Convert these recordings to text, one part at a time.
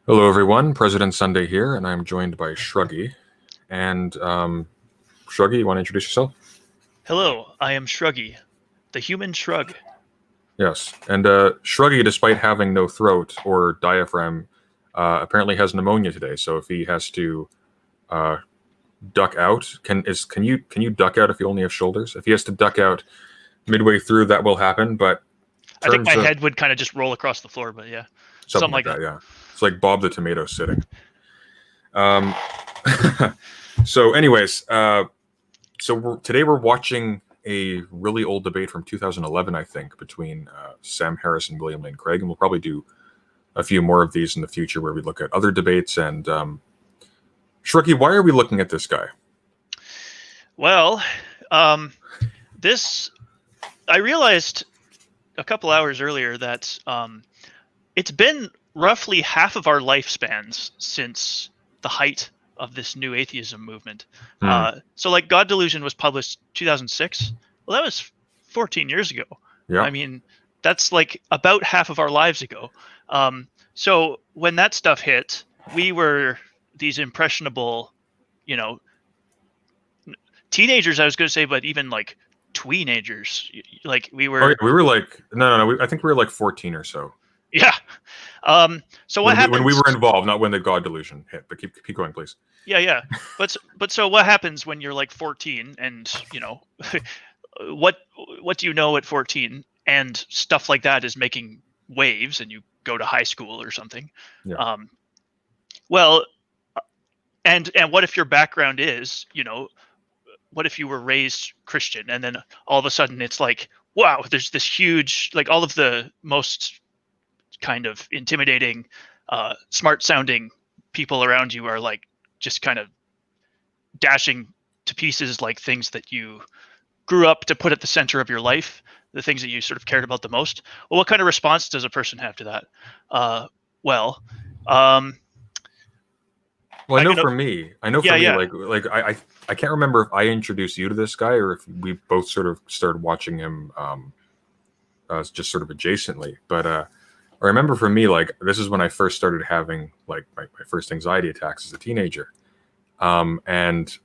Hello, everyone. President Sunday here, and I'm joined by Shruggie. And Shruggie, you want to introduce yourself? Hello, I am Shruggie, the human shrug. Yes. And Shruggie, despite having no throat or diaphragm, apparently has pneumonia today. So if he has to uh, duck out, can you duck out if you only have shoulders? If he has to duck out midway through, that will happen. But I in think terms my of head would kind of just roll across the floor, but yeah, something something like like that, that. yeah, it's like Bob the Tomato sitting. Um, so, anyways, today we're watching a really old debate from 2011, I think, between Sam Harris and William Lane Craig, and we'll probably do a few more of these in the future where we look at other debates. And Shruggie, why are we looking at this guy? Well, this I realized a couple hours earlier that it's been roughly half of our lifespans since the height of this new atheism movement. Hmm. So, like, God Delusion was published 2006. Well, that was 14 years ago. Yeah. I mean, that's like about half of our lives ago. So when that stuff hit, we were these impressionable, you know, teenagers. I was going to say, but even like tweenagers, like we Oh yeah, were. we were like no. I think we were like 14 or so Yeah. So what when we happens? were involved, not when the God Delusion hit. But keep going, please. Yeah. But so what happens when you're like 14 and what what do you know at 14 and stuff like that is making waves and you go to high school or something. Yeah. Um, well, and what if your background is, what if you were raised Christian and then all of a sudden it's like, wow, there's this huge, like, all of the most kind of intimidating, smart sounding people around you are like just kind of dashing to pieces, like things that you grew up to put at the center of your life, the things that you sort of cared about the most. Well, what kind of response does a person have to that? Well, um, Well, I'm gonna, I know for yeah, me, yeah. I can't remember if I introduced you to this guy or if we both sort of started watching him just sort of adjacently. But I remember for me, like this is when I first started having like my first anxiety attacks as a teenager, and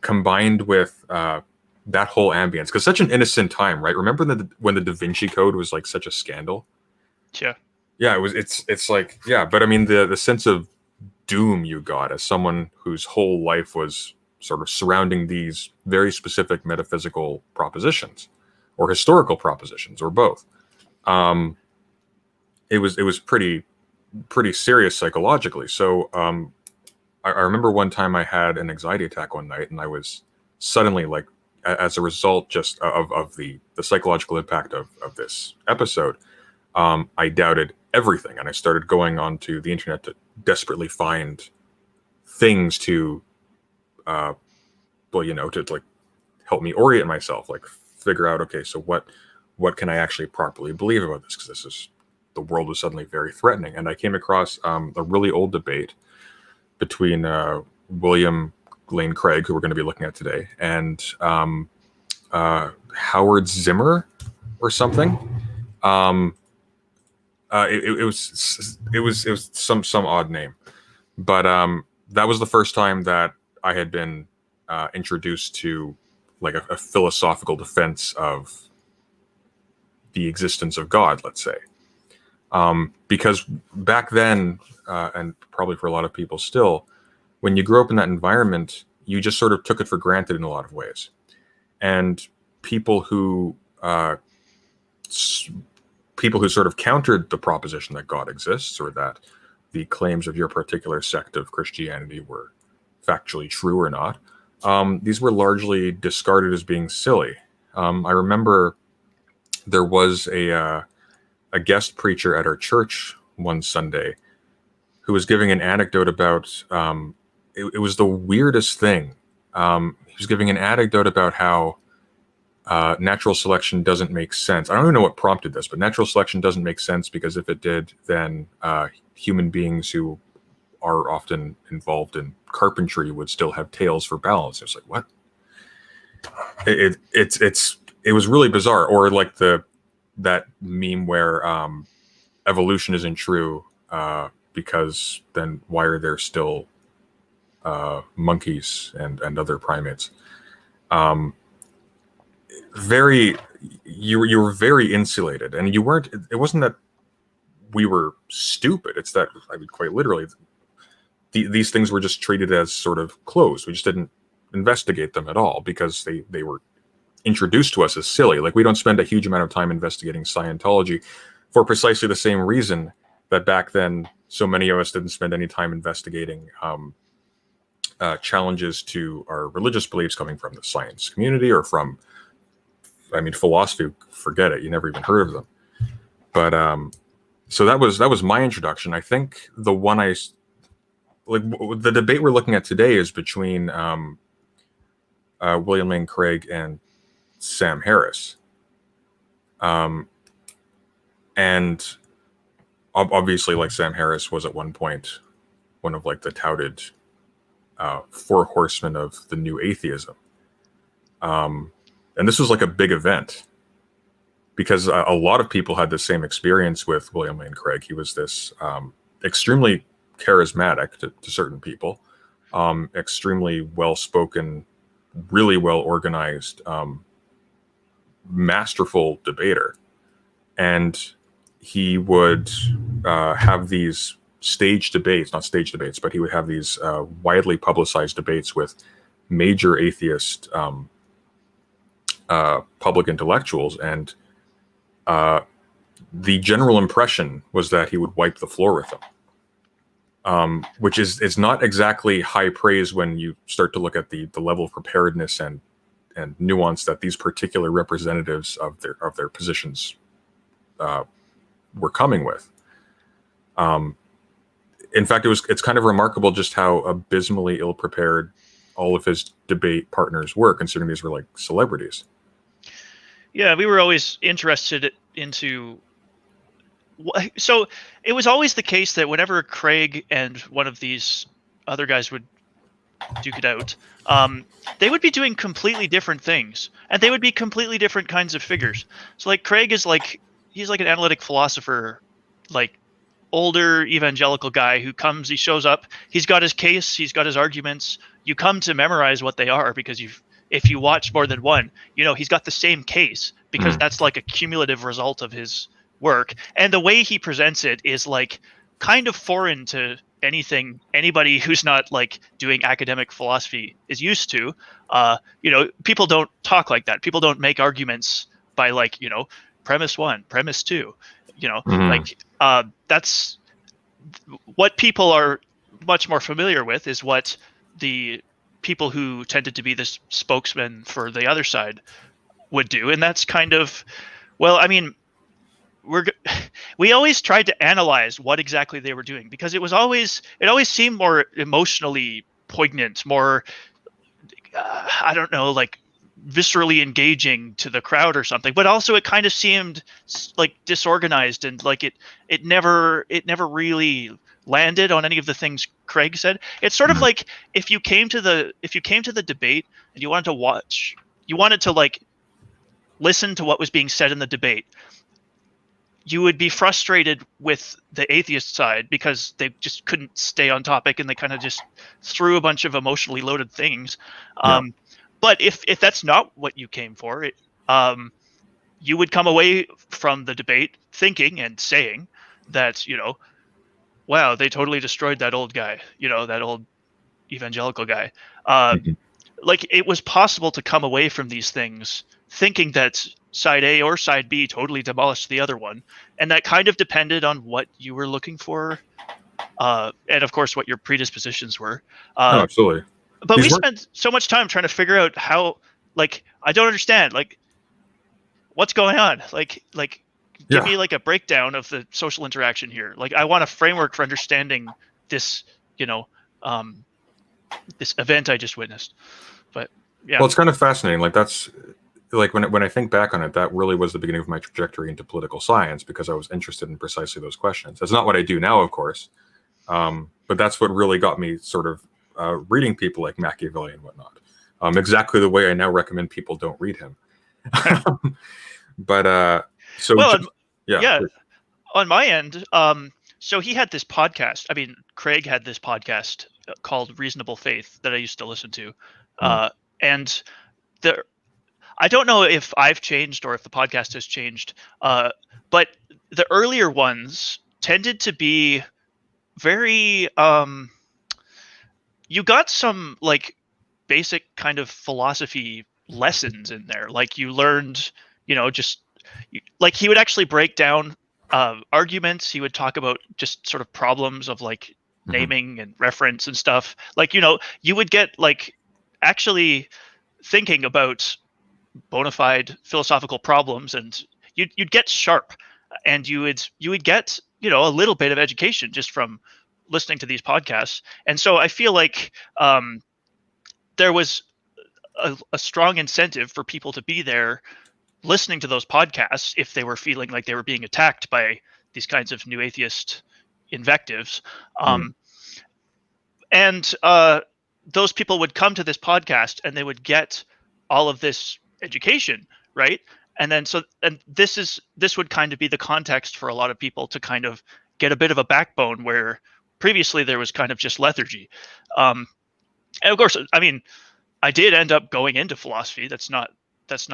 combined with that whole ambience, because such an innocent time, right? Remember when the Da Vinci Code was like such a scandal? Yeah. Yeah, it was. It's like yeah, but I mean the sense of doom you got as someone whose whole life was sort of surrounding these very specific metaphysical propositions or historical propositions or both. Um, it was pretty serious psychologically. So I remember one time I had an anxiety attack one night, and I was suddenly like, as a result just of the psychological impact of this episode, I doubted everything, and I started going onto the internet to desperately find things to, to like help me orient myself, like figure out, okay, so what can I actually properly believe about this? Because the world was suddenly very threatening, and I came across a really old debate between William Lane Craig, who we're going to be looking at today, and Howard Zimmer or something. Um, it was some odd name, but that was the first time that I had been introduced to like a philosophical defense of the existence of God, let's say, because back then, and probably for a lot of people still, when you grew up in that environment, you just sort of took it for granted in a lot of ways, and people who uh, people who sort of countered the proposition that God exists or that the claims of your particular sect of Christianity were factually true or not, these were largely discarded as being silly. I remember there was a guest preacher at our church one Sunday who was giving an anecdote about it was the weirdest thing. He was giving an anecdote about how natural selection doesn't make sense. I don't even know what prompted this, but natural selection doesn't make sense because if it did, then human beings who are often involved in carpentry would still have tails for balance. It's like what? It was really bizarre. Or like that meme where evolution isn't true because then why are there still monkeys and other primates? You were very insulated, and you weren't. It wasn't that we were stupid. It's that, I mean, quite literally, these things were just treated as sort of closed. We just didn't investigate them at all because they were introduced to us as silly. Like, we don't spend a huge amount of time investigating Scientology for precisely the same reason that back then so many of us didn't spend any time investigating challenges to our religious beliefs coming from the science community or from, I mean, philosophy. Forget it. You never even heard of them. But so that was my introduction. I think the one the debate we're looking at today is between William Lane Craig and Sam Harris. And obviously, like, Sam Harris was at one point one of, like, the touted four horsemen of the new atheism. And this was like a big event because a lot of people had the same experience with William Lane Craig. He was this extremely charismatic to certain people, extremely well-spoken, really well-organized, masterful debater. And he would have these not stage debates, but he would have these widely publicized debates with major atheist public intellectuals. And the general impression was that he would wipe the floor with them, which is not exactly high praise when you start to look at the level of preparedness and nuance that these particular representatives of their positions were coming with. In fact, it's kind of remarkable just how abysmally ill-prepared all of his debate partners were, considering these were like celebrities. Yeah, we were always interested into. So it was always the case that whenever Craig and one of these other guys would duke it out, they would be doing completely different things, and they would be completely different kinds of figures. So, like, Craig is like, he's like an analytic philosopher, like, older evangelical guy who comes, he shows up, he's got his case, he's got his arguments. You come to memorize what they are because if you watch more than one, you know, he's got the same case because that's like a cumulative result of his work. And the way he presents it is like kind of foreign to anything anybody who's not like doing academic philosophy is used to. You know, people don't talk like that. People don't make arguments by, like, you know, premise one, premise two, you know, like that's what people are much more familiar with is what the people who tended to be the spokesman for the other side would do. And that's kind of, well, I mean, we always tried to analyze what exactly they were doing because it always seemed more emotionally poignant, more, I don't know, like viscerally engaging to the crowd or something, but also it kind of seemed like disorganized and like it never really landed on any of the things Craig said. It's sort of like if you came to the debate and you wanted to like listen to what was being said in the debate, you would be frustrated with the atheist side because they just couldn't stay on topic and they kind of just threw a bunch of emotionally loaded things. But if that's not what you came for, you would come away from the debate thinking and saying that, you know, wow, they totally destroyed that old guy, you know, that old evangelical guy. Like, it was possible to come away from these things thinking that side A or side B totally demolished the other one. And that kind of depended on what you were looking for. And of course, what your predispositions were. Oh, absolutely. But we spent so much time trying to figure out how, like, I don't understand, like, what's going on? Like, give me like a breakdown of the social interaction here. Like, I want a framework for understanding this, you know, this event I just witnessed. But yeah. Well, it's kind of fascinating. Like, that's like when I think back on it, that really was the beginning of my trajectory into political science because I was interested in precisely those questions. That's not what I do now, of course. But that's what really got me sort of reading people like Machiavelli and whatnot. Exactly the way I now recommend people don't read him. But so, well, yeah. On my end, So he had this podcast. I mean, Craig had this podcast called Reasonable Faith that I used to listen to. Mm. And the I don't know if I've changed or if the podcast has changed, but the earlier ones tended to be very you got some like basic kind of philosophy lessons in there. Like you learned, just like he would actually break down arguments. He would talk about just sort of problems of like naming and reference and stuff. Like, you would get like actually thinking about bona fide philosophical problems, and you'd get sharp, and you would get a little bit of education just from listening to these podcasts. And so I feel like there was a strong incentive for people to be there listening to those podcasts if they were feeling like they were being attacked by these kinds of new atheist invectives. And those people would come to this podcast and they would get all of this education, right? And then this would kind of be the context for a lot of people to kind of get a bit of a backbone where previously there was kind of just lethargy. And of course, I mean, I did end up going into philosophy. That's not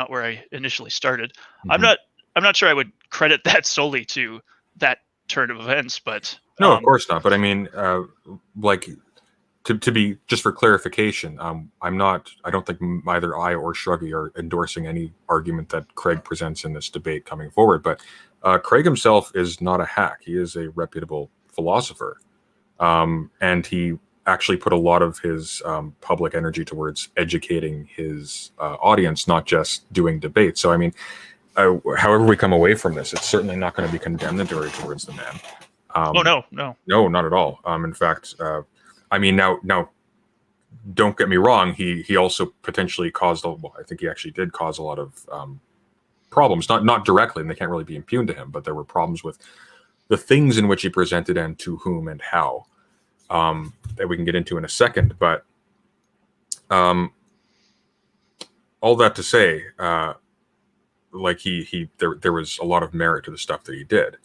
where I initially started. I'm not sure I would credit that solely to that turn of events, but no, of course not. But I mean, like to be just for clarification, I don't think either I or Shruggie are endorsing any argument that Craig presents in this debate coming forward. But Craig himself is not a hack. He is a reputable philosopher, and he actually put a lot of his public energy towards educating his audience, not just doing debate. So, I mean, however we come away from this, it's certainly not going to be condemnatory towards the man. No, not at all. In fact, I mean, now, don't get me wrong. He also potentially caused. Well, I think he actually did cause a lot of problems, not directly, and they can't really be impugned to him. But there were problems with the things in which he presented and to whom and how. That we can get into in a second, but all that to say, like there was a lot of merit to the stuff that he did,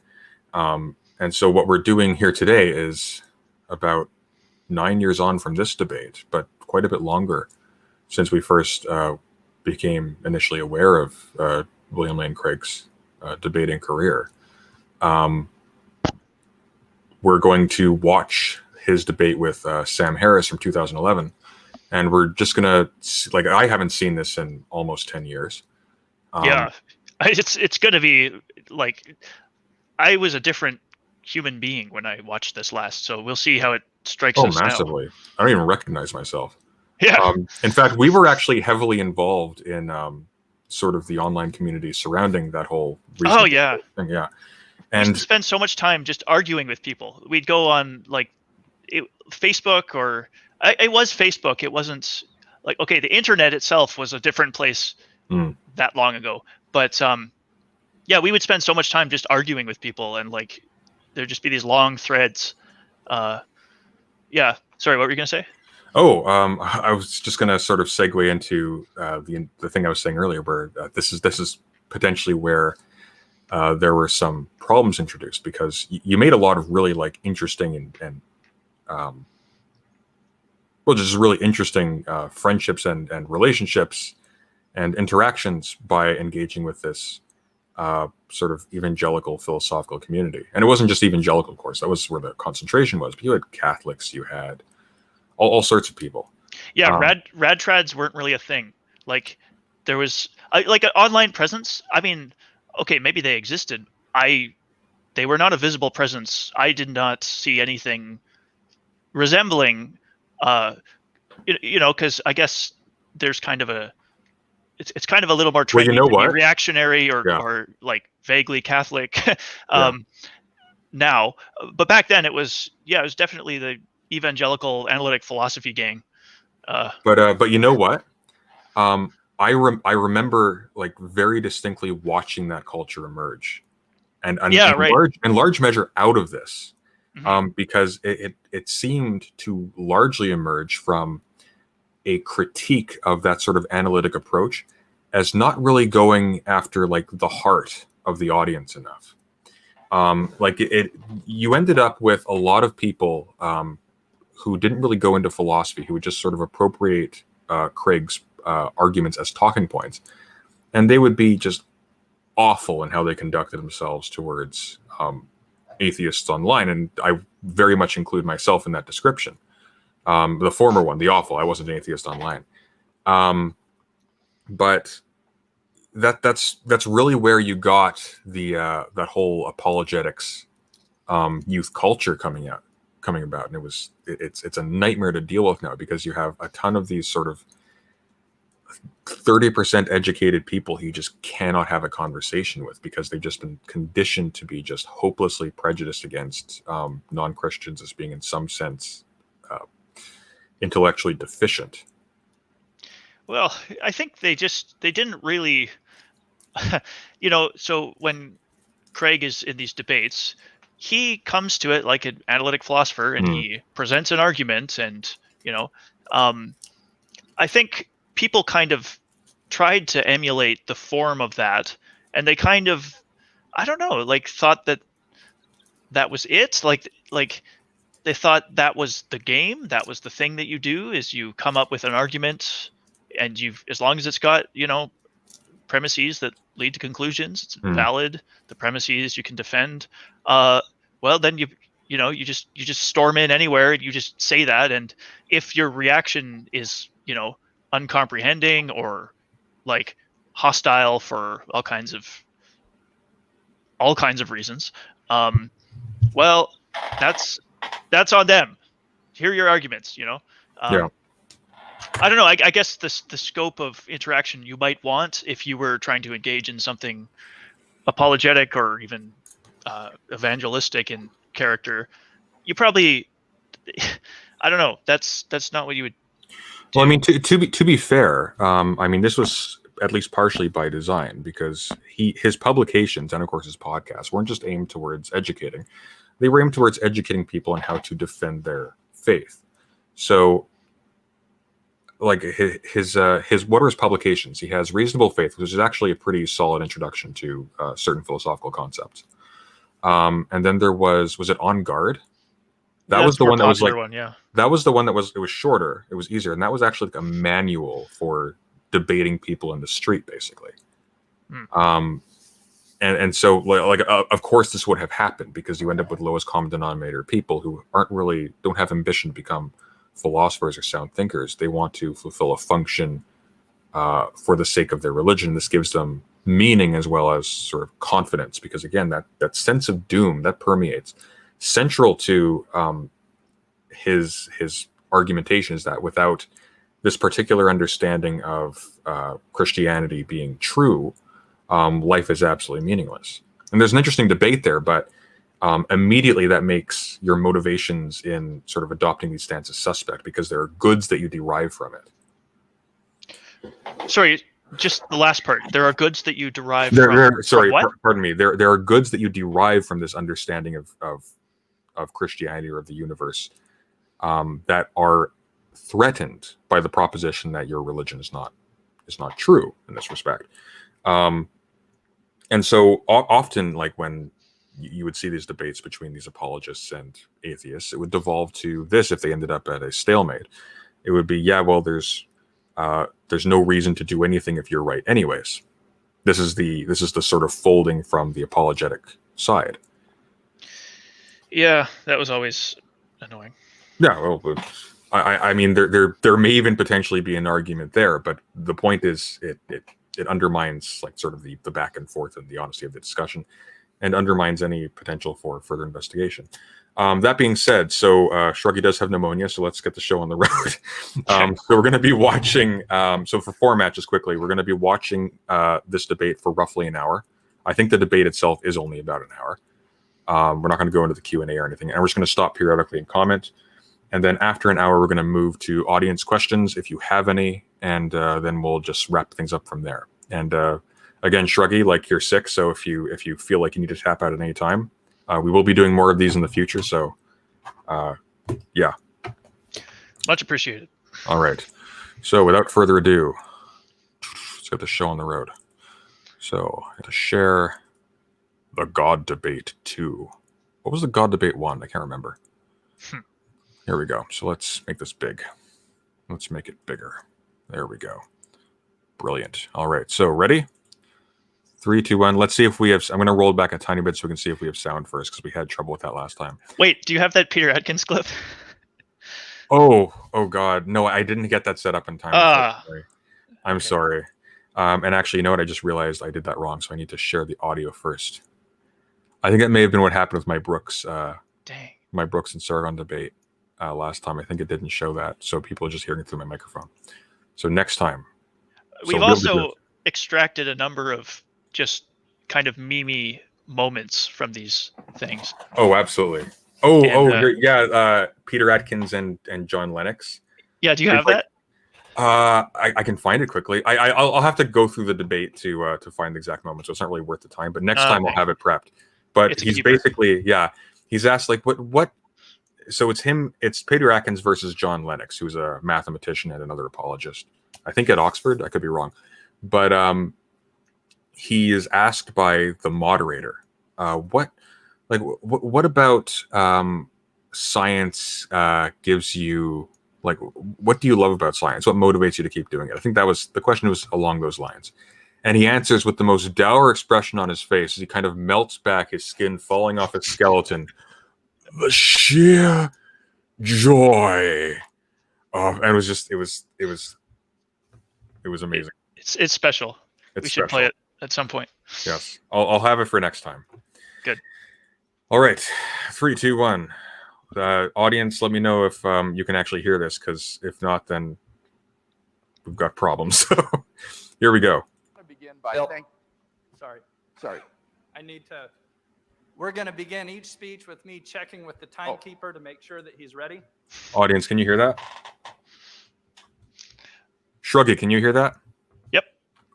and so what we're doing here today is about 9 years on from this debate, but quite a bit longer since we first became initially aware of William Lane Craig's debating career. We're going to watch his debate with Sam Harris from 2011, and we're just gonna I haven't seen this in almost 10 years. Yeah, it's gonna be like I was a different human being when I watched this last, so we'll see how it strikes us massively now. I don't even recognize myself. Yeah. In fact, we were actually heavily involved in sort of the online community surrounding that whole thing. Yeah, and we spend so much time just arguing with people. We'd go on like Facebook, or it was Facebook. It wasn't like, okay, the internet itself was a different place that long ago. But yeah, we would spend so much time just arguing with people, and like there'd just be these long threads. Yeah, sorry, what were you gonna say? I was just gonna sort of segue into the thing I was saying earlier, where this is potentially where there were some problems introduced, because you made a lot of really like interesting and just really interesting friendships and relationships and interactions by engaging with this sort of evangelical philosophical community. And it wasn't just evangelical, of course. That was where the concentration was. But you had Catholics, you had all sorts of people. Yeah, rad trads weren't really a thing. Like there was like an online presence. I mean, okay, maybe they existed. They were not a visible presence. I did not see anything resembling, because I guess there's kind of it's kind of a little more trendy to be reactionary or like vaguely Catholic now. But back then it was definitely the evangelical analytic philosophy gang. But you know what? I remember like very distinctly watching that culture emerge, and in large measure out of this. Because it seemed to largely emerge from a critique of that sort of analytic approach as not really going after like the heart of the audience enough. You ended up with a lot of people who didn't really go into philosophy, who would just sort of appropriate Craig's arguments as talking points, and they would be just awful in how they conducted themselves towards atheists online, and I very much include myself in that description. The former one, the awful. I wasn't an atheist online, but that's really where you got the that whole apologetics youth culture coming about, and it's a nightmare to deal with now, because you have a ton of these sort of 30% educated people who you just cannot have a conversation with, because they've just been conditioned to be just hopelessly prejudiced against non-Christians as being in some sense intellectually deficient. Well, I think they didn't really, so when Craig is in these debates, he comes to it like an analytic philosopher, and he presents an argument, and, I think people kind of tried to emulate the form of that, and they kind of, I don't know, like thought that was it. Like they thought that was the game. That was the thing that you do, is you come up with an argument, and as long as it's got, premises that lead to conclusions, it's valid. The premises you can defend. Well, then you just storm in anywhere, and you just say that. And if your reaction is, uncomprehending or like hostile for all kinds of reasons, well, that's on them. Hear your arguments, Yeah. I don't know. I guess the scope of interaction you might want if you were trying to engage in something apologetic or even evangelistic in character, you probably, I don't know. That's not what you would do. Well, I mean, to be fair, I mean, this was at least partially by design, because his publications and of course his podcasts weren't just aimed towards educating; they were aimed towards educating people on how to defend their faith. So, like his what are his publications? He has Reasonable Faith, which is actually a pretty solid introduction to certain philosophical concepts. And then there was it On Guard? That was the one that was like that was the one that was, it was shorter, it was easier, and that was actually like a manual for debating people in the street, basically. And so of course this would have happened, because you end up with lowest common denominator people who don't have ambition to become philosophers or sound thinkers. They want to fulfill a function for the sake of their religion. This gives them meaning as well as sort of confidence, because again, that sense of doom that permeates. Central to his argumentation is that without this particular understanding of Christianity being true, life is absolutely meaningless. And there's an interesting debate there, but immediately that makes your motivations in sort of adopting these stances suspect, because there are goods that you derive from it. Sorry, just the last part. There are goods that you derive from what? Pardon me. There are goods that you derive from this understanding of Christianity or of the universe that are threatened by the proposition that your religion is not true in this respect. And so often, like when you would see these debates between these apologists and atheists, it would devolve to this. If they ended up at a stalemate, it would be, yeah, well, there's no reason to do anything if you're right anyways. This is the sort of folding from the apologetic side. Yeah, that was always annoying. Yeah, well, I mean, there may even potentially be an argument there, but the point is, it undermines like sort of the back and forth and the honesty of the discussion, and undermines any potential for further investigation. That being said, so Shruggie does have pneumonia, so let's get the show on the road. So we're going to be watching, so for format, just quickly, we're going to be watching this debate for roughly an hour. I think the debate itself is only about an hour. We're not going to go into the Q&A or anything, and we're just going to stop periodically and comment. And then after an hour, we're going to move to audience questions, if you have any, and then we'll just wrap things up from there. And again, Shruggie, like, you're sick, so if you feel like you need to tap out at any time, we will be doing more of these in the future. So, yeah. Much appreciated. All right. So without further ado, let's get the show on the road. So I have to share The God Debate 2. What was the God Debate 1? I can't remember. Here we go. So let's make this big. Let's make it bigger. There we go. Brilliant. All right. So ready? 3, 2, 1. Let's see if we have... I'm going to roll back a tiny bit so we can see if we have sound first, because we had trouble with that last time. Wait, do you have that Peter Atkins clip? Oh God. No, I didn't get that set up in time. I'm sorry. And actually, you know what? I just realized I did that wrong, so I need to share the audio first. I think that may have been what happened with my Brooks. Dang. My Brooks and Sargon debate last time. I think it didn't show that, so people are just hearing it through my microphone. So next time. We've also extracted a number of just kind of meme moments from these things. Oh, absolutely. Peter Atkins and John Lennox. Yeah, do you have that? I can find it quickly. I'll have to go through the debate to find the exact moment, so it's not really worth the time. But next time I'll have it prepped. But he's basically, he's asked like what. So it's him. It's Peter Atkins versus John Lennox, who's a mathematician and another apologist. I think at Oxford. I could be wrong, but he is asked by the moderator, what about science gives you, like, what do you love about science? What motivates you to keep doing it? I think the question was along those lines. And he answers with the most dour expression on his face as he kind of melts back, his skin falling off his skeleton. The sheer joy of, and it was amazing. It's special. We should play it at some point. Yes, I'll have it for next time. Good. All right, 3, 2, 1. Audience, let me know if you can actually hear this, because if not, then we've got problems. So here we go. Sorry. I need to. We're going to begin each speech with me checking with the timekeeper to make sure that he's ready. Audience, can you hear that? Shruggie, can you hear that? Yep.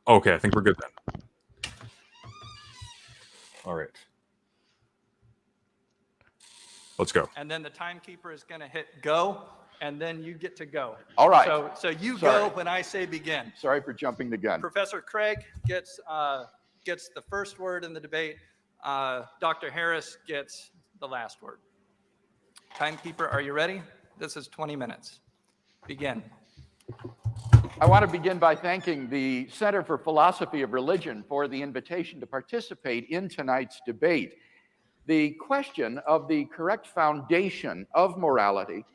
Okay, I think we're good then. All right. Let's go. And then the timekeeper is going to hit go, and then you get to go. All right. So you go when I say begin. Sorry for jumping the gun. Professor Craig gets the first word in the debate. Dr. Harris gets the last word. Timekeeper, are you ready? This is 20 minutes. Begin. I want to begin by thanking the Center for Philosophy of Religion for the invitation to participate in tonight's debate. The question of the correct foundation of morality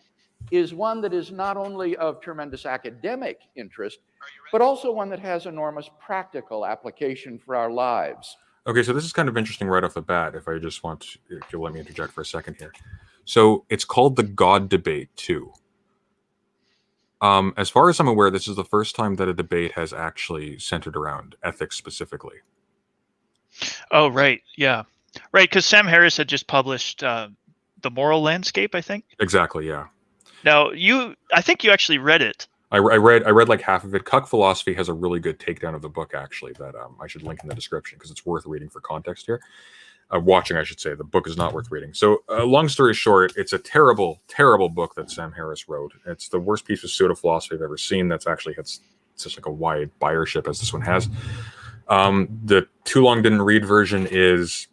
is one that is not only of tremendous academic interest, but also one that has enormous practical application for our lives. Okay, so this is kind of interesting right off the bat, if you'll let me interject for a second here. So it's called the God Debate 2. As far as I'm aware, this is the first time that a debate has actually centered around ethics specifically. Oh, right. Yeah. Right, because Sam Harris had just published The Moral Landscape, I think. Exactly, yeah. Now, I think you actually read it. I read like half of it. Cuck Philosophy has a really good takedown of the book, actually, that I should link in the description, because it's worth reading for context here. Watching, I should say. The book is not worth reading. So, long story short, it's a terrible, terrible book that Sam Harris wrote. It's the worst piece of pseudo-philosophy I've ever seen. That's actually has such like a wide buyership as this one has. The too long didn't read version is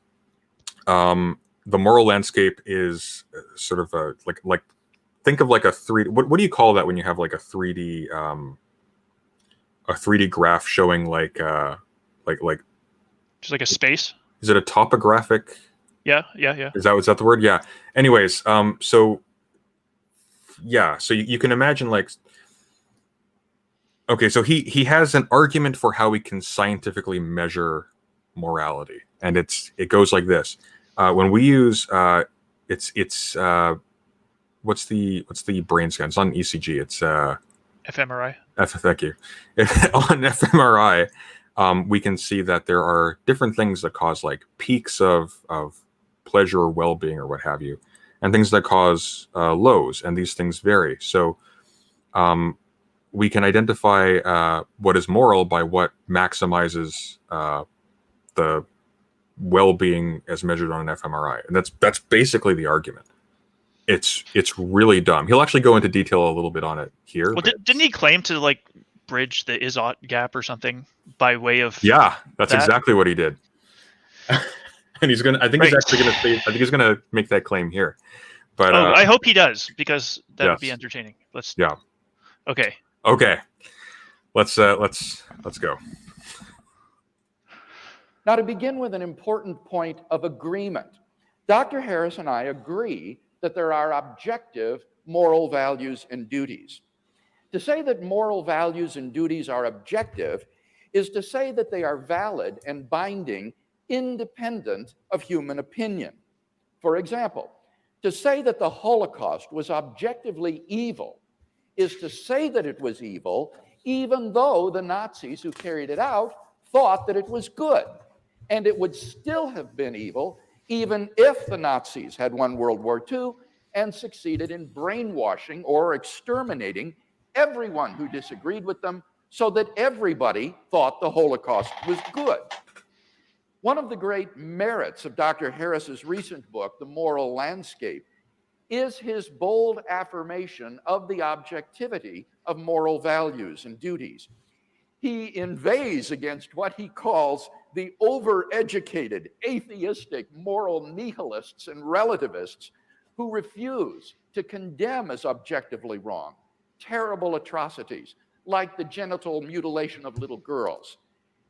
The Moral Landscape is sort of a like think of like a 3D. What do you call that when you have like a 3D graph showing like just like a space? Is it a topographic? Yeah. Is that the word? Yeah. Anyways, so you can imagine like, okay, so he has an argument for how we can scientifically measure morality, and it goes like this. When we use it's what's the brain scan? It's on ECG. It's fMRI. Thank you. On fMRI, we can see that there are different things that cause like peaks of pleasure or well-being or what have you, and things that cause lows, and these things vary. So we can identify what is moral by what maximizes the well-being as measured on an fMRI, and that's basically the argument. It's really dumb. He'll actually go into detail a little bit on it here. Well, didn't he claim to like bridge the is-ought gap or something by way of? Yeah, that's exactly what he did. And he's gonna. I think he's Right. actually gonna say. I think he's gonna make that claim here. But I hope he does, because that would be yes. entertaining. Let's. Yeah. Okay. Okay. Let's go. Now, to begin with an important point of agreement, Dr. Harris and I agree that there are objective moral values and duties. To say that moral values and duties are objective is to say that they are valid and binding, independent of human opinion. For example, to say that the Holocaust was objectively evil is to say that it was evil, even though the Nazis who carried it out thought that it was good. And it would still have been evil, even if the Nazis had won World War II and succeeded in brainwashing or exterminating everyone who disagreed with them, so that everybody thought the Holocaust was good. One of the great merits of Dr. Harris's recent book, The Moral Landscape, is his bold affirmation of the objectivity of moral values and duties. He inveighs against what he calls the overeducated, atheistic, moral nihilists and relativists who refuse to condemn as objectively wrong terrible atrocities like the genital mutilation of little girls.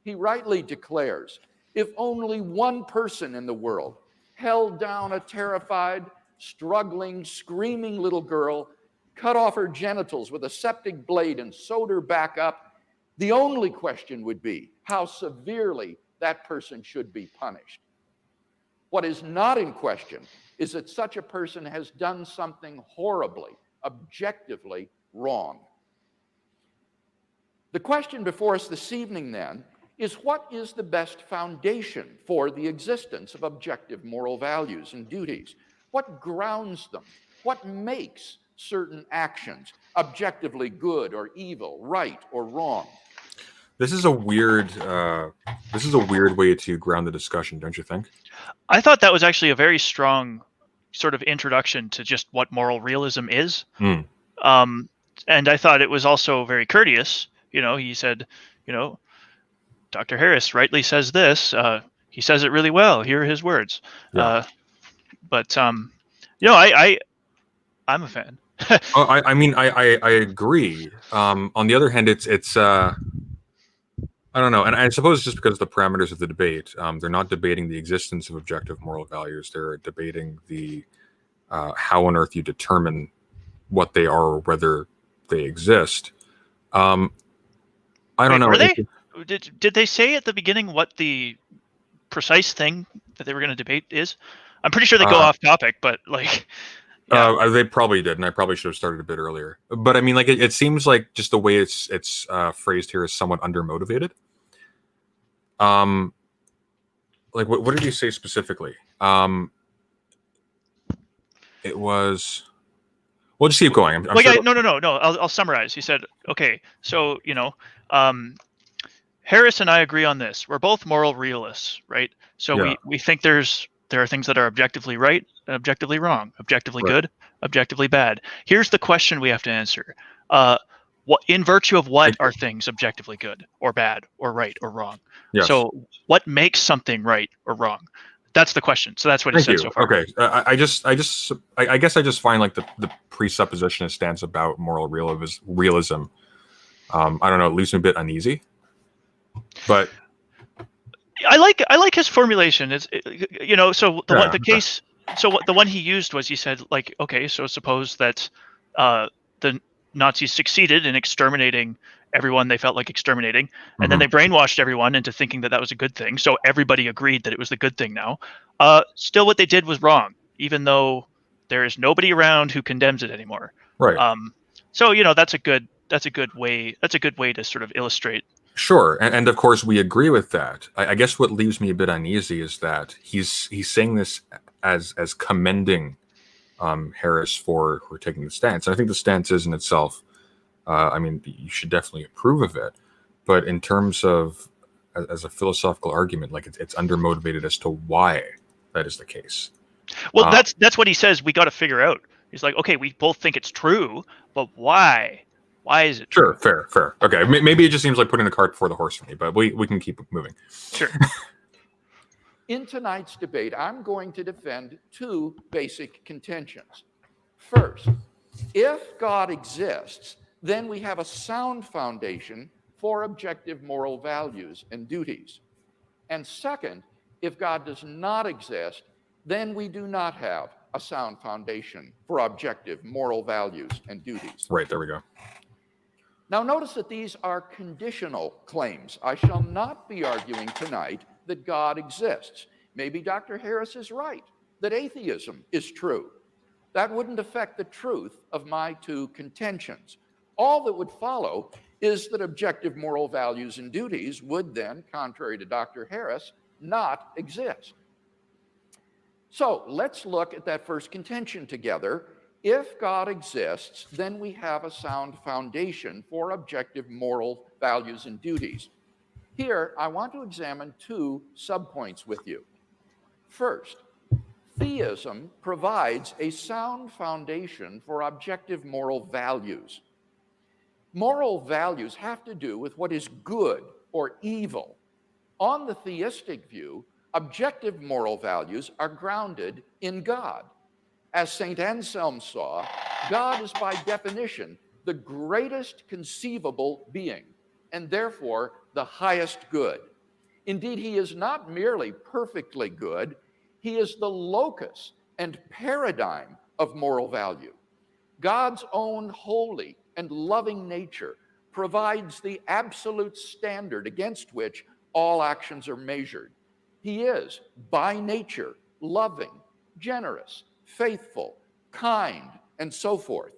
He rightly declares, if only one person in the world held down a terrified, struggling, screaming little girl, cut off her genitals with a septic blade and sewed her back up, the only question would be how severely that person should be punished. What is not in question is that such a person has done something horribly, objectively wrong. The question before us this evening, then, is what is the best foundation for the existence of objective moral values and duties? What grounds them? What makes certain actions objectively good or evil, right or wrong? This is a weird way to ground the discussion, don't you think? I thought that was actually a very strong sort of introduction to just what moral realism is. And I thought it was also very courteous. He said, Dr. Harris rightly says this. He says it really well. Here are his words. Yeah. I'm a fan. I agree. On the other hand, it's I don't know, and I suppose just because of the parameters of the debate, they're not debating the existence of objective moral values. They're debating the how on earth you determine what they are or whether they exist. I don't know. Were they? Did they say at the beginning what the precise thing that they were going to debate is? I'm pretty sure they go off topic, but like. Yeah. They probably did, and I probably should have started a bit earlier. But I mean, like, it seems like just the way it's phrased here is somewhat undermotivated. Like, what did you say specifically? It was. We'll just keep going. I'm sure No. I'll summarize. He said, okay, so Harris and I agree on this. We're both moral realists, right? So Yeah. we think there are things that are objectively right, objectively wrong, objectively good, objectively bad. Here's the question we have to answer. What, in virtue of what are things objectively good or bad or right or wrong? Yes. So what makes something right or wreong? That's the question. So that's what he said so far. Okay. I guess I just find like the presupposition stance about moral realism. I don't know. It leaves me a bit uneasy. But I like his formulation. It's so the one he used was, he said, like, okay, so suppose that the Nazis succeeded in exterminating everyone they felt like exterminating, and then they brainwashed everyone into thinking that was a good thing. So everybody agreed that it was the good thing now. Still, what they did was wrong, even though there is nobody around who condemns it anymore. Right. So that's a good way to sort of illustrate. Sure, and of course we agree with that. I guess what leaves me a bit uneasy is that he's saying this as commending Harris for taking the stance. And I think the stance is in itself. I mean, you should definitely approve of it, but in terms of as a philosophical argument, like it's undermotivated as to why that is the case. Well, that's what he says. We got to figure out. He's like, okay, we both think it's true, but why? Why is it true? Sure, fair. Okay, maybe it just seems like putting the cart before the horse for me, but we can keep moving. Sure. In tonight's debate, I'm going to defend two basic contentions. First, if God exists, then we have a sound foundation for objective moral values and duties. And second, if God does not exist, then we do not have a sound foundation for objective moral values and duties. Right, there we go. Now, notice that these are conditional claims. I shall not be arguing tonight that God exists. Maybe Dr. Harris is right, that atheism is true. That wouldn't affect the truth of my two contentions. All that would follow is that objective moral values and duties would then, contrary to Dr. Harris, not exist. So let's look at that first contention together. If God exists, then we have a sound foundation for objective moral values and duties. Here, I want to examine two subpoints with you. First, theism provides a sound foundation for objective moral values. Moral values have to do with what is good or evil. On the theistic view, objective moral values are grounded in God. As St. Anselm saw, God is by definition the greatest conceivable being, and therefore the highest good. Indeed, he is not merely perfectly good, he is the locus and paradigm of moral value. God's own holy and loving nature provides the absolute standard against which all actions are measured. He is, by nature, loving, generous, faithful, kind, and so forth.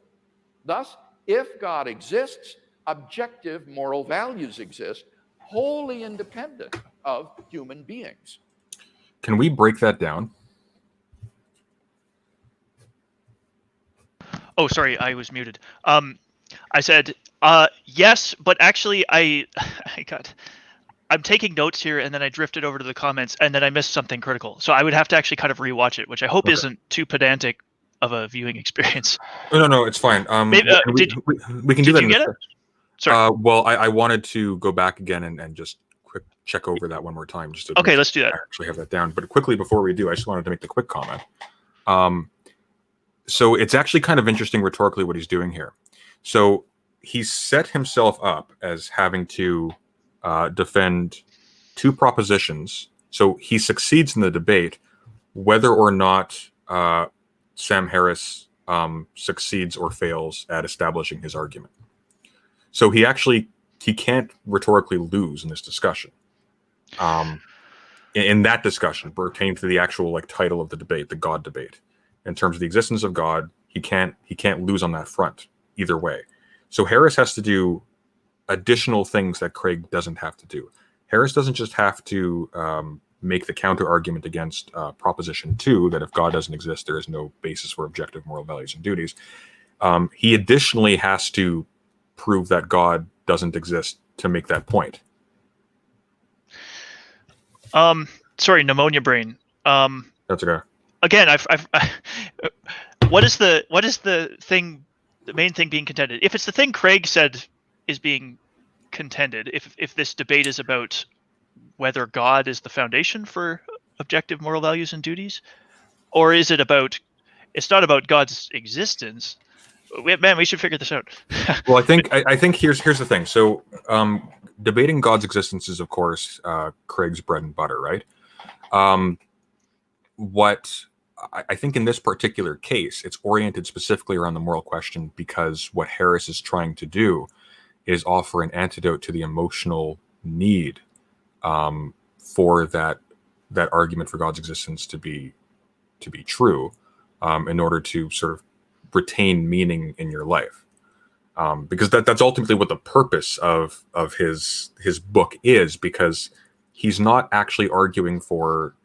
Thus, if God exists, objective moral values exist, wholly independent of human beings. Can we break that down? Oh, sorry, I was muted. I said yes, but actually I'm taking notes here, and then I drifted over to the comments, and then I missed something critical. So I would have to actually kind of rewatch it, which I hope isn't too pedantic of a viewing experience. No, it's fine. Maybe, we can do that. Did you get it? Sorry. Well, I wanted to go back again and just quick check over that one more time. Just to okay, let's do that. I actually have that down. But quickly before we do, I just wanted to make the quick comment. So it's actually kind of interesting rhetorically what he's doing here. So he's set himself up as having to defend two propositions. So he succeeds in the debate, whether or not Sam Harris succeeds or fails at establishing his argument. So he can't rhetorically lose in this discussion. In that discussion, pertaining to the actual title of the debate, the God debate, in terms of the existence of God, he can't lose on that front either way. So Harris has to do additional things that Craig doesn't have to do. Harris doesn't just have to make the counter argument against Proposition 2 that if God doesn't exist, there is no basis for objective moral values and duties. He additionally has to prove that God doesn't exist to make that point. Sorry, pneumonia brain. That's okay. Again, what is the thing? The main thing being contended. If it's the thing Craig said is being contended, if this debate is about whether God is the foundation for objective moral values and duties, or is it about? It's not about God's existence. Man, we should figure this out. Well, I think here's the thing. So, debating God's existence is, of course, Craig's bread and butter, right? What I think in this particular case, it's oriented specifically around the moral question because what Harris is trying to do is offer an antidote to the emotional need for that argument for God's existence to be true, in order to sort of retain meaning in your life, because that's ultimately what the purpose of his book is. Because he's not actually arguing for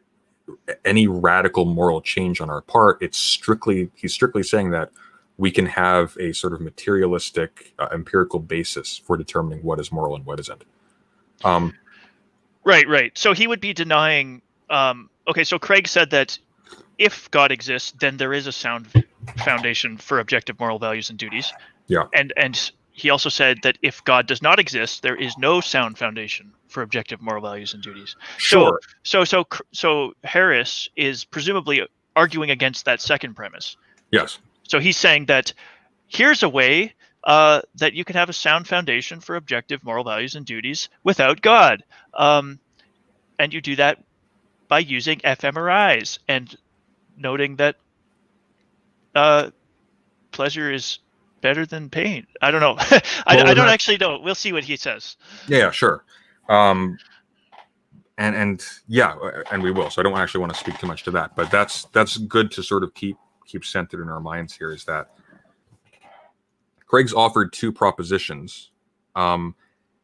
any radical moral change on our part. He's strictly saying that we can have a sort of materialistic, empirical basis for determining what is moral and what isn't. Right. So he would be denying. Okay, so Craig said that if God exists, then there is a sound foundation for objective moral values and duties. Yeah. And he also said that if God does not exist, there is no sound foundation for objective moral values and duties. Sure. So Harris is presumably arguing against that second premise. Yes. So he's saying that here's a way that you can have a sound foundation for objective moral values and duties without God. And you do that by using fMRIs and noting that pleasure is better than pain. I don't know. I don't actually know. We'll see what he says. Yeah, sure. And yeah, and we will. So I don't actually want to speak too much to that, but that's good to sort of keep centered in our minds here, is that Craig's offered two propositions.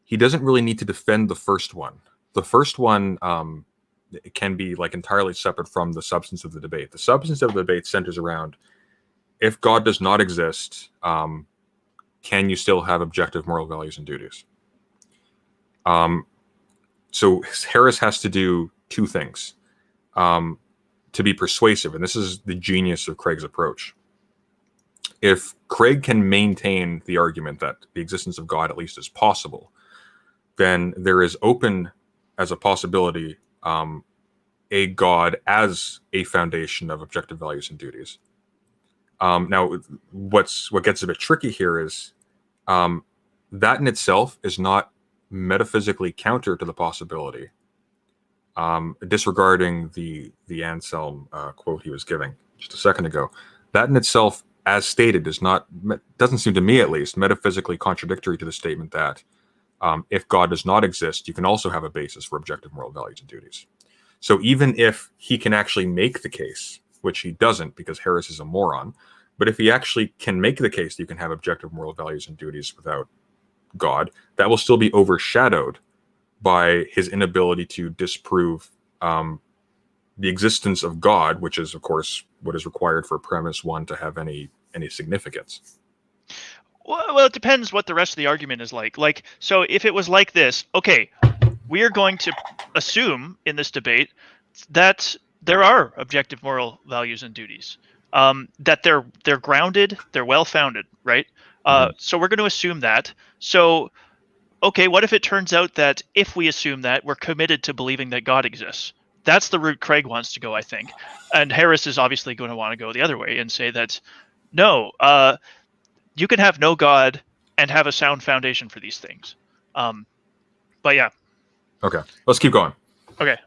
He doesn't really need to defend the first one. The first one it can be like entirely separate from the substance of the debate. The substance of the debate centers around, if God does not exist, can you still have objective moral values and duties? So Harris has to do two things to be persuasive, and this is the genius of Craig's approach. If Craig can maintain the argument that the existence of God at least is possible, then there is open as a possibility a God as a foundation of objective values and duties. Now, what gets a bit tricky here is that in itself is not metaphysically counter to the possibility, disregarding the Anselm quote he was giving just a second ago. That in itself, as stated, doesn't seem to me at least metaphysically contradictory to the statement that if God does not exist, you can also have a basis for objective moral values and duties. So even if he can actually make the case, which he doesn't because Harris is a moron, but if he actually can make the case that you can have objective moral values and duties without God, that will still be overshadowed by his inability to disprove the existence of God, which is, of course, what is required for premise one to have any significance. Well, it depends what the rest of the argument is like. So if it was like this, okay, we are going to assume in this debate that there are objective moral values and duties, that they're grounded, they're well-founded, right? So we're going to assume that. So, okay, what if it turns out that if we assume that, we're committed to believing that God exists? That's the route Craig wants to go, I think. And Harris is obviously going to want to go the other way and say that, no, you can have no God and have a sound foundation for these things. But yeah. Okay, let's keep going. Okay.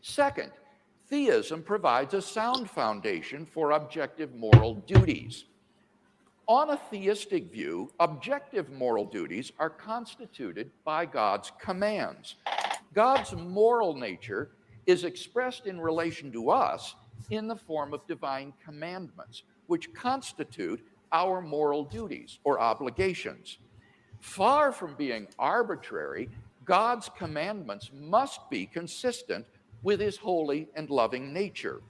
Second, theism provides a sound foundation for objective moral duties. On a theistic view, objective moral duties are constituted by God's commands. God's moral nature is expressed in relation to us in the form of divine commandments, which constitute our moral duties or obligations. Far from being arbitrary, God's commandments must be consistent with his holy and loving nature.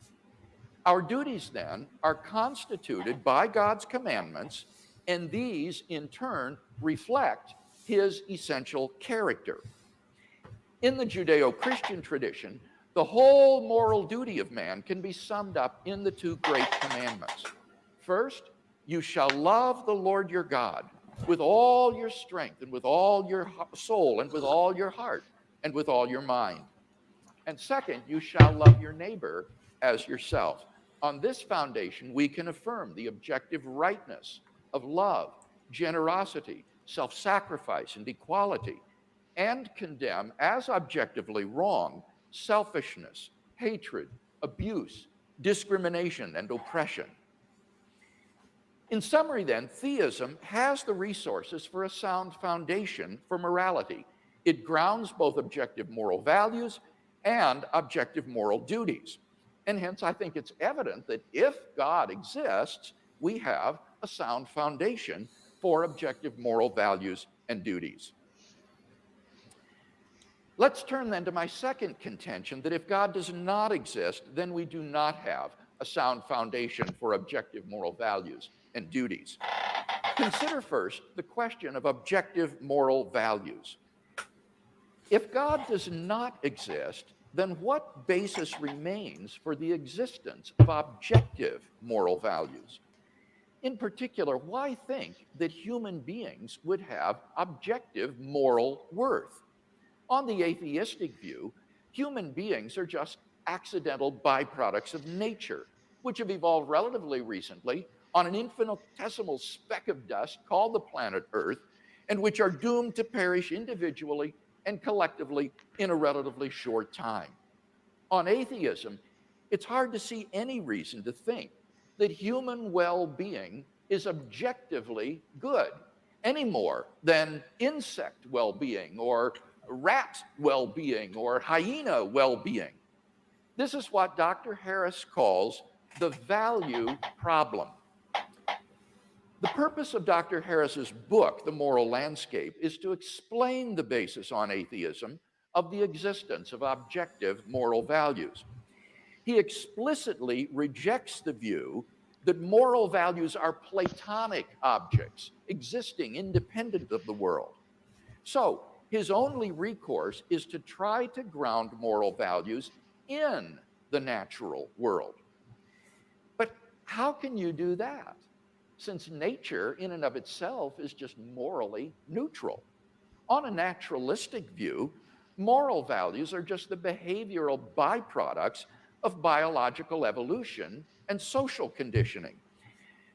Our duties, then, are constituted by God's commandments, and these, in turn, reflect his essential character. In the Judeo-Christian tradition, the whole moral duty of man can be summed up in the two great commandments. First, you shall love the Lord your God with all your strength and with all your soul and with all your heart and with all your mind. And second, you shall love your neighbor as yourself. On this foundation, we can affirm the objective rightness of love, generosity, self-sacrifice, and equality, and condemn as objectively wrong selfishness, hatred, abuse, discrimination, and oppression. In summary, then, theism has the resources for a sound foundation for morality. It grounds both objective moral values and objective moral duties. And hence, I think it's evident that if God exists, we have a sound foundation for objective moral values and duties. Let's turn then to my second contention, that if God does not exist, then we do not have a sound foundation for objective moral values and duties. Consider first the question of objective moral values. If God does not exist, then what basis remains for the existence of objective moral values? In particular, why think that human beings would have objective moral worth? On the atheistic view, human beings are just accidental byproducts of nature, which have evolved relatively recently on an infinitesimal speck of dust called the planet Earth, and which are doomed to perish individually and collectively in a relatively short time. On atheism, it's hard to see any reason to think that human well-being is objectively good any more than insect well-being or rat well-being or hyena well-being. This is what Dr. Harris calls the value problem. The purpose of Dr. Harris's book, The Moral Landscape, is to explain the basis on atheism of the existence of objective moral values. He explicitly rejects the view that moral values are Platonic objects existing independent of the world. So his only recourse is to try to ground moral values in the natural world. But how can you do that, since nature in and of itself is just morally neutral? On a naturalistic view, moral values are just the behavioral byproducts of biological evolution and social conditioning.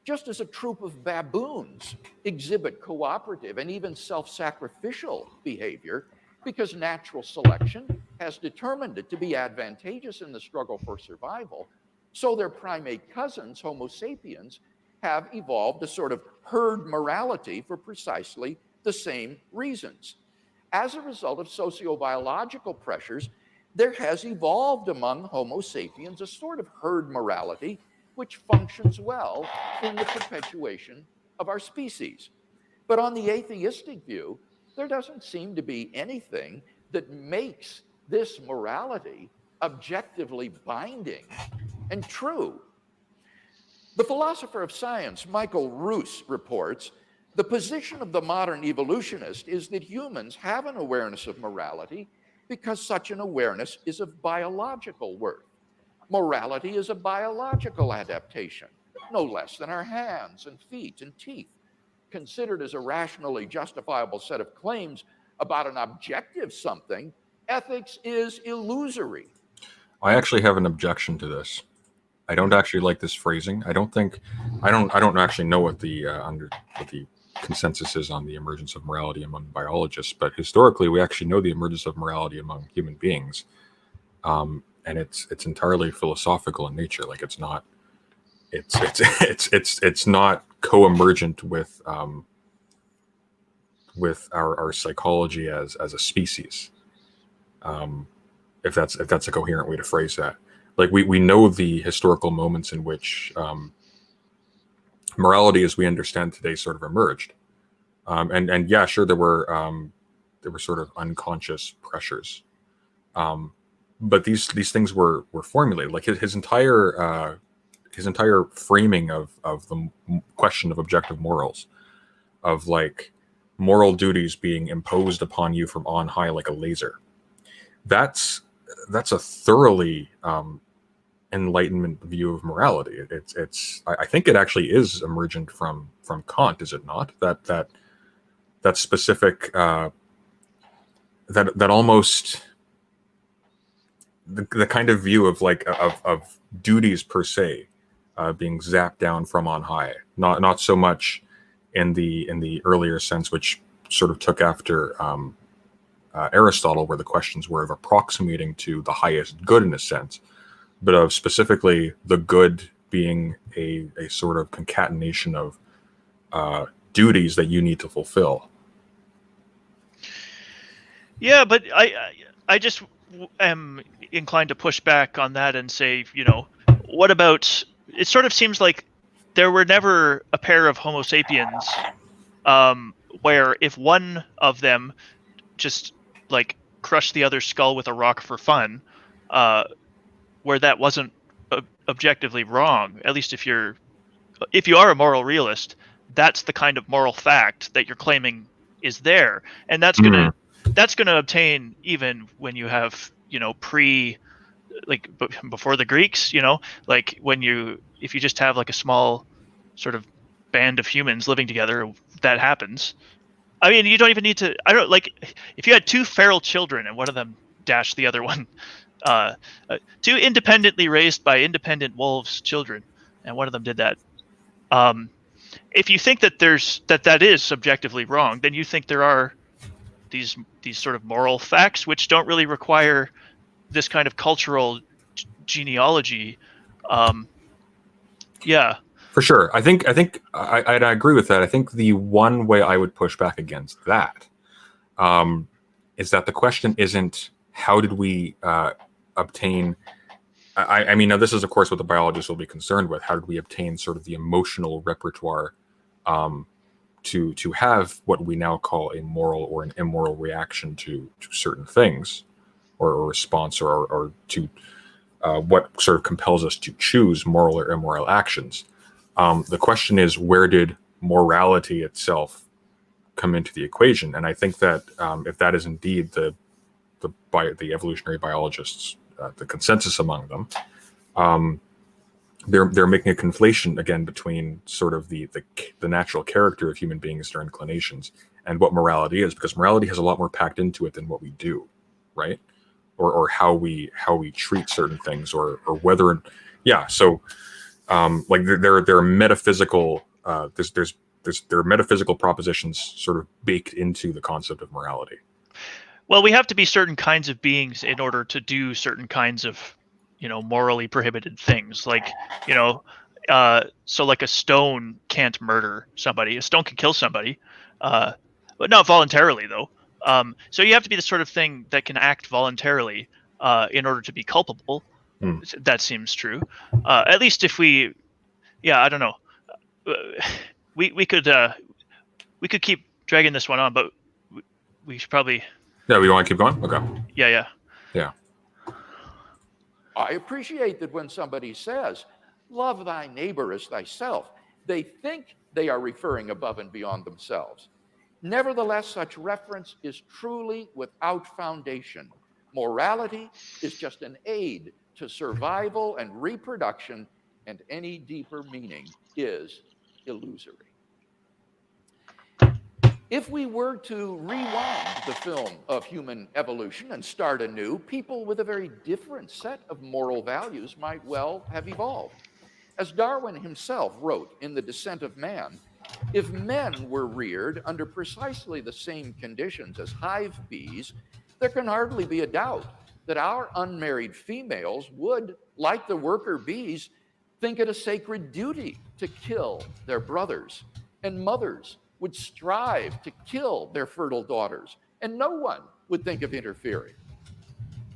Just as a troop of baboons exhibit cooperative and even self-sacrificial behavior because natural selection has determined it to be advantageous in the struggle for survival, so their primate cousins, Homo sapiens, have evolved a sort of herd morality for precisely the same reasons. As a result of sociobiological pressures, there has evolved among Homo sapiens a sort of herd morality which functions well in the perpetuation of our species. But on the atheistic view, there doesn't seem to be anything that makes this morality objectively binding and true. The philosopher of science, Michael Ruse, reports, the position of the modern evolutionist is that humans have an awareness of morality because such an awareness is of biological worth. Morality is a biological adaptation, no less than our hands and feet and teeth. Considered as a rationally justifiable set of claims about an objective something, ethics is illusory. I actually have an objection to this. I don't actually like this phrasing. I don't actually know what the consensus is on the emergence of morality among biologists, but historically we actually know the emergence of morality among human beings, and it's entirely philosophical in nature. Like it's not co-emergent with our psychology as a species. If that's a coherent way to phrase that. Like we know the historical moments in which morality as we understand today sort of emerged. And yeah, sure, there were sort of unconscious pressures. But these things were formulated. Like his entire framing of the question of objective morals, of like moral duties being imposed upon you from on high like a laser. That's a thoroughly Enlightenment view of morality. I think it actually is emergent from Kant, is it not? That specific that almost the kind of view of like of duties per se being zapped down from on high. Not so much in the earlier sense, which sort of took after Aristotle, where the questions were of approximating to the highest good in a sense, but of specifically the good being a sort of concatenation of duties that you need to fulfill. Yeah, but I just am inclined to push back on that and say, what about, it sort of seems like there were never a pair of Homo sapiens where if one of them just like crushed the other's skull with a rock for fun, where that wasn't objectively wrong. At least if you are a moral realist, that's the kind of moral fact that you're claiming is there, and that's gonna obtain even when you have before the Greeks, like if you just have like a small sort of band of humans living together, that happens. I mean, you don't even need to. I don't like if you had two feral children and one of them dashed the other one. Two independently raised by independent wolves children, and one of them did that. If you think that that is subjectively wrong, then you think there are these sort of moral facts which don't really require this kind of cultural genealogy. Yeah. For sure. I think I agree with that. I think the one way I would push back against that is that the question isn't how did we obtain. I mean, now this is of course what the biologists will be concerned with. How did we obtain sort of the emotional repertoire to have what we now call a moral or an immoral reaction to certain things, or a response, or to what sort of compels us to choose moral or immoral actions. The question is, where did morality itself come into the equation? And I think that if that is indeed the evolutionary biologists, the consensus among them, they're making a conflation again between sort of the natural character of human beings, their inclinations, and what morality is, because morality has a lot more packed into it than what we do, right? Or how we treat certain things, or whether, yeah. So like there are metaphysical there are metaphysical propositions sort of baked into the concept of morality. Well, we have to be certain kinds of beings in order to do certain kinds of, morally prohibited things. Like, so like a stone can't murder somebody. A stone can kill somebody, but not voluntarily, though. So you have to be the sort of thing that can act voluntarily in order to be culpable. That seems true. At least if we, I don't know. We could keep dragging this one on, but we should probably. Yeah, we want to keep going? Okay. Yeah. I appreciate that when somebody says, love thy neighbor as thyself, they think they are referring above and beyond themselves. Nevertheless, such reference is truly without foundation. Morality is just an aid to survival and reproduction, and any deeper meaning is illusory. If we were to rewind the film of human evolution and start anew, people with a very different set of moral values might well have evolved. As Darwin himself wrote in The Descent of Man, if men were reared under precisely the same conditions as hive bees, there can hardly be a doubt that our unmarried females would, like the worker bees, think it a sacred duty to kill their brothers, and mothers would strive to kill their fertile daughters, and no one would think of interfering.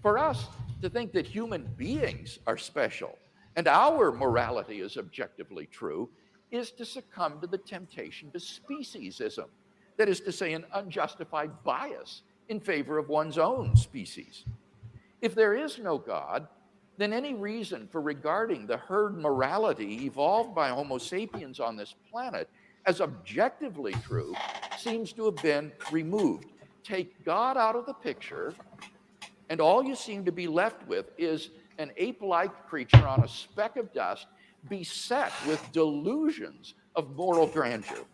For us to think that human beings are special and our morality is objectively true is to succumb to the temptation to speciesism, that is to say, an unjustified bias in favor of one's own species. If there is no God, then any reason for regarding the herd morality evolved by Homo sapiens on this planet as objectively true seems to have been removed. Take God out of the picture, and all you seem to be left with is an ape-like creature on a speck of dust beset with delusions of moral grandeur.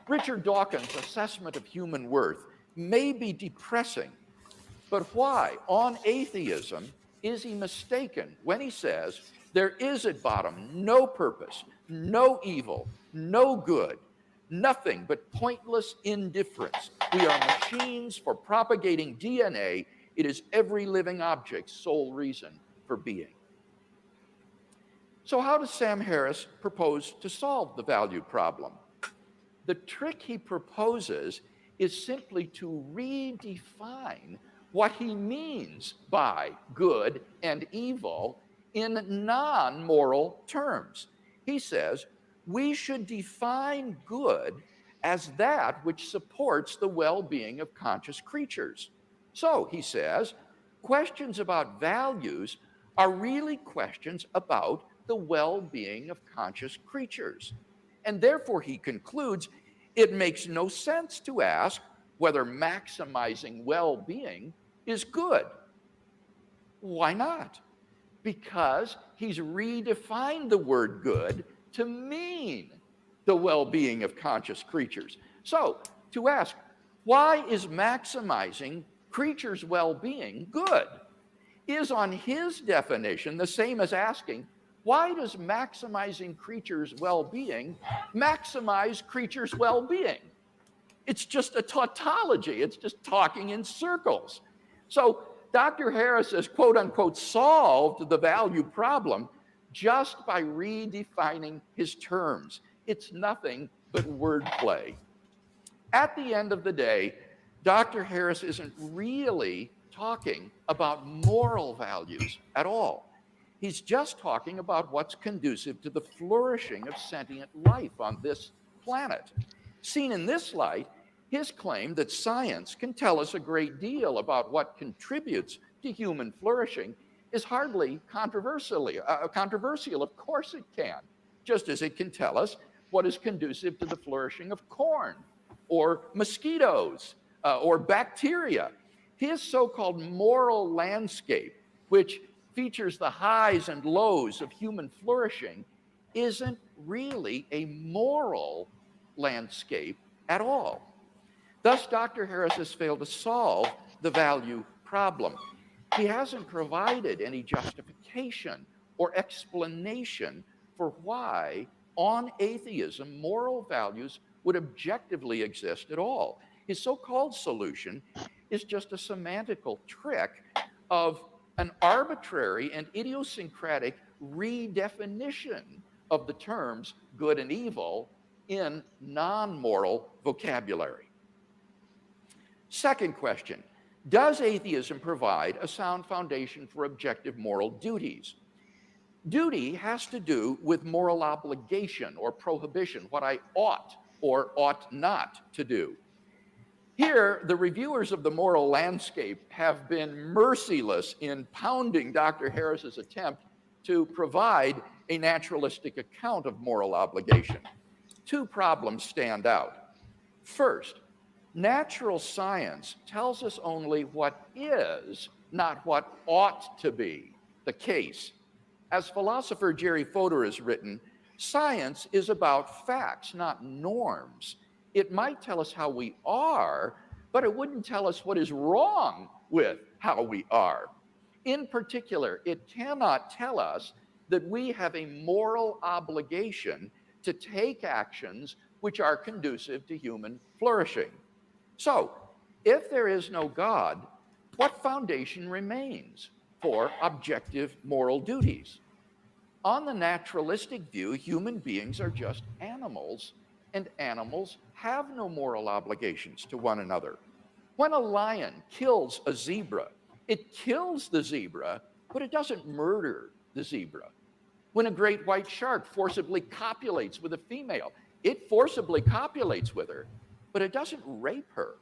Richard Dawkins' assessment of human worth may be depressing, but why, on atheism, is he mistaken when he says there is at bottom no purpose, no evil, no good, nothing but pointless indifference? We are machines for propagating DNA. It is every living object's sole reason for being. So how does Sam Harris propose to solve the value problem? The trick he proposes is simply to redefine what he means by good and evil in non-moral terms. He says, we should define good as that which supports the well-being of conscious creatures. So, he says, questions about values are really questions about the well-being of conscious creatures. And therefore, he concludes, it makes no sense to ask whether maximizing well-being is good. Why not? Because he's redefined the word good to mean the well-being of conscious creatures. So, to ask, why is maximizing creatures' well-being good? Is on his definition the same as asking, why does maximizing creatures' well-being maximize creatures' well-being? It's just a tautology. It's just talking in circles. So Dr. Harris has, quote unquote, solved the value problem just by redefining his terms. It's nothing but wordplay. At the end of the day, Dr. Harris isn't really talking about moral values at all. He's just talking about what's conducive to the flourishing of sentient life on this planet. Seen in this light, his claim that science can tell us a great deal about what contributes to human flourishing is hardly controversial. Of course it can, just as it can tell us what is conducive to the flourishing of corn or mosquitoes or bacteria. His so-called moral landscape, which features the highs and lows of human flourishing, isn't really a moral landscape at all. Thus, Dr. Harris has failed to solve the value problem. He hasn't provided any justification or explanation for why, on atheism, moral values would objectively exist at all. His so-called solution is just a semantical trick of an arbitrary and idiosyncratic redefinition of the terms good and evil in non-moral vocabulary. Second question, does atheism provide a sound foundation for objective moral duties? Duty has to do with moral obligation or prohibition, what I ought or ought not to do. Here, the reviewers of the moral landscape have been merciless in pounding Dr. Harris's attempt to provide a naturalistic account of moral obligation. Two problems stand out. First, natural science tells us only what is, not what ought to be the case. As philosopher Jerry Fodor has written, science is about facts, not norms. It might tell us how we are, but it wouldn't tell us what is wrong with how we are. In particular, it cannot tell us that we have a moral obligation to take actions which are conducive to human flourishing. So, if there is no God, what foundation remains for objective moral duties? On the naturalistic view, human beings are just animals, and animals have no moral obligations to one another. When a lion kills a zebra, it kills the zebra, but it doesn't murder the zebra. When a great white shark forcibly copulates with a female, it forcibly copulates with her, but it doesn't rape her.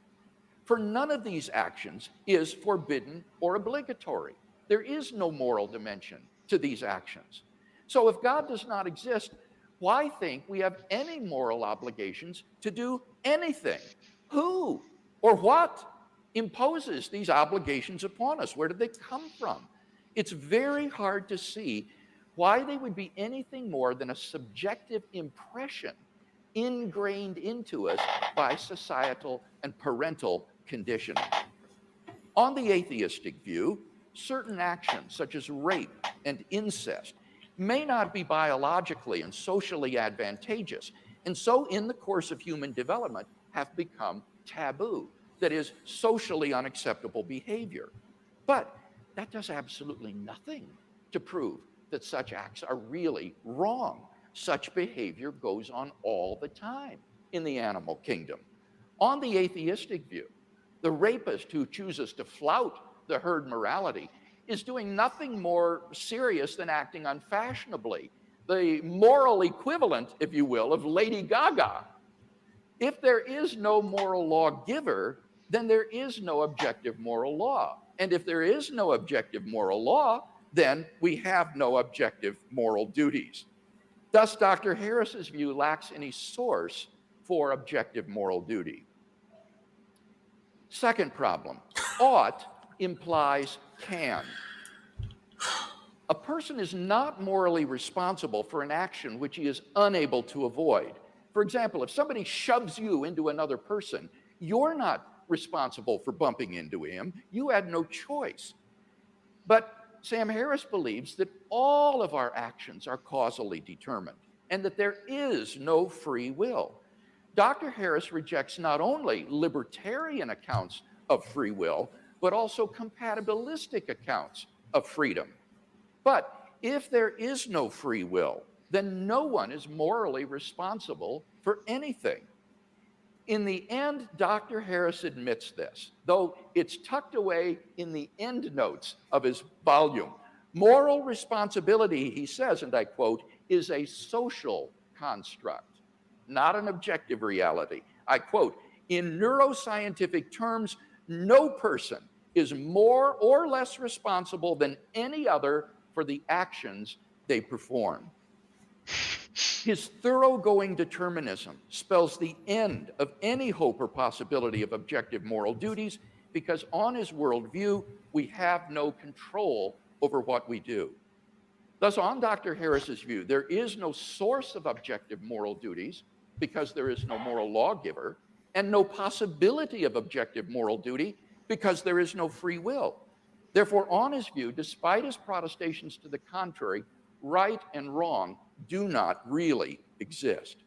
For none of these actions is forbidden or obligatory. There is no moral dimension to these actions. So if God does not exist, why think we have any moral obligations to do anything? Who or what imposes these obligations upon us? Where did they come from? It's very hard to see why they would be anything more than a subjective impression ingrained into us by societal and parental conditioning. On the atheistic view, certain actions such as rape and incest may not be biologically and socially advantageous, and so in the course of human development have become taboo, that is, socially unacceptable behavior. But that does absolutely nothing to prove that such acts are really wrong. Such behavior goes on all the time in the animal kingdom. On the atheistic view, the rapist who chooses to flout the herd morality is doing nothing more serious than acting unfashionably, the moral equivalent, if you will, of Lady Gaga. If there is no moral lawgiver, then there is no objective moral law. And if there is no objective moral law, then we have no objective moral duties. Thus, Dr. Harris's view lacks any source for objective moral duty. Second problem, ought implies can. A person is not morally responsible for an action which he is unable to avoid. For example, if somebody shoves you into another person, you're not responsible for bumping into him. You had no choice. But Sam Harris believes that all of our actions are causally determined and that there is no free will. Dr. Harris rejects not only libertarian accounts of free will, but also compatibilistic accounts of freedom. But if there is no free will, then no one is morally responsible for anything. In the end, Dr. Harris admits this, though it's tucked away in the endnotes of his volume. Moral responsibility, he says, and I quote, is a social construct, not an objective reality. I quote, in neuroscientific terms, no person is more or less responsible than any other for the actions they perform. His thoroughgoing determinism spells the end of any hope or possibility of objective moral duties, because on his worldview, we have no control over what we do. Thus, on Dr. Harris's view, there is no source of objective moral duties because there is no moral lawgiver, and no possibility of objective moral duty because there is no free will. Therefore, on his view, despite his protestations to the contrary, right and wrong do not really exist.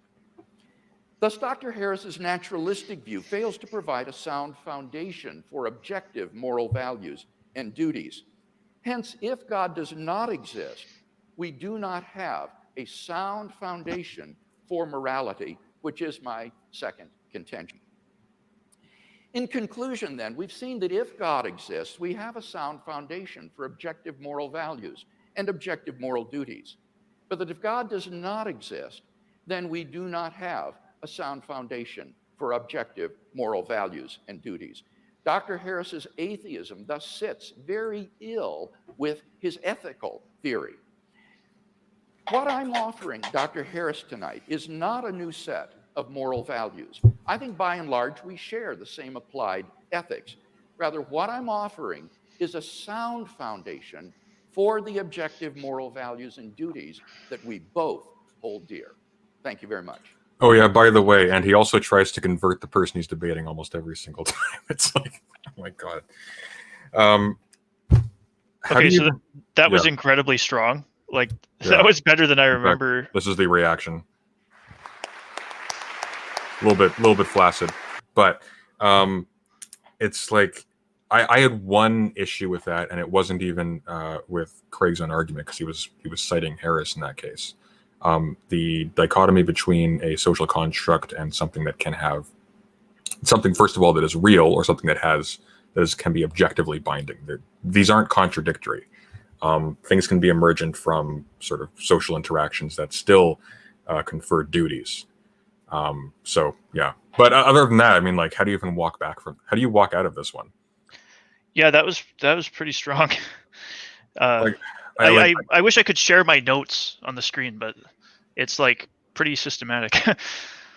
Thus, Dr. Harris's naturalistic view fails to provide a sound foundation for objective moral values and duties. Hence, if God does not exist, we do not have a sound foundation for morality, which is my second contention. In conclusion, then, we've seen that if God exists, we have a sound foundation for objective moral values and objective moral duties. But that if God does not exist, then we do not have a sound foundation for objective moral values and duties. Dr. Harris's atheism thus sits very ill with his ethical theory. What I'm offering Dr. Harris tonight is not a new set of moral values. I think by and large we share the same applied ethics. Rather, what I'm offering is a sound foundation for the objective moral values and duties that we both hold dear. Thank you very much. Oh yeah, by the way, and he also tries to convert the person he's debating almost every single time. It's like, oh my God. Okay, so that was incredibly strong. Like, that was better than I remember. This is the reaction. A little bit flaccid, but it's like I had one issue with that, and it wasn't even with Craig's own argument, because he was citing Harris in that case. The dichotomy between a social construct and something that can have something, first of all, that is real, or something that can be objectively binding. These aren't contradictory. Things can be emergent from sort of social interactions that still confer duties. So yeah, but other than that, I mean, like, how do you walk out of this one? Yeah, that was pretty strong. I wish I could share my notes on the screen, but it's like pretty systematic.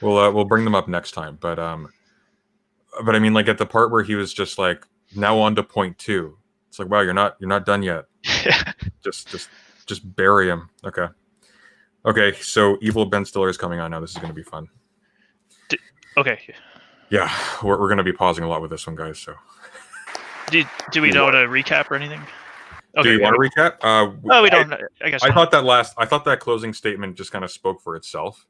We'll bring them up next time. But I mean, like, at the part where he was just like, now on to point 2. It's like, wow, you're not done yet. just bury him. Okay. So evil Ben Stiller is coming on now. This is going to be fun. Okay. Yeah, we're going to be pausing a lot with this one, guys. So. Do we know to recap or anything? Okay, do you want to recap? No, we don't. I guess. I thought that closing statement just kind of spoke for itself.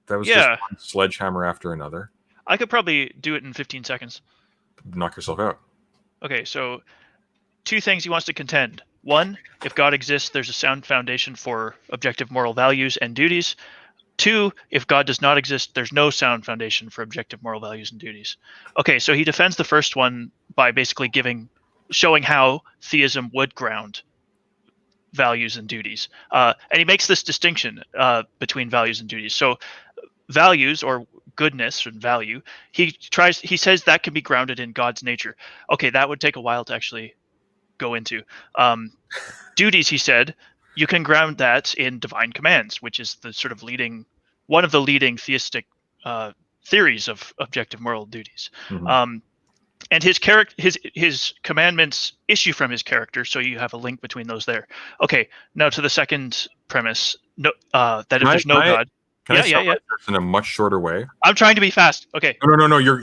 That was just one sledgehammer after another. I could probably do it in 15 seconds. Knock yourself out. Okay, so 2 things he wants to contend. 1, if God exists, there's a sound foundation for objective moral values and duties. 2, if God does not exist, there's no sound foundation for objective moral values and duties. Okay, so he defends the first one by basically showing how theism would ground values and duties. And he makes this distinction between values and duties. So values, or goodness and value, he says that can be grounded in God's nature. Okay, that would take a while to actually go into. Duties, he said, you can ground that in divine commands, which is the sort of one of the leading theistic theories of objective moral duties. Mm-hmm. And his commandments issue from his character, so you have a link between those there. Okay, now to the second premise, that if there's no God. Can I Yeah, summarize this in a much shorter way? I'm trying to be fast. Okay. No. You're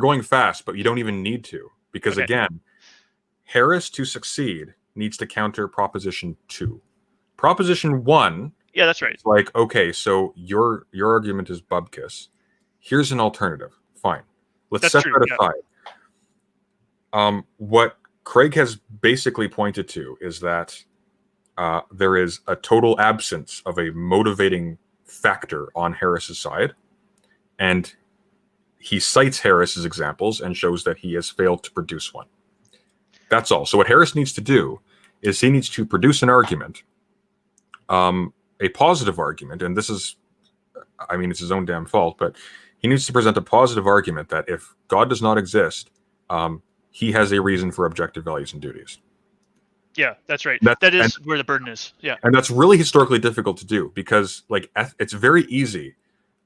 going fast, but you don't even need to, because Okay. again, Harris to succeed needs to counter Proposition 2. Proposition 1, Yeah, that's right. it's like, okay, so your argument is bubkiss. Here's an alternative. Fine. Let's That's set true, that yeah. aside. What Craig has basically pointed to is that there is a total absence of a motivating factor on Harris's side, and he cites Harris's examples and shows that he has failed to produce one. That's all. So what Harris needs to do is he needs to produce an argument, a positive argument, and this is, I mean, it's his own damn fault, but he needs to present a positive argument that if God does not exist, he has a reason for objective values and duties. Yeah, that's right. That's- That is where the burden is. Yeah. And that's really historically difficult to do, because like it's very easy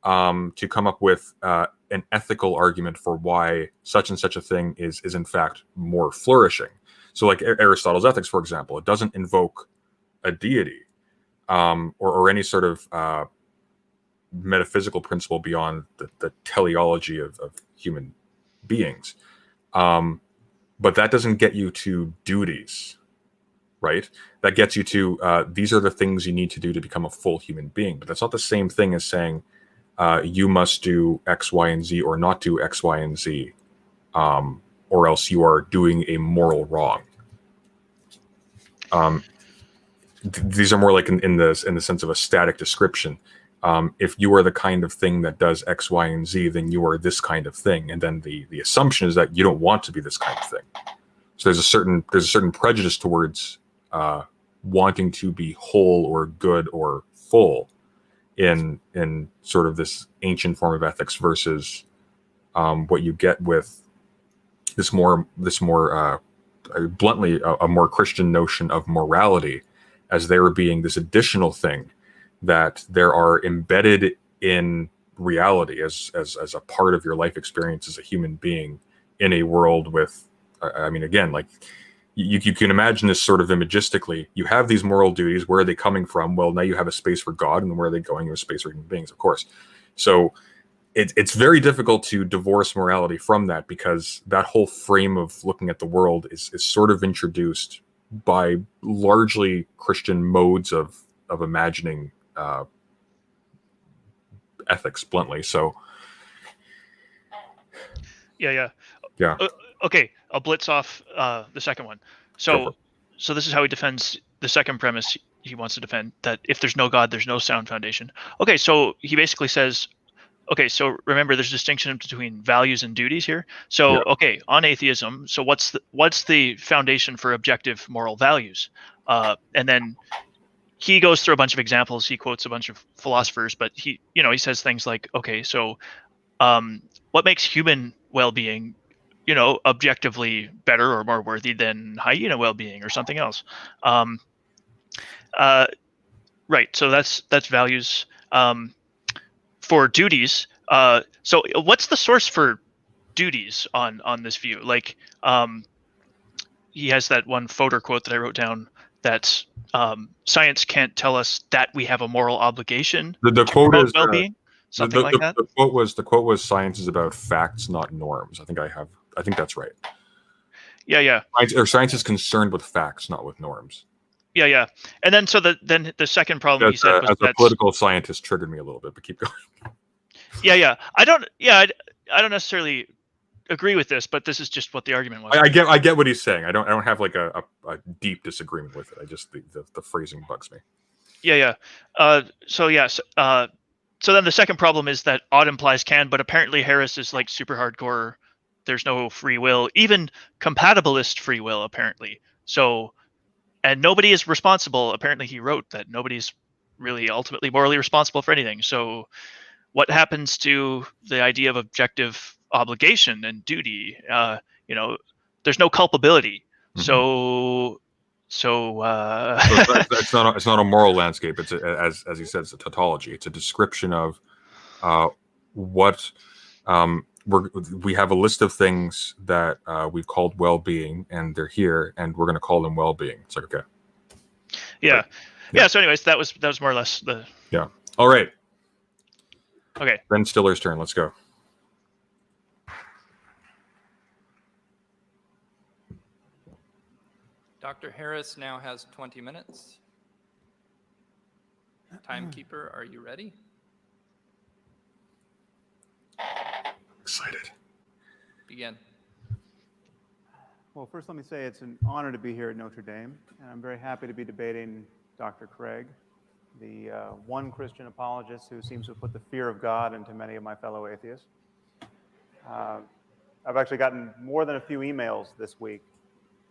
to come up with an ethical argument for why such and such a thing is in fact more flourishing. So like Aristotle's Ethics, for example, it doesn't invoke a deity or any sort of metaphysical principle beyond the teleology of human beings. But that doesn't get you to duties, right? That gets you to these are the things you need to do to become a full human being. But that's not the same thing as saying you must do X, Y, and Z, or not do X, Y, and Z, or else you are doing a moral wrong. These are more like in the sense of a static description. If you are the kind of thing that does X, Y, and Z, then you are this kind of thing. And then the assumption is that you don't want to be this kind of thing. So there's a certain prejudice towards wanting to be whole or good or full in sort of this ancient form of ethics versus what you get with this more bluntly a more Christian notion of morality as there being this additional thing that there are embedded in reality as a part of your life experience as a human being in a world with, I mean, again, like you can imagine this sort of imagistically. You have these moral duties. Where are they coming from? Well, now you have a space for God, and where are they going? You have a space for human beings, of course. So it's very difficult to divorce morality from that, because that whole frame of looking at the world is sort of introduced by largely Christian modes of imagining ethics, bluntly. So Yeah. Okay, I'll blitz off the second one. Go for So this is how he defends the second premise he wants to defend, that if there's no God, there's no sound foundation. Okay, so he basically says, okay, so remember there's a distinction between values and duties here. So Yeah. okay, on atheism, so what's the foundation for objective moral values? And then he goes through a bunch of examples. He quotes a bunch of philosophers, but he says things like, okay, so what makes human well-being, objectively better or more worthy than hyena well-being or something else? Right. So that's values. For duties. So what's the source for duties on this view? Like, he has that one Fodor quote that I wrote down, that science can't tell us that we have a moral obligation the to quote promote is well-being. Something like that. The quote was science is about facts, not norms. I think that's right. Yeah. Science is concerned with facts, not with norms. Yeah. And then the second problem he said was as a political scientist triggered me a little bit, but keep going. Yeah. I don't necessarily agree with this, but this is just what the argument was. I get what he's saying. I don't have like a deep disagreement with it. I just the phrasing bugs me. Yeah. So then the second problem is that odd implies can, but apparently Harris is like super hardcore. There's no free will, even compatibilist free will, apparently. So, and nobody is responsible. Apparently he wrote that nobody's really ultimately morally responsible for anything. So what happens to the idea of objective obligation and duty? There's no culpability. Mm-hmm. So it's not a moral landscape. It's as he says, a tautology. It's a description of what we have a list of things that we've called well-being, and they're here, and we're going to call them well-being. It's like, okay. Yeah. So anyways, that was more or less the. Yeah. All right. Okay. Ben Stiller's turn. Let's go. Dr. Harris now has 20 minutes. Timekeeper, are you ready? Excited. Begin. Well, first let me say it's an honor to be here at Notre Dame, and I'm very happy to be debating Dr. Craig, the one Christian apologist who seems to have put the fear of God into many of my fellow atheists. I've actually gotten more than a few emails this week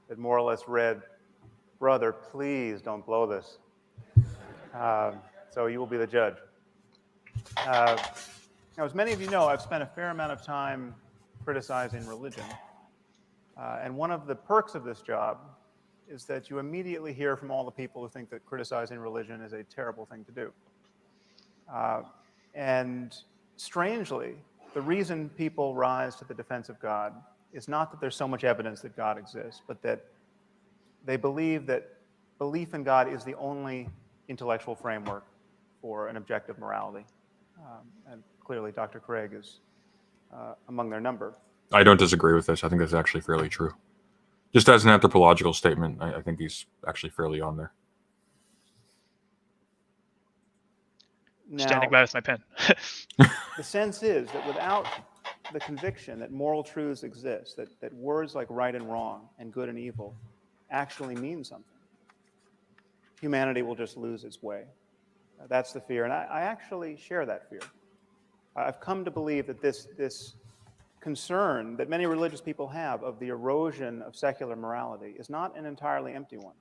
that more or less read, "Brother, please don't blow this." So you will be the judge. Now, as many of you know, I've spent a fair amount of time criticizing religion. And one of the perks of this job is that you immediately hear from all the people who think that criticizing religion is a terrible thing to do. And strangely, the reason people rise to the defense of God is not that there's so much evidence that God exists, but that they believe that belief in God is the only intellectual framework for an objective morality. And clearly, Dr. Craig is among their number. I don't disagree with this. I think that's actually fairly true. Just as an anthropological statement, I think he's actually fairly on there. Now, Standing by with my pen. the sense is that without the conviction that moral truths exist, that words like right and wrong and good and evil actually mean something, humanity will just lose its way. That's the fear, and I actually share that fear. I've come to believe that this concern that many religious people have of the erosion of secular morality is not an entirely empty one.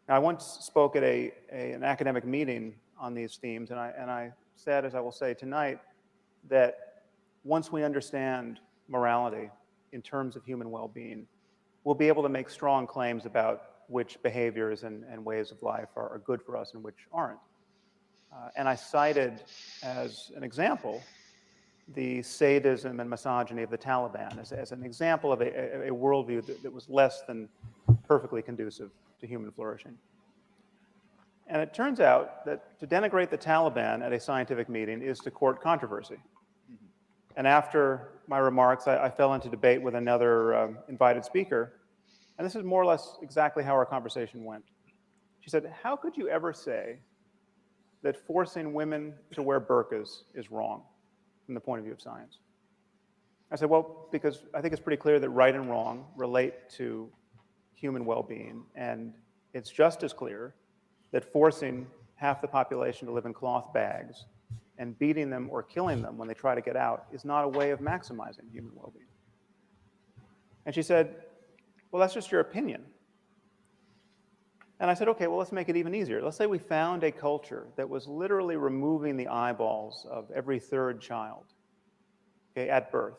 Now, I once spoke at an academic meeting on these themes, and I said, as I will say tonight, that once we understand morality in terms of human well-being, we'll be able to make strong claims about which behaviors and ways of life are good for us and which aren't. And I cited as an example the sadism and misogyny of the Taliban as an example of a worldview that was less than perfectly conducive to human flourishing. And it turns out that to denigrate the Taliban at a scientific meeting is to court controversy. And after my remarks, I fell into debate with another invited speaker, and this is more or less exactly how our conversation went. She said, "How could you ever say that forcing women to wear burqas is wrong from the point of view of science?" I said, well, because I think it's pretty clear that right and wrong relate to human well-being, and it's just as clear that forcing half the population to live in cloth bags and beating them or killing them when they try to get out is not a way of maximizing human well-being. And she said, well, that's just your opinion. And I said, okay, well, let's make it even easier. Let's say we found a culture that was literally removing the eyeballs of every third child, okay, at birth.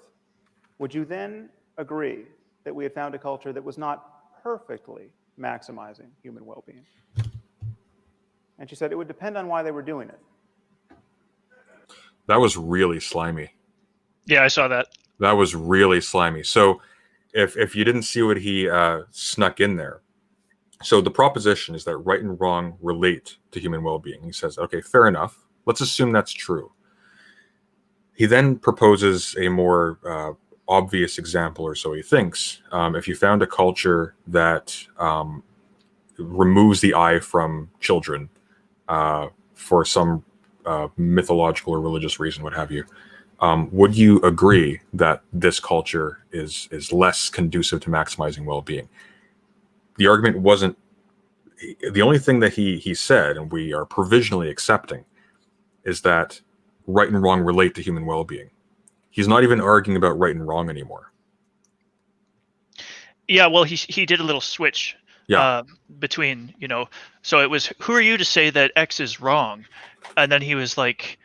Would you then agree that we had found a culture that was not perfectly maximizing human well-being? And she said it would depend on why they were doing it. That was really slimy. Yeah, I saw that. That was really slimy. So if you didn't see what he snuck in there, so the proposition is that right and wrong relate to human well-being. He says, okay, fair enough. Let's assume that's true. He then proposes a more obvious example, or so he thinks. If you found a culture that removes the eye from children for some mythological or religious reason, what have you, would you agree that this culture is less conducive to maximizing well-being? The argument wasn't, the only thing that he said, and we are provisionally accepting, is that right and wrong relate to human well-being. He's not even arguing about right and wrong anymore. Yeah, well, he did a little switch between, so it was, who are you to say that X is wrong? And then he was like,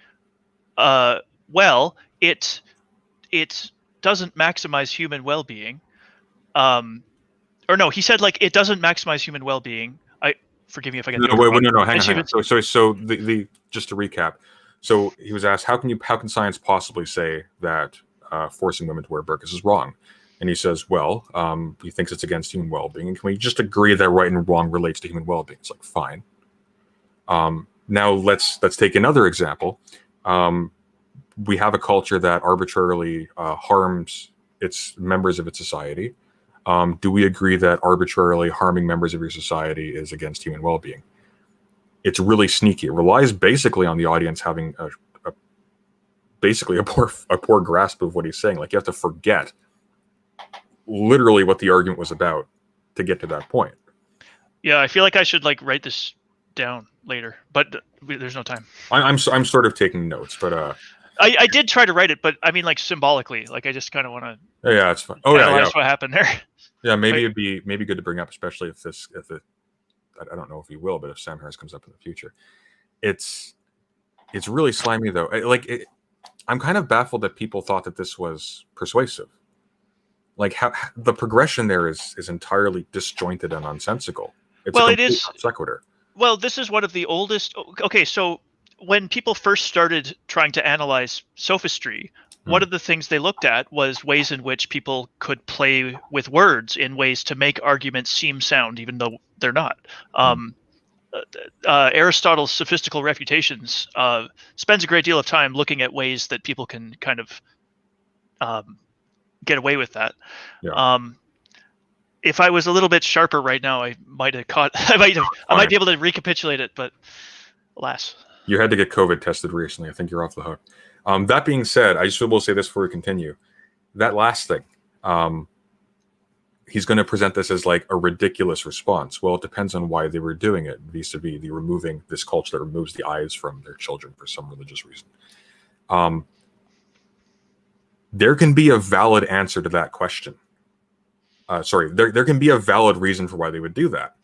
well, it doesn't maximize human well-being. Or no, he said like it doesn't maximize human well-being. Forgive me if I get no, the order wrong. no, hang on. So the just to recap, so he was asked, how can science possibly say that forcing women to wear burqas is wrong? And he says, well, he thinks it's against human well-being. And can we just agree that right and wrong relates to human well-being? It's like, fine. Now let's take another example. we have a culture that arbitrarily harms its members of its society. Do we agree that arbitrarily harming members of your society is against human well-being? It's really sneaky. It relies basically on the audience having basically a poor grasp of what he's saying. Like, you have to forget literally what the argument was about to get to that point. Yeah, I feel like I should like write this down later, but there's no time. I'm sort of taking notes, but I did try to write it, but I mean like symbolically. Like, I just kind of want to yeah, it's fine. Oh analyze what happened there. Yeah, maybe it'd be good to bring up, especially if I don't know if he will, but if Sam Harris comes up in the future, it's really slimy though. I'm kind of baffled that people thought that this was persuasive. Like, how the progression there is entirely disjointed and nonsensical. It's Well, a it is. complete non sequitur. Well, this is one of the oldest. Okay, so when people first started trying to analyze sophistry, one of the things they looked at was ways in which people could play with words in ways to make arguments seem sound, even though they're not. Aristotle's Sophistical Refutations spends a great deal of time looking at ways that people can kind of get away with that. Yeah. If I was a little bit sharper right now, I might have caught. I might be able to recapitulate it, but alas. You had to get COVID tested recently. I think you're off the hook. That being said, I just will say this before we continue. That last thing, he's going to present this as like a ridiculous response. Well, it depends on why they were doing it, vis-a-vis the removing this culture that removes the eyes from their children for some religious reason. There can be a valid answer to that question. There can be a valid reason for why they would do that.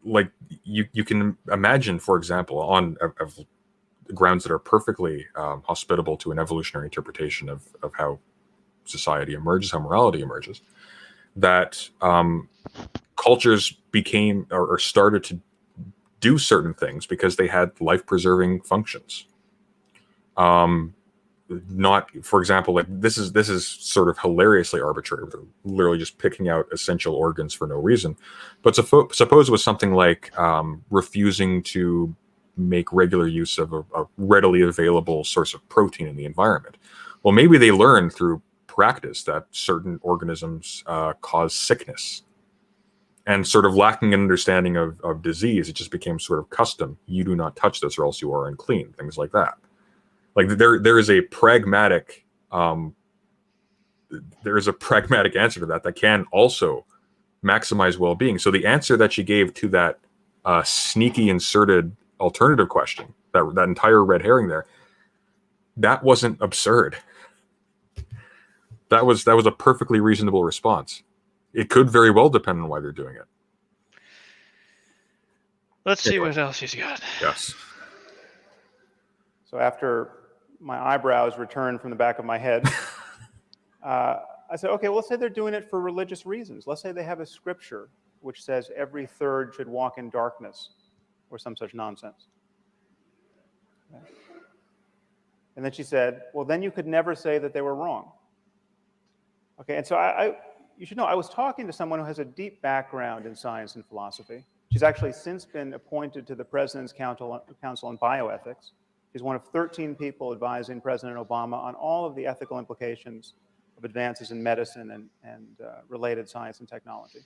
Like you can imagine, for example, on grounds that are perfectly hospitable to an evolutionary interpretation of how society emerges, how morality emerges, that cultures became or started to do certain things because they had life-preserving functions. Not, for example, like this is sort of hilariously arbitrary. They're literally just picking out essential organs for no reason. But suppose it was something like refusing to make regular use of a readily available source of protein in the environment. Well, maybe they learned through practice that certain organisms cause sickness, and sort of lacking an understanding of disease, it just became sort of custom. You do not touch this or else you are unclean, things like that. Like there is a pragmatic answer to that can also maximize well-being. So the answer that she gave to that sneaky inserted alternative question, that entire red herring there, that wasn't absurd. That was a perfectly reasonable response. It could very well depend on why they're doing it. Let's see what else he's got. Yes. So after my eyebrows returned from the back of my head, I said, okay, well, let's say they're doing it for religious reasons. Let's say they have a scripture which says every third should walk in darkness, or some such nonsense. Okay. And then she said, well, then you could never say that they were wrong. Okay, and so you should know, I was talking to someone who has a deep background in science and philosophy. She's actually since been appointed to the President's Council on Bioethics. She's one of 13 people advising President Obama on all of the ethical implications of advances in medicine and related science and technology.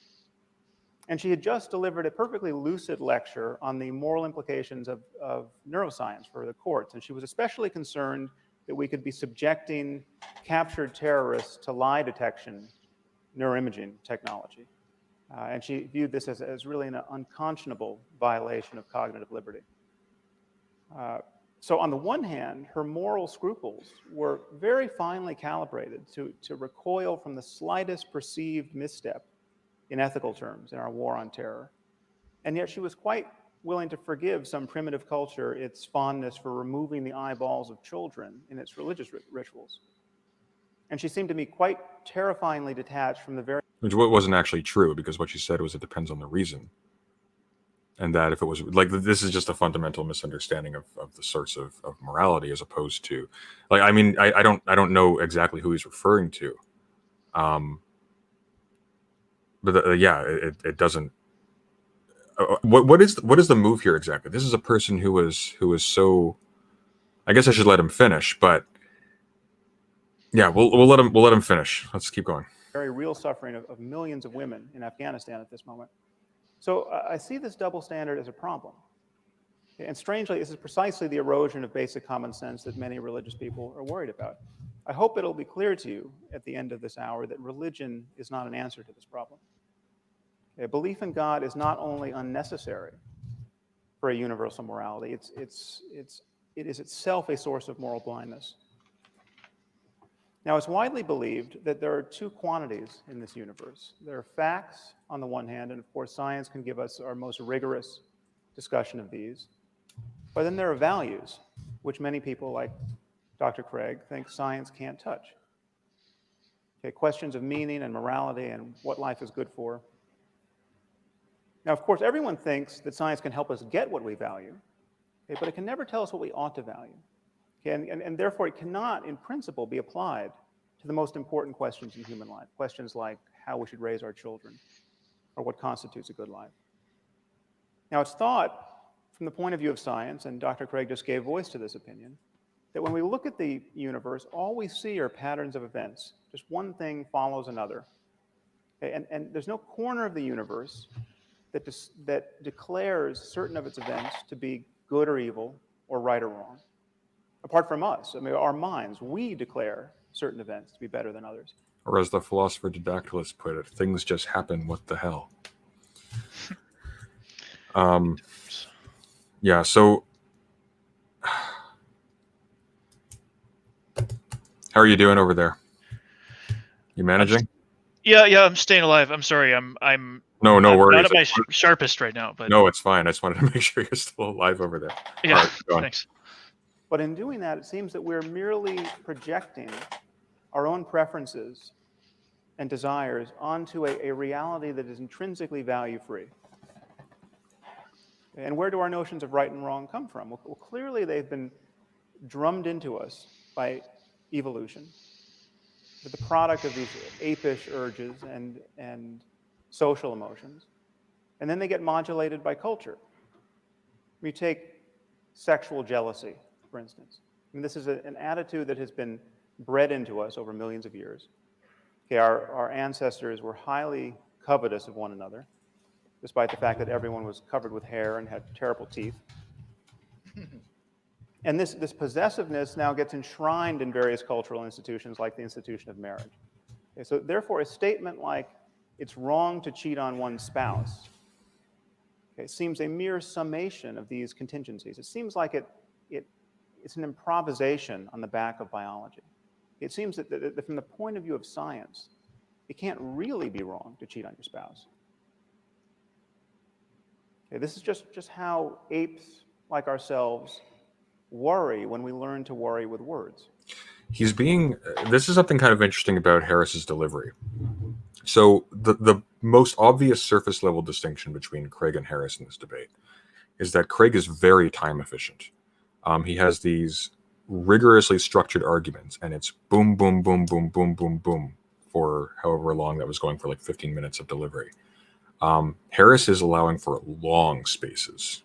And she had just delivered a perfectly lucid lecture on the moral implications of neuroscience for the courts. And she was especially concerned that we could be subjecting captured terrorists to lie detection neuroimaging technology. And she viewed this as really an unconscionable violation of cognitive liberty. So on the one hand, her moral scruples were very finely calibrated to recoil from the slightest perceived misstep in ethical terms in our war on terror. And yet she was quite willing to forgive some primitive culture its fondness for removing the eyeballs of children in its religious rituals. And she seemed to me quite terrifyingly detached from the very... Which wasn't actually true, because what she said was it depends on the reason. And that if it was like, this is just a fundamental misunderstanding of the source of morality, as opposed to, like, I mean, I don't know exactly who he's referring to. But yeah, it doesn't. What is the move here exactly? This is a person who was so. I guess I should let him finish, but yeah, we'll let him finish. Let's keep going. Very real suffering of millions of women in Afghanistan at this moment. So I see this double standard as a problem. And strangely, this is precisely the erosion of basic common sense that many religious people are worried about. I hope it'll be clear to you at the end of this hour that religion is not an answer to this problem. Okay, belief in God is not only unnecessary for a universal morality, it is itself a source of moral blindness. Now, it's widely believed that there are two quantities in this universe. There are facts on the one hand, and of course science can give us our most rigorous discussion of these. But then there are values, which many people like Dr. Craig think science can't touch. Okay, questions of meaning and morality and what life is good for. Now, of course, everyone thinks that science can help us get what we value, okay, but it can never tell us what we ought to value. Okay, and therefore, it cannot, in principle, be applied to the most important questions in human life, questions like how we should raise our children or what constitutes a good life. Now, it's thought, from the point of view of science, and Dr. Craig just gave voice to this opinion, that when we look at the universe, all we see are patterns of events. Just one thing follows another. Okay, and there's no corner of the universe that declares certain of its events to be good or evil or right or wrong. Apart from us, I mean, our minds, we declare certain events to be better than others. Or as the philosopher Didactylus put it, things just happen, what the hell? Yeah, so how are you doing over there? You managing? Yeah, I'm staying alive. I'm sorry. I'm No worries. not at my sharpest right now, but no, it's fine. I just wanted to make sure you're still alive over there. yeah, All right, go on. thanks. But in doing that, it seems that we're merely projecting our own preferences and desires onto a reality that is intrinsically value-free. And where do our notions of right and wrong come from? Well, clearly they've been drummed into us by evolution, the product of these apish urges and social emotions. And then they get modulated by culture. We take sexual jealousy, for instance. I mean, this is an attitude that has been bred into us over millions of years. Okay, our ancestors were highly covetous of one another, despite the fact that everyone was covered with hair and had terrible teeth. And this possessiveness now gets enshrined in various cultural institutions like the institution of marriage. Okay, so therefore, a statement like, it's wrong to cheat on one's spouse, okay, seems a mere summation of these contingencies. It seems like it's an improvisation on the back of biology. It seems that from the point of view of science, it can't really be wrong to cheat on your spouse. Okay, this is just how apes like ourselves worry when we learn to worry with words. This is something kind of interesting about Harris's delivery. So the most obvious surface level distinction between Craig and Harris in this debate is that Craig is very time efficient. He has these rigorously structured arguments, and it's boom, boom, boom, boom, boom, boom, boom for however long that was going for, like 15 minutes of delivery. Harris is allowing for long spaces,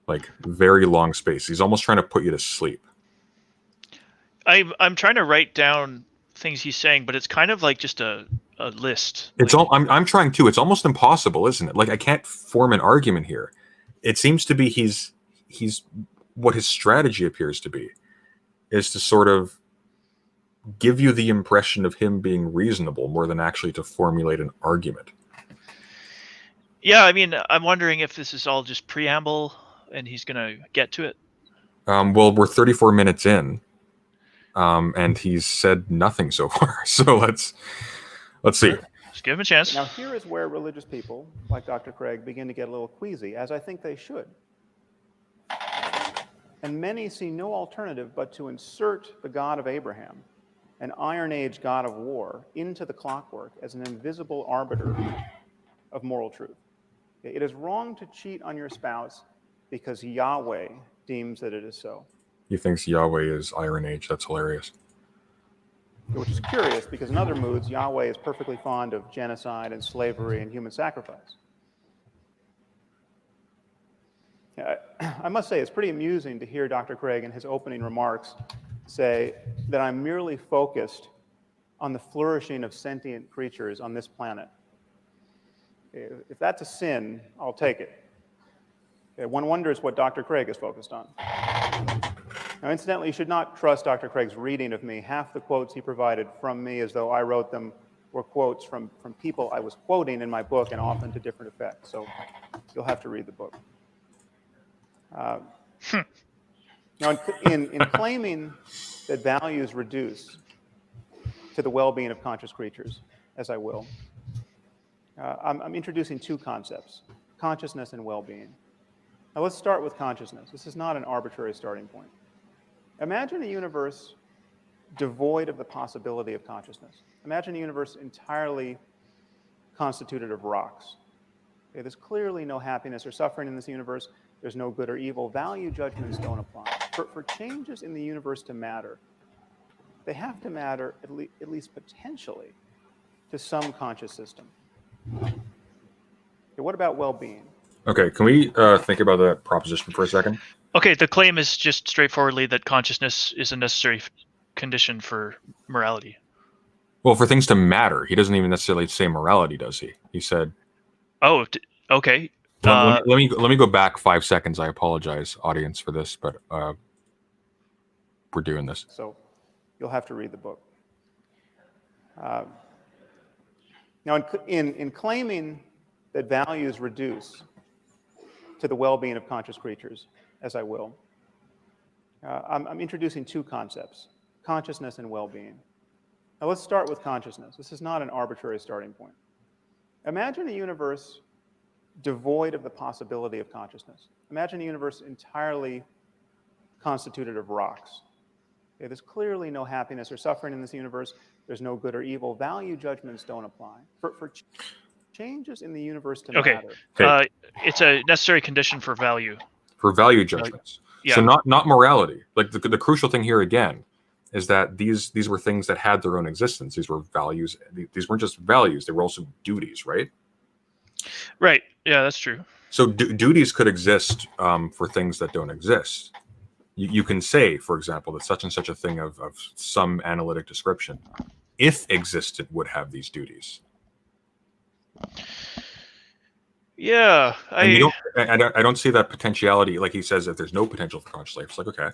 like very long space. He's almost trying to put you to sleep. I'm trying to write down things he's saying, but it's kind of like just a list. It's all I'm trying to. It's almost impossible, isn't it? Like, I can't form an argument here. It seems to be he's what his strategy appears to be is to sort of give you the impression of him being reasonable more than actually to formulate an argument. Yeah, I mean, I'm wondering if this is all just preamble and he's going to get to it. Well, we're 34 minutes in, and he's said nothing so far. So let's see. Just give him a chance. Now, here is where religious people, like Dr. Craig, begin to get a little queasy, as I think they should. And many see no alternative but to insert the God of Abraham, an Iron Age God of war, into the clockwork as an invisible arbiter of moral truth. It is wrong to cheat on your spouse because Yahweh deems that it is so. He thinks Yahweh is Iron Age. That's hilarious. Which is curious, because in other moods, Yahweh is perfectly fond of genocide and slavery and human sacrifice. I must say, it's pretty amusing to hear Dr. Craig in his opening remarks say that I'm merely focused on the flourishing of sentient creatures on this planet. If that's a sin, I'll take it. Okay, one wonders what Dr. Craig is focused on. Now, incidentally, you should not trust Dr. Craig's reading of me. Half the quotes he provided from me, as though I wrote them, were quotes from people I was quoting in my book, and often to different effects. So you'll have to read the book. Now, in claiming that values reduce to the well-being of conscious creatures, as I will, I'm introducing two concepts, consciousness and well-being. Now, let's start with consciousness. This is not an arbitrary starting point. Imagine a universe devoid of the possibility of consciousness. Imagine a universe entirely constituted of rocks. Okay, there's clearly no happiness or suffering in this universe. There's no good or evil. Value judgments don't apply. For changes in the universe to matter, they have to matter at least potentially to some conscious system. Okay, what about well-being? Okay, can we think about that proposition for a second? Okay, the claim is just straightforwardly that consciousness is a necessary condition for morality. Well, for things to matter, he doesn't even necessarily say morality, does he? He said. Oh, okay. Let me go back 5 seconds. I apologize, audience, for this, but we're doing this. So you'll have to read the book. Now, in claiming that values reduce to the well-being of conscious creatures, as I will, I'm introducing two concepts, consciousness and well-being. Now, let's start with consciousness. This is not an arbitrary starting point. Imagine a universe devoid of the possibility of consciousness. Imagine a universe entirely constituted of rocks. Okay, there's clearly no happiness or suffering in this universe. There's no good or evil. Value judgments don't apply. For changes in the universe to matter. Okay. It's a necessary condition for value. For value judgments. Yeah. So not morality. Like the crucial thing here again is that these were things that had their own existence. These were values. These weren't just values. They were also duties, right? Right. Yeah, that's true. So duties could exist for things that don't exist. You can say, for example, that such and such a thing of some analytic description, if existed, would have these duties. Yeah, I don't see that potentiality. Like he says, if there's no potential for conscious life, it's like, okay.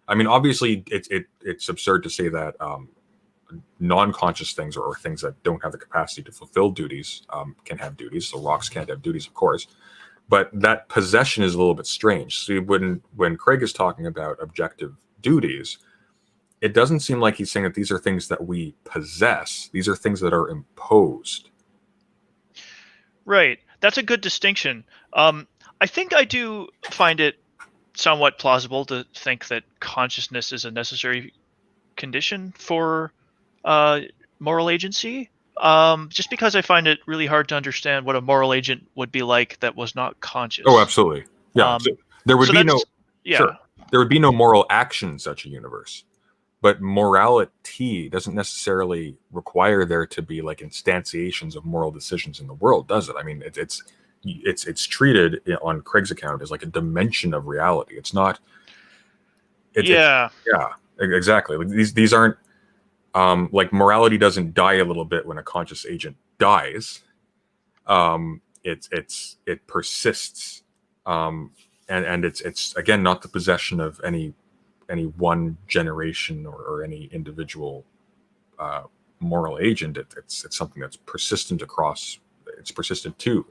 I mean, obviously, it's absurd to say that non-conscious things or things that don't have the capacity to fulfill duties can have duties. So rocks can't have duties, of course. But that possession is a little bit strange. So when Craig is talking about objective duties, it doesn't seem like he's saying that these are things that we possess. These are things that are imposed. Right. That's a good distinction. I think I do find it somewhat plausible to think that consciousness is a necessary condition for moral agency. Just because I find it really hard to understand what a moral agent would be like that was not conscious. Oh, absolutely. Yeah. So there would be no. Yeah. Sure. There would be no moral action in such a universe. But morality doesn't necessarily require there to be like instantiations of moral decisions in the world, does it? I mean, it's treated on Craig's account as like a dimension of reality. It's not. Yeah, exactly. Like these aren't like morality doesn't die a little bit when a conscious agent dies. It persists, and it's again not the possession of any one generation or any individual moral agent. It's something that's persistent across. It's persistent too.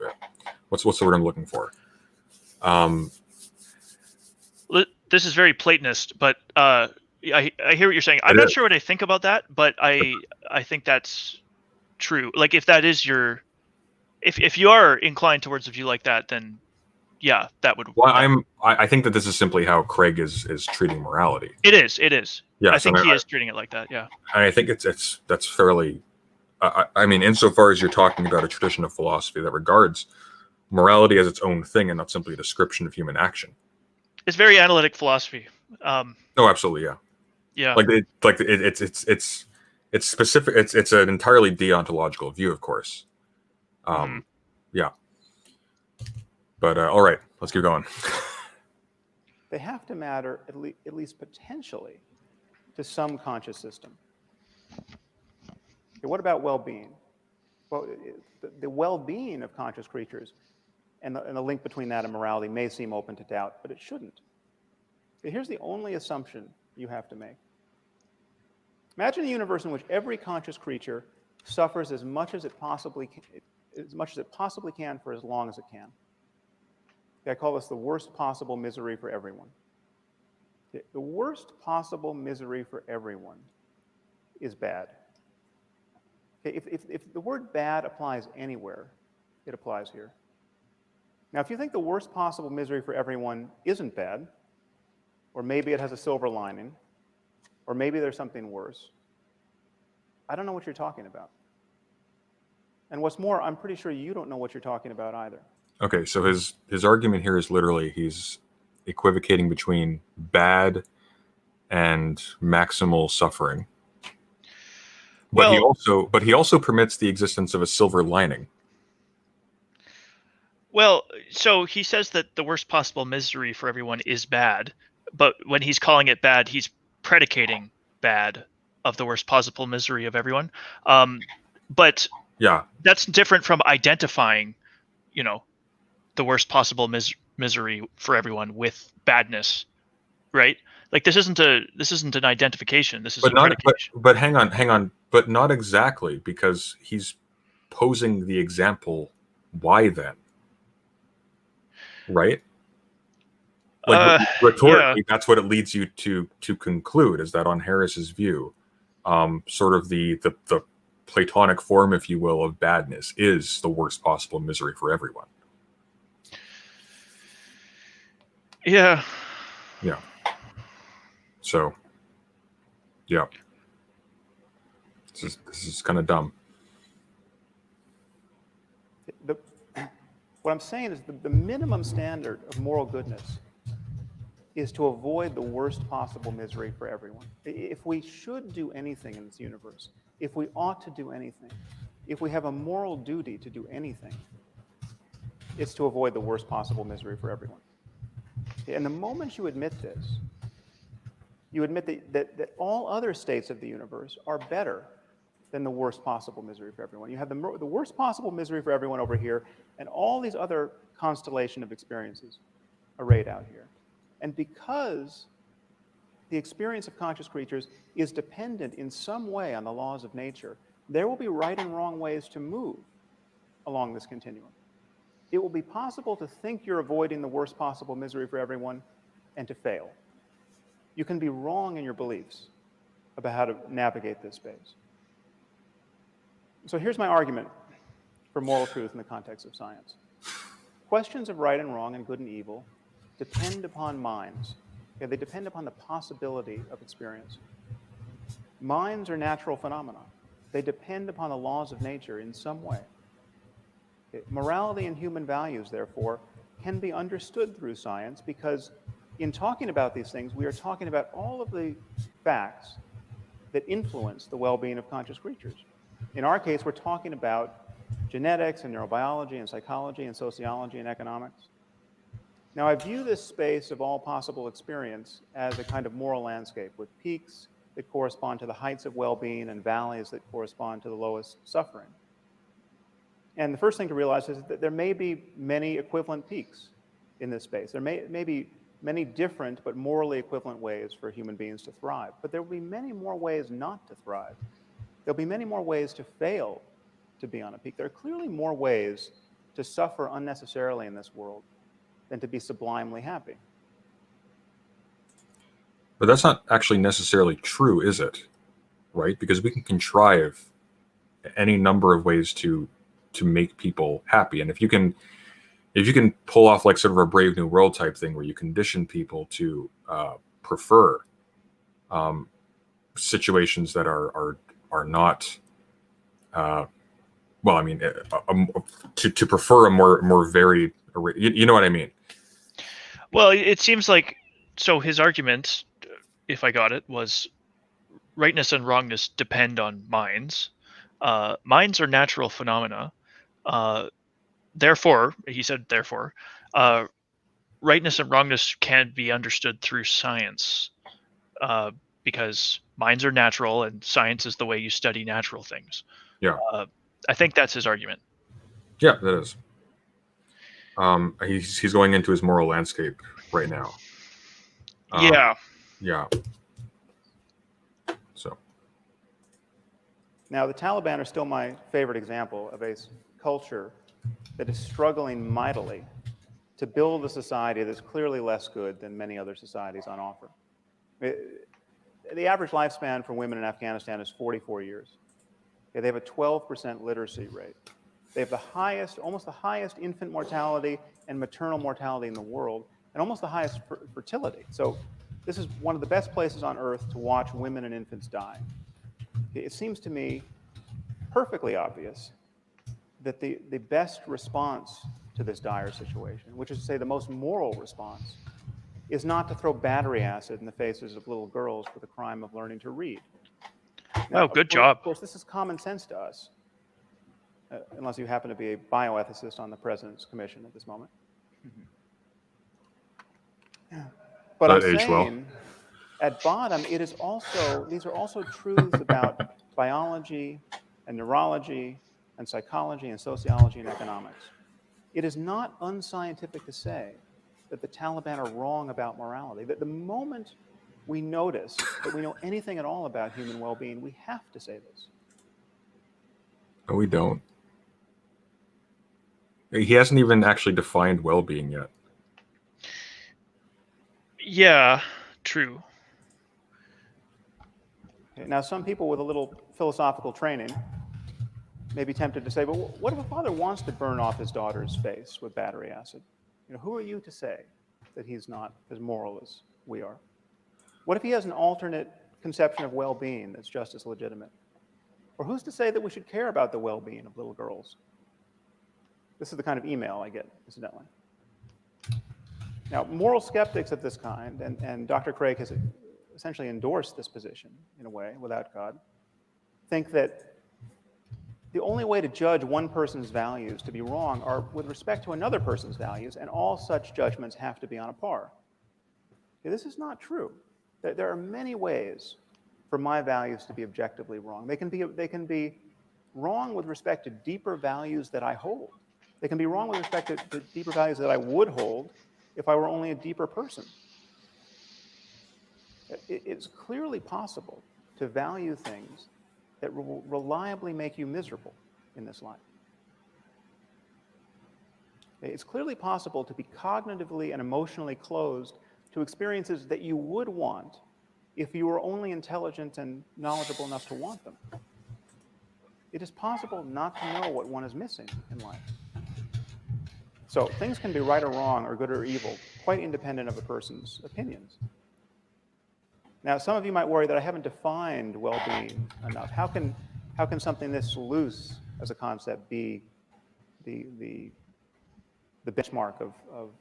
What's the word I'm looking for? This is very Platonist, but I hear what you're saying. I'm not sure what I think about that, but I think that's true. Like if that is your, if you are inclined towards a view like that, then yeah, that would. Well, I think that this is simply how Craig is treating morality. It is. Yeah, I think he is treating it like that. Yeah. And I think that's fairly. I mean, insofar as you're talking about a tradition of philosophy that regards morality as its own thing and not simply a description of human action. It's very analytic philosophy. Oh, absolutely, yeah. Yeah. It's specific. It's an entirely deontological view, of course. Yeah. But all right, let's keep going. they have to matter at least potentially to some conscious system. Okay, what about well-being? Well, the well-being of conscious creatures and the link between that and morality may seem open to doubt, but it shouldn't. Okay, here's the only assumption you have to make. Imagine a universe in which every conscious creature suffers as much as it possibly can for as long as it can. Okay, I call this the worst possible misery for everyone. Okay, the worst possible misery for everyone is bad. Okay, if the word bad applies anywhere, it applies here. Now, if you think the worst possible misery for everyone isn't bad, or maybe it has a silver lining, or maybe there's something worse, I don't know what you're talking about. And what's more, I'm pretty sure you don't know what you're talking about either. Okay, so his argument here is literally he's equivocating between bad and maximal suffering. But he also permits the existence of a silver lining. Well, so he says that the worst possible misery for everyone is bad, but when he's calling it bad, he's predicating bad of the worst possible misery of everyone. But yeah, that's different from identifying, the worst possible misery for everyone with badness, right? Like this isn't an identification. This is a predication. But hang on. But not exactly, because he's posing the example. Why then? Right? Like rhetorically, that's what it leads you to conclude, is that on Harris's view, sort of the Platonic form, if you will, of badness is the worst possible misery for everyone. Yeah. Yeah. So, yeah. This is kind of dumb. What I'm saying is the minimum standard of moral goodness is to avoid the worst possible misery for everyone. If we should do anything in this universe, if we ought to do anything, if we have a moral duty to do anything, it's to avoid the worst possible misery for everyone. And the moment you admit this, you admit that all other states of the universe are better than the worst possible misery for everyone. You have the worst possible misery for everyone over here, and all these other constellation of experiences arrayed out here. And because the experience of conscious creatures is dependent in some way on the laws of nature, there will be right and wrong ways to move along this continuum. It will be possible to think you're avoiding the worst possible misery for everyone and to fail. You can be wrong in your beliefs about how to navigate this space. So here's my argument for moral truth in the context of science. Questions of right and wrong and good and evil depend upon minds. Okay, they depend upon the possibility of experience. Minds are natural phenomena. They depend upon the laws of nature in some way. Okay, morality and human values, therefore, can be understood through science because in talking about these things, we are talking about all of the facts that influence the well-being of conscious creatures. In our case, we're talking about genetics and neurobiology and psychology and sociology and economics. Now, I view this space of all possible experience as a kind of moral landscape with peaks that correspond to the heights of well-being and valleys that correspond to the lowest suffering. And the first thing to realize is that there may be many equivalent peaks in this space. There may be many different but morally equivalent ways for human beings to thrive. But there will be many more ways not to thrive. There'll be many more ways to fail to be on a peak. There are clearly more ways to suffer unnecessarily in this world than to be sublimely happy. But that's not actually necessarily true, is it? Right? Because we can contrive any number of ways to make people happy. And if you can pull off like sort of a Brave New World type thing where you condition people to prefer situations that are not well, I mean, to prefer a more varied, you know what I mean? Well, it seems like, so his argument, if I got it, was rightness and wrongness depend on minds. Minds are natural phenomena. Therefore, he said, rightness and wrongness can be understood through science, because minds are natural and science is the way you study natural things. Yeah. I think that's his argument. Yeah, that is. He's going into his moral landscape right now. Yeah. Yeah. So. Now, the Taliban are still my favorite example of a culture that is struggling mightily to build a society that's clearly less good than many other societies on offer. The average lifespan for women in Afghanistan is 44 years. They have a 12% literacy rate. They have the highest, almost the highest infant mortality and maternal mortality in the world, and almost the highest fertility. So this is one of the best places on earth to watch women and infants die. It seems to me perfectly obvious that the best response to this dire situation, which is to say the most moral response, is not to throw battery acid in the faces of little girls for the crime of learning to read. Now, Good job. Of course, this is common sense to us, unless you happen to be a bioethicist on the President's Commission at this moment. But I'm saying, at bottom, it is also, these are also truths about biology and neurology and psychology and sociology and economics. It is not unscientific to say that the Taliban are wrong about morality, that the moment we notice that we know anything at all about human well-being, we have to say this. No, we don't. He hasn't even actually defined well-being yet. Yeah, true. Okay, now, some people with a little philosophical training may be tempted to say, but what if a father wants to burn off his daughter's face with battery acid? You know, who are you to say that he's not as moral as we are? What if he has an alternate conception of well-being that's just as legitimate? Or who's to say that we should care about the well-being of little girls? This is the kind of email I get, incidentally. Now, moral skeptics of this kind, and Dr. Craig has essentially endorsed this position in a way, without God, think that the only way to judge one person's values to be wrong are with respect to another person's values, and all such judgments have to be on a par. Okay, this is not true. There are many ways for my values to be objectively wrong. They can be wrong with respect to deeper values that I hold. They can be wrong with respect to deeper values that I would hold if I were only a deeper person. It's clearly possible to value things that will reliably make you miserable in this life. It's clearly possible to be cognitively and emotionally closed to experiences that you would want if you were only intelligent and knowledgeable enough to want them. It is possible not to know what one is missing in life. So things can be right or wrong, or good or evil, quite independent of a person's opinions. Now, some of you might worry that I haven't defined well-being enough. How can something this loose as a concept be the benchmark of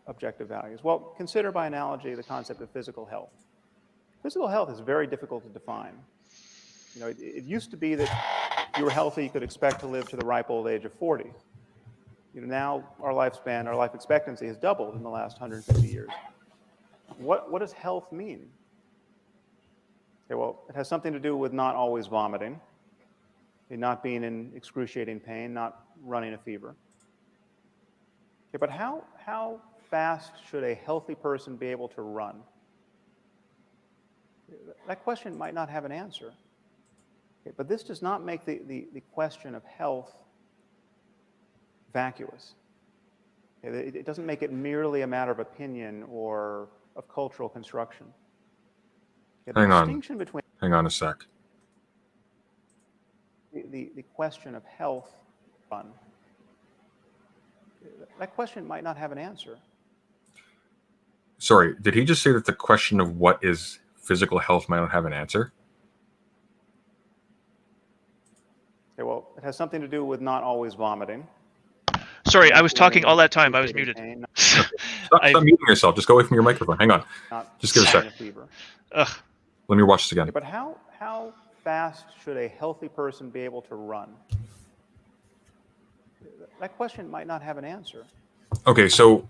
objective values? Well, consider by analogy the concept of physical health. Physical health is very difficult to define. You know, it used to be that if you were healthy, you could expect to live to the ripe old age of 40. You know, now our lifespan, our life expectancy has doubled in the last 150 years. What does health mean? Okay, well, it has something to do with not always vomiting, not being in excruciating pain, not running a fever. Okay, but how fast should a healthy person be able to run? That question might not have an answer. Okay, but this does not make the question of health vacuous. Okay, it doesn't make it merely a matter of opinion or of cultural construction. Okay, Hang on a sec. The question of health, that question might not have an answer. Sorry, did he just say that the question of what is physical health might not have an answer? Okay, well, it has something to do with not always vomiting. Sorry, I was talking all that time. I was muted. Stop muting yourself. Just go away from your microphone. Hang on. Just give it a sec. Let me watch this again. Okay, but how fast should a healthy person be able to run? That question might not have an answer. Okay, so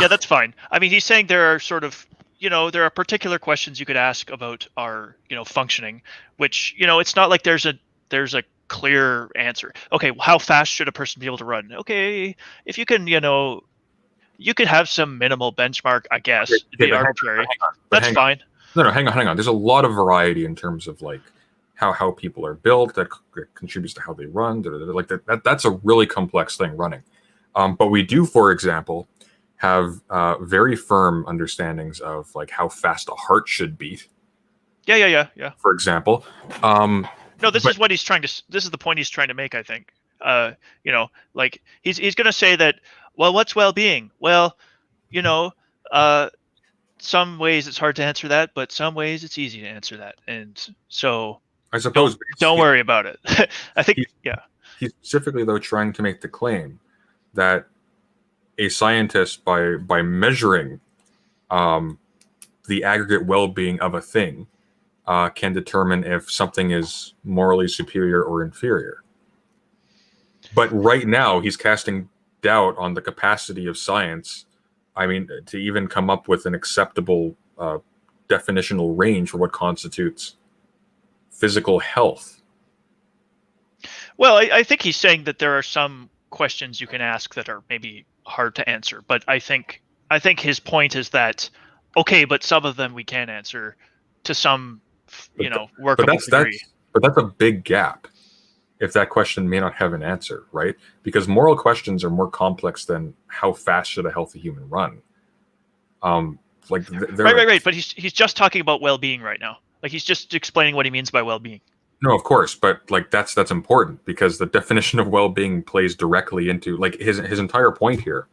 Yeah, that's fine. I mean, he's saying there are sort of, there are particular questions you could ask about our, functioning, which, it's not like there's a clear answer. Okay, how fast should a person be able to run? Okay, if you can, you could have some minimal benchmark, I guess. Okay, It'd be but arbitrary. but That's hang on. fine. No, hang on. There's a lot of variety in terms of like how people are built that contributes to how they run. Like that's a really complex thing running. But we do, for example, have very firm understandings of like how fast a heart should beat. Yeah. For example, No, this but- is what he's trying to. This is the point he's trying to make. I think. Like he's going to say that. Well, what's well-being? Well, some ways it's hard to answer that, but some ways it's easy to answer that, and so I suppose don't worry about it. I think. Yeah. He's specifically though trying to make the claim that a scientist by measuring the aggregate well-being of a thing can determine if something is morally superior or inferior. But right now he's casting doubt on the capacity of science, I mean, to even come up with an acceptable definitional range for what constitutes physical health. Well, I think he's saying that there are some questions you can ask that are maybe hard to answer, but I think his point is that okay, but some of them we can answer to some workable degree. But that's a big gap if that question may not have an answer, right? Because moral questions are more complex than how fast should a healthy human run. Right. But he's just talking about well-being right now. Like he's just explaining what he means by well-being. No, of course, but like that's important because the definition of well-being plays directly into like his entire point here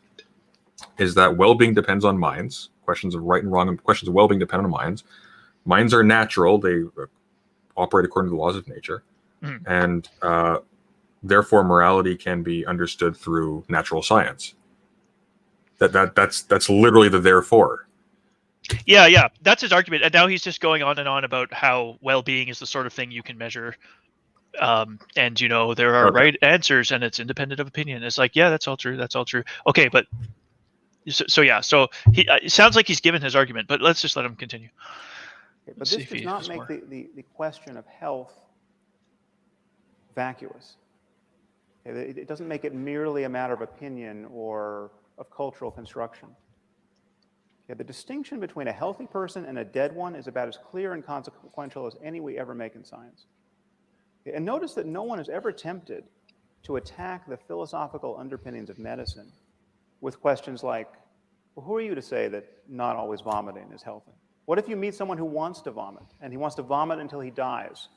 is that well-being depends on minds. Questions of right and wrong and questions of well-being depend on minds. Minds are natural; they operate according to the laws of nature, and therefore morality can be understood through natural science. That's literally the therefore. Yeah, that's his argument, and now he's just going on and on about how well-being is the sort of thing you can measure, and there are right answers, and it's independent of opinion. It's like, yeah, that's all true. Okay, but so he it sounds like he's given his argument, but let's just let him continue. Okay, but this does not make the question of health vacuous. Okay, it doesn't make it merely a matter of opinion or of cultural construction. Okay, the distinction between a healthy person and a dead one is about as clear and consequential as any we ever make in science. Okay, and notice that no one is ever tempted to attack the philosophical underpinnings of medicine with questions like, well, who are you to say that not always vomiting is healthy? What if you meet someone who wants to vomit, and he wants to vomit until he dies?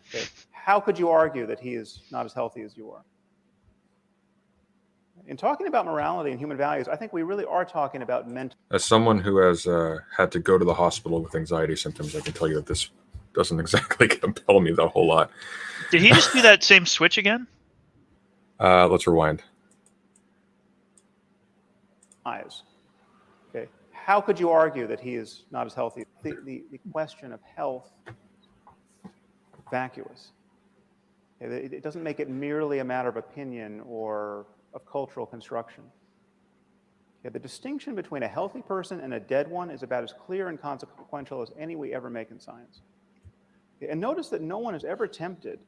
Okay, how could you argue that he is not as healthy as you are? In talking about morality and human values, I think we really are talking about mental. As someone who has had to go to the hospital with anxiety symptoms, I can tell you that this doesn't exactly compel me that whole lot. Did he just do that same switch again? Let's rewind. Eyes. Okay, how could you argue that he is not as healthy? The question of health vacuous. Okay, it doesn't make it merely a matter of opinion or of cultural construction. Okay, the distinction between a healthy person and a dead one is about as clear and consequential as any we ever make in science. Okay, and notice that no one is ever tempted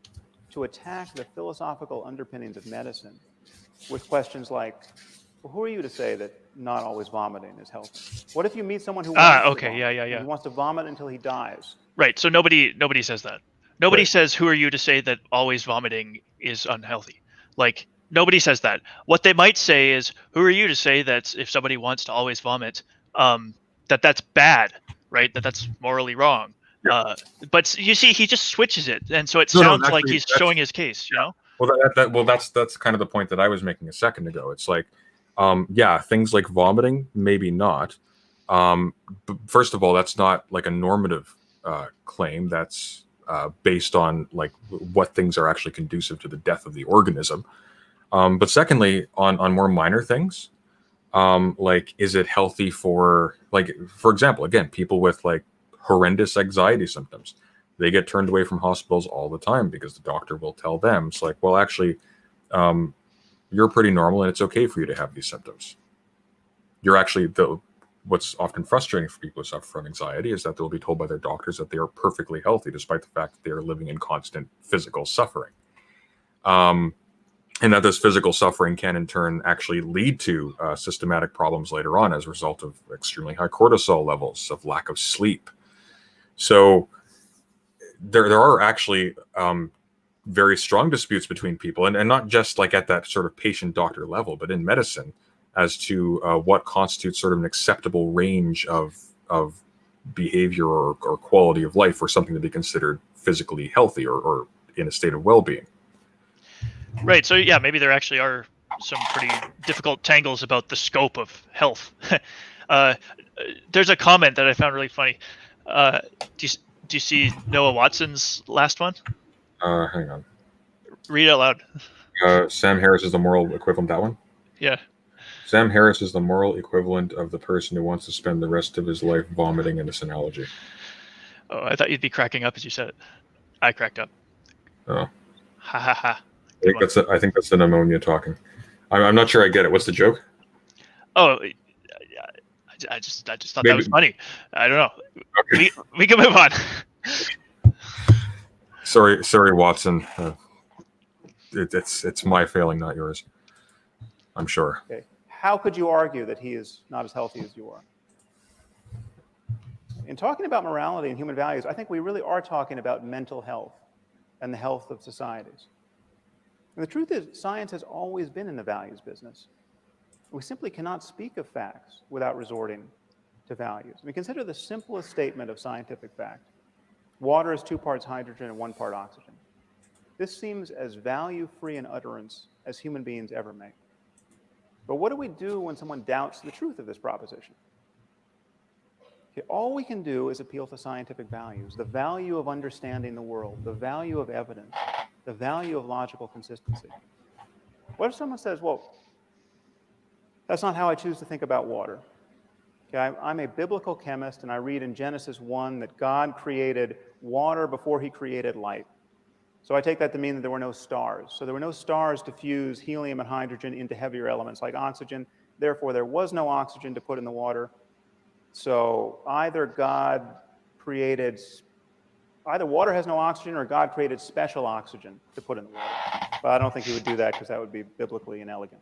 to attack the philosophical underpinnings of medicine with questions like, well, who are you to say that not always vomiting is healthy? What if you meet someone who wants to vomit, yeah. He wants to vomit until he dies? Right. So nobody says that. Nobody says, who are you to say that always vomiting is unhealthy? Like, nobody says that. What they might say is, who are you to say that if somebody wants to always vomit, that's bad, right? That's morally wrong. Yeah. But you see, he just switches it, and so it sounds like he's showing his case. Well, that's kind of the point that I was making a second ago. It's like, things like vomiting, maybe not. But first of all, that's not like a normative claim. That's based on like what things are actually conducive to the death of the organism. But secondly, on more minor things, like, is it healthy for example, again, people with like horrendous anxiety symptoms, they get turned away from hospitals all the time because the doctor will tell them, it's like, well, actually, you're pretty normal and it's okay for you to have these symptoms. you're actually what's often frustrating for people who suffer from anxiety is that they'll be told by their doctors that they are perfectly healthy, despite the fact that they are living in constant physical suffering. And that this physical suffering can in turn actually lead to systematic problems later on as a result of extremely high cortisol levels, of lack of sleep. So there are actually very strong disputes between people, and not just like at that sort of patient-doctor level, but in medicine, as to what constitutes sort of an acceptable range of behavior or quality of life for something to be considered physically healthy or in a state of well-being. Right. So yeah, maybe there actually are some pretty difficult tangles about the scope of health. There's a comment that I found really funny. Do you see Noah Watson's last one? Hang on. Read it out loud. Sam Harris is the moral equivalent. That one? Yeah. Sam Harris is the moral equivalent of the person who wants to spend the rest of his life vomiting in this analogy. Oh, I thought you'd be cracking up as you said it. I cracked up. Oh. Ha ha ha. I think that's the pneumonia talking. I'm not sure I get it. What's the joke? Oh, I just thought that was funny. I don't know. Okay. We can move on. Sorry, Watson. It's my failing, not yours. I'm sure. Okay. How could you argue that he is not as healthy as you are? In talking about morality and human values, I think we really are talking about mental health and the health of societies. And the truth is, science has always been in the values business. We simply cannot speak of facts without resorting to values. I mean, consider the simplest statement of scientific fact. Water is 2 parts hydrogen and 1 part oxygen. This seems as value-free an utterance as human beings ever make. But what do we do when someone doubts the truth of this proposition? Okay, all we can do is appeal to scientific values, the value of understanding the world, the value of evidence, the value of logical consistency. What if someone says, well, that's not how I choose to think about water? Okay, I'm a biblical chemist, and I read in Genesis 1 that God created water before he created light. So I take that to mean that there were no stars. So there were no stars to fuse helium and hydrogen into heavier elements like oxygen. Therefore, there was no oxygen to put in the water. So either water has no oxygen or God created special oxygen to put in the water. But I don't think he would do that because that would be biblically inelegant.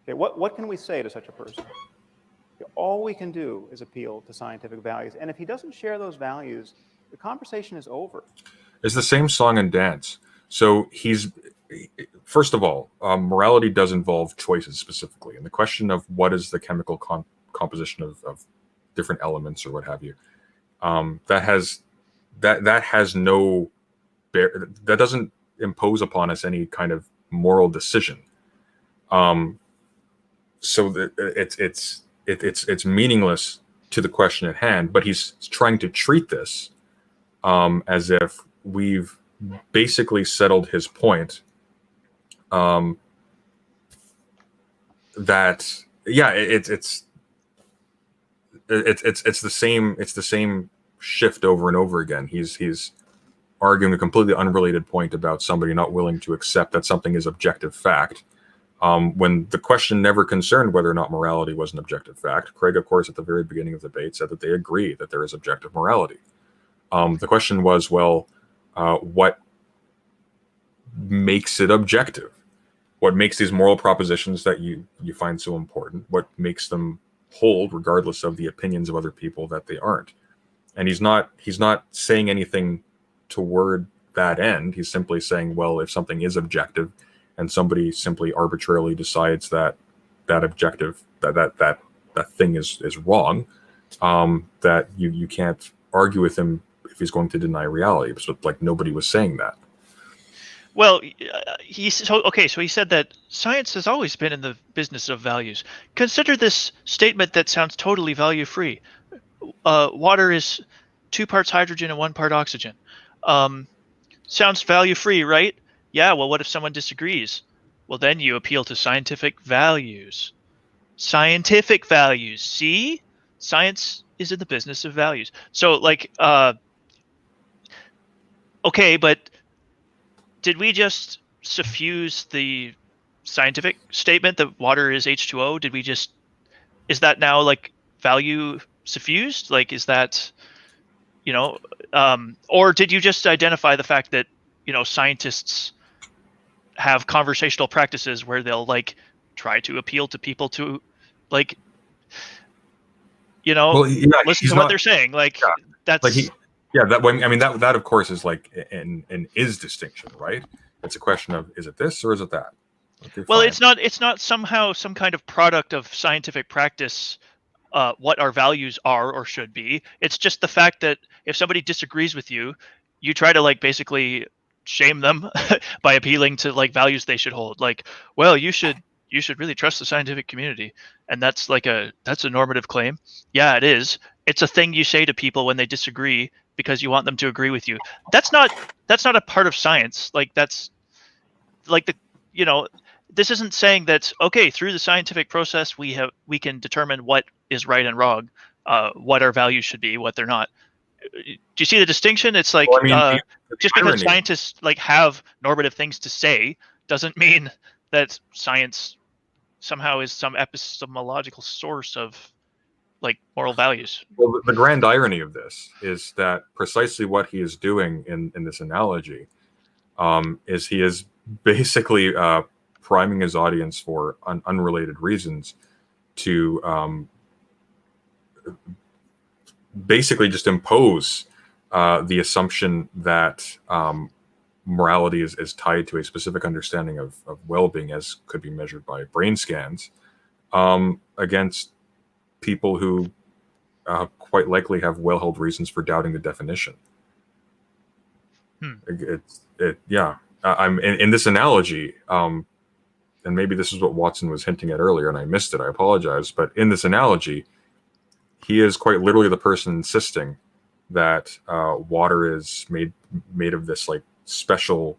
Okay, what can we say to such a person? Okay, all we can do is appeal to scientific values. And if he doesn't share those values, the conversation is over. It's the same song and dance. So first of all, morality does involve choices specifically. And the question of what is the chemical composition of different elements or what have you, that doesn't impose upon us any kind of moral decision. So that it's meaningless to the question at hand. But he's trying to treat this as if we've basically settled his point. That yeah, it's the same shift over and over again. He's arguing a completely unrelated point about somebody not willing to accept that something is objective fact, when the question never concerned whether or not morality was an objective fact. Craig, of course, at the very beginning of the debate said that they agree that there is objective morality. The question was, well, what makes it objective? What makes these moral propositions that you find so important? What makes them hold, regardless of the opinions of other people, that they aren't? And he's not saying anything toward that end. He's simply saying, well, if something is objective and somebody simply arbitrarily decides that objective, that thing is wrong, that you can't argue with him if he's going to deny reality. So like nobody was saying that. Well, so he said that science has always been in the business of values. Consider this statement that sounds totally value-free. Water is 2 parts hydrogen and 1 part oxygen. Sounds value-free, right? Yeah, well, what if someone disagrees? Well, then you appeal to scientific values. Scientific values. See? Science is in the business of values. So, like, okay, but did we just suffuse the scientific statement that water is H2O? Did we just is that now like value suffused? Like, is that, you know, or did you just identify the fact that, you know, scientists have conversational practices where they'll like try to appeal to people to like, you know, Well, yeah, listen he's to what not- they're saying. Like, yeah, that's like he, yeah, that I mean that of course is like an is distinction, right? It's a question of, is it this or is it that? Okay, well, fine. it's not somehow some kind of product of scientific practice, what our values are or should be. It's just the fact that if somebody disagrees with you, you try to like basically shame them by appealing to like values they should hold. Like, well, you should really trust the scientific community, and that's a normative claim. Yeah, it is. It's a thing you say to people when they disagree because you want them to agree with you. That's not a part of science. Like, that's like the, you know, this isn't saying that, okay, through the scientific process we can determine what is right and wrong, what our values should be, what they're not. Do you see the distinction? It's like, Well, I mean, the just because irony- scientists like have normative things to say doesn't mean that science somehow is some epistemological source of like moral values. Well, the grand irony of this is that precisely what he is doing in this analogy is he is basically priming his audience for unrelated reasons to basically just impose the assumption that morality is tied to a specific understanding of well-being as could be measured by brain scans against people who quite likely have well-held reasons for doubting the definition. Yeah. I'm in this analogy, and maybe this is what Watson was hinting at earlier, and I missed it. I apologize, but in this analogy, he is quite literally the person insisting that water is made of this like special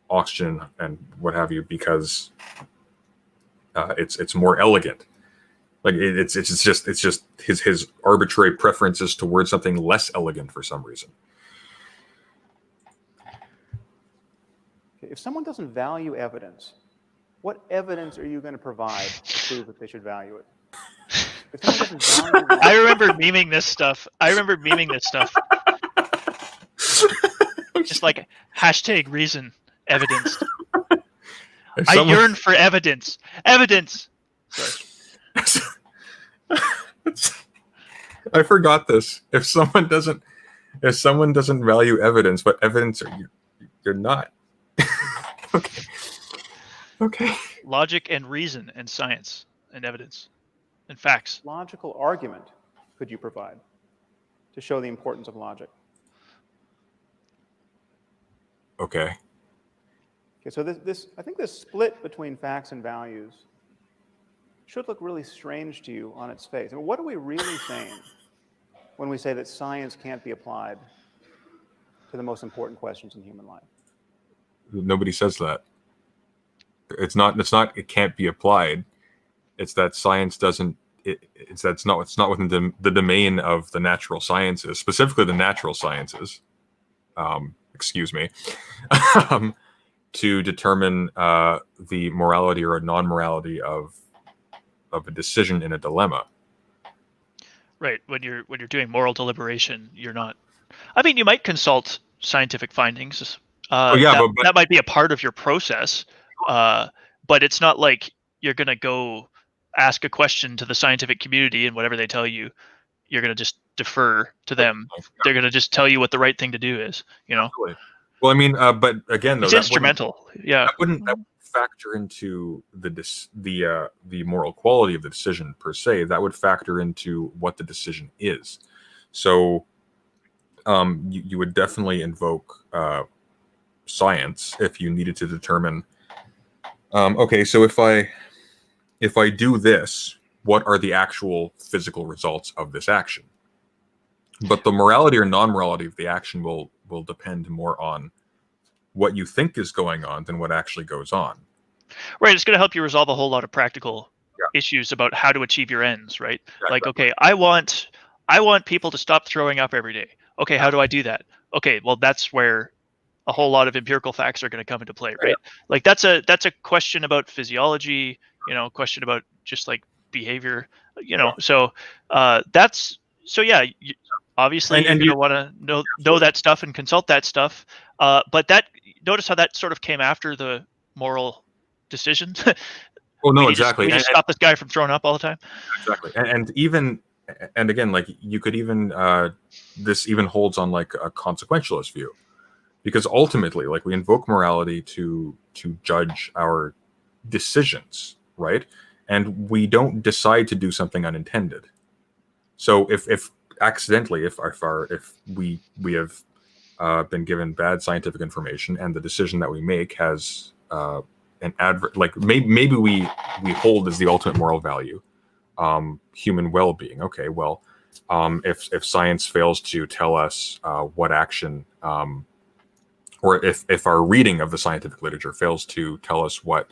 oxygen and what have you, because it's more elegant. Like it's just his arbitrary preferences towards something less elegant for some reason. If someone doesn't value evidence, what evidence are you going to provide to prove that they should value it? If someone doesn't value I remember memeing this stuff. Just like hashtag reason, evidence. I yearn for evidence. Evidence. Sorry. I forgot this. If someone doesn't value evidence, what evidence are you? You're not. Okay. Logic and reason and science and evidence and facts. logical argument could you provide to show the importance of logic? Okay. Okay, so this I think this split between facts and values should look really strange to you on its face. I mean, what are we really saying when we say that science can't be applied to the most important questions in human life? Nobody says that. It's not it can't be applied. It's that science doesn't it's not within the domain of the natural sciences, specifically the natural sciences. Excuse me. To determine the morality or non-morality of a decision in a dilemma. Right. When you're doing moral deliberation, you're not. I mean, you might consult scientific findings. That might be a part of your process, but it's not like you're going to go ask a question to the scientific community and whatever they tell you, you're going to just defer to them. They're going to just tell you what the right thing to do is, you know? Well, I mean, but again, though, it's instrumental. Yeah. That wouldn't factor into the moral quality of the decision per se. That would factor into what the decision is. So you would definitely invoke science if you needed to determine, okay, so if I do this, what are the actual physical results of this action? But the morality or non-morality of the action will depend more on what you think is going on than what actually goes on. Right. It's going to help you resolve a whole lot of practical issues about how to achieve your ends, right? Like, okay, I want people to stop throwing up every day. Okay, how do I do that? Okay, well, that's where a whole lot of empirical facts are going to come into play, right? Like that's a question about physiology, question about just like behavior, So obviously And you're going to want to know that stuff and consult that stuff. But notice how that sort of came after the moral decision. Oh no, we exactly. Just stop this guy from throwing up all the time. Exactly. And again, like you could even this even holds on like a consequentialist view, because ultimately, like, we invoke morality to judge our decisions, right? And we don't decide to do something unintended. So if accidentally, if we have been given bad scientific information, and the decision that we make has an like maybe we hold as the ultimate moral value human well-being. Okay, well, if science fails to tell us what action, or if our reading of the scientific literature fails to tell us what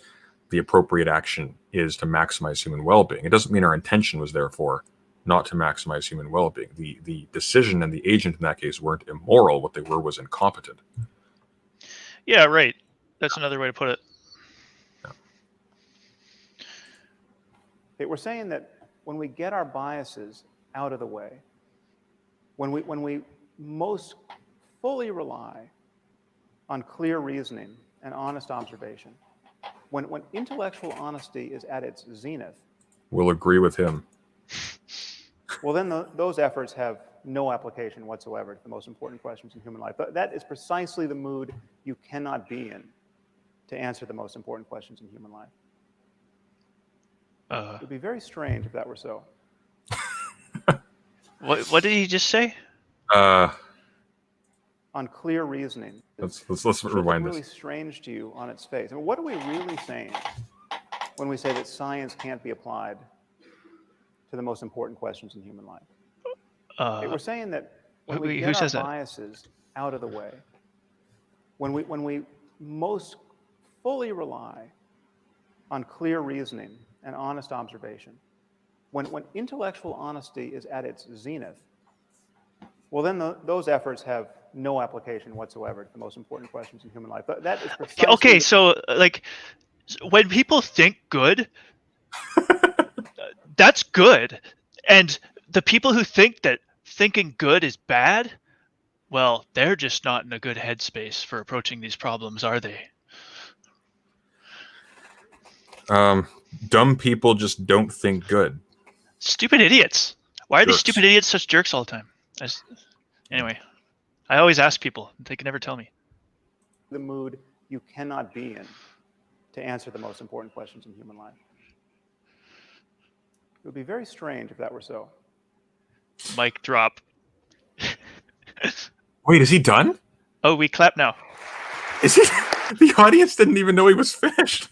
the appropriate action is to maximize human well-being, it doesn't mean our intention was therefore not to maximize human well-being. The decision and the agent in that case weren't immoral. What they were was incompetent. Yeah, right. That's another way to put it. We're saying that when we get our biases out of the way, when we most fully rely on clear reasoning and honest observation, when intellectual honesty is at its zenith, We'll agree with him. well, then those efforts have no application whatsoever to the most important questions in human life. But that is precisely the mood you cannot be in to answer the most important questions in human life. It would be very strange if that were so. What did he just say? On clear reasoning. Let's rewind really this. Strange to you on its face. I mean, what are we really saying when we say that science can't be applied to the most important questions in human life? We're saying that when we get our biases out of the way, when we most fully rely on clear reasoning and honest observation, when intellectual honesty is at its zenith, well, then those efforts have no application whatsoever to the most important questions in human life. But that is precisely okay. So, like, when people think good, that's good, and the people who think that thinking good is bad, well, they're just not in a good headspace for approaching these problems, are they? Dumb people just don't think good. Stupid idiots. Why are these Jerks. stupid idiots such jerks all the time? Anyway, I always ask people. They can never tell me. the mood you cannot be in to answer the most important questions in human life. It would be very strange if that were so. Mic drop. Wait, is he done? Oh, we clap now. Is he? The audience didn't even know he was finished.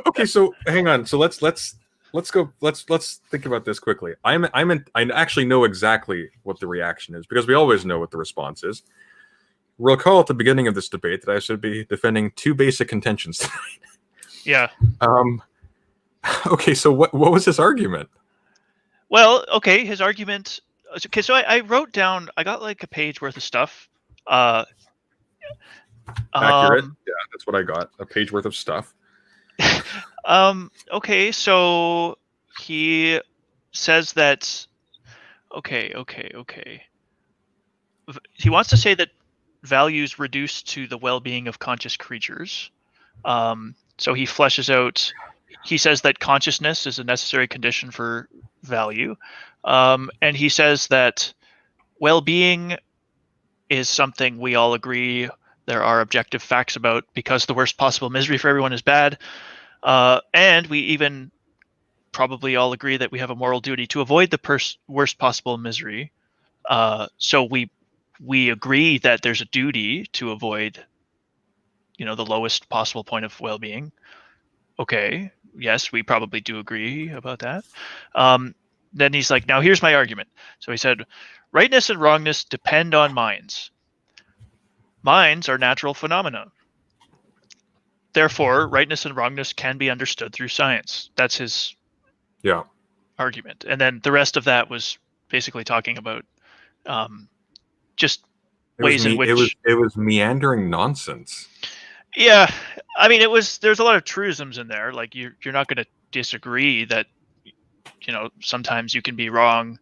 Okay, so hang on. So let's go. Let's think about this quickly. I actually know exactly what the reaction is, because we always know what the response is. Recall at the beginning of this debate that I should be defending two basic contentions tonight. Yeah. Okay, so what was his argument? Well, okay, his argument. Okay, so I wrote down. I got like a page worth of stuff. Accurate. Yeah, that's what I got. A page worth of stuff. Okay, so he says that. Okay. He wants to say that values reduce to the well-being of conscious creatures. So he fleshes out. He says that consciousness is a necessary condition for value, and he says that well-being is something we all agree there are objective facts about, because the worst possible misery for everyone is bad, and we even probably all agree that we have a moral duty to avoid the worst possible misery. So we agree that there's a duty to avoid, the lowest possible point of well-being. Okay, yes, we probably do agree about that. Then he's like, now here's my argument. So he said, rightness and wrongness depend on minds. Minds are natural phenomena. Therefore, rightness and wrongness can be understood through science. That's his argument. And then the rest of that was basically talking about just ways in which... It was meandering nonsense. Yeah, I mean, there's a lot of truisms in there. Like you're not going to disagree that, sometimes you can be wrong,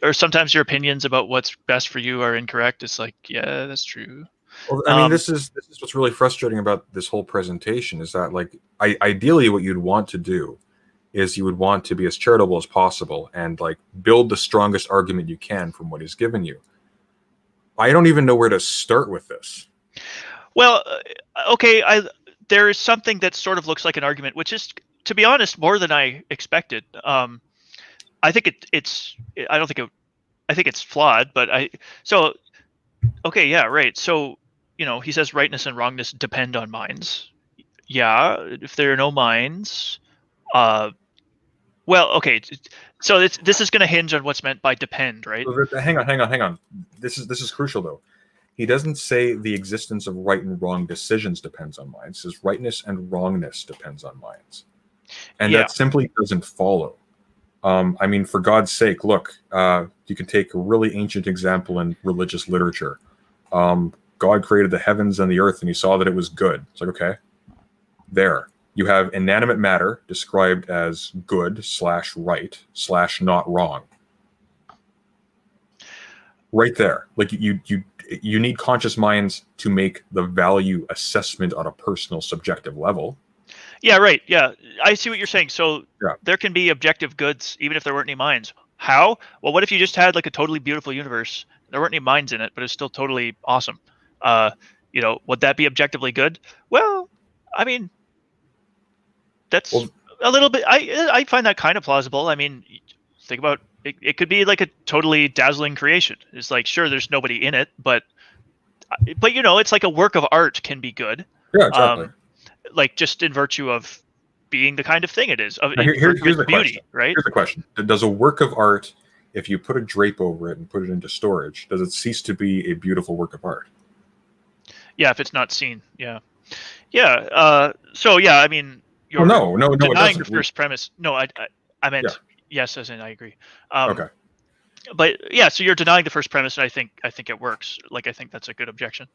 or sometimes your opinions about what's best for you are incorrect. It's like, yeah, that's true. Well, I mean, this is what's really frustrating about this whole presentation is that, like, ideally, what you'd want to do is you would want to be as charitable as possible and like build the strongest argument you can from what he's given you. I don't even know where to start with this. Well, okay, there is something that sort of looks like an argument, which is, to be honest, more than I expected. I think I think it's flawed, but okay, yeah, right. So, he says rightness and wrongness depend on minds. Yeah, if there are no minds, well, okay. So this is going to hinge on what's meant by depend, right? Hang on. This is crucial though. He doesn't say the existence of right and wrong decisions depends on minds. He says rightness and wrongness depends on minds, and that simply doesn't follow. I mean, for God's sake, look. You can take a really ancient example in religious literature. God created the heavens and the earth, and he saw that it was good. It's like, okay, there. You have inanimate matter described as good / right / not wrong. Right there. Like you need conscious minds to make the value assessment on a personal subjective level. Yeah, right. Yeah, I see what you're saying. So Yeah. there can be objective goods even if there weren't any minds. How? Well, what if you just had like a totally beautiful universe? There weren't any minds in it, but it's still totally awesome. Would that be objectively good? Well, I mean, that's a little bit. I find that kind of plausible. I mean, think about it. It could be like a totally dazzling creation. It's like, sure, there's nobody in it, but it's like a work of art can be good. Yeah, exactly. Like just in virtue of being the kind of thing it is, of here's the beauty, question. right? Here's the question: does a work of art, if you put a drape over it and put it into storage, does it cease to be a beautiful work of art? Yeah, if it's not seen. Yeah. So yeah, I mean, you're no, denying the first premise. No, I meant yes, as in I agree. Okay. But yeah, so you're denying the first premise, and I think it works. Like I think that's a good objection.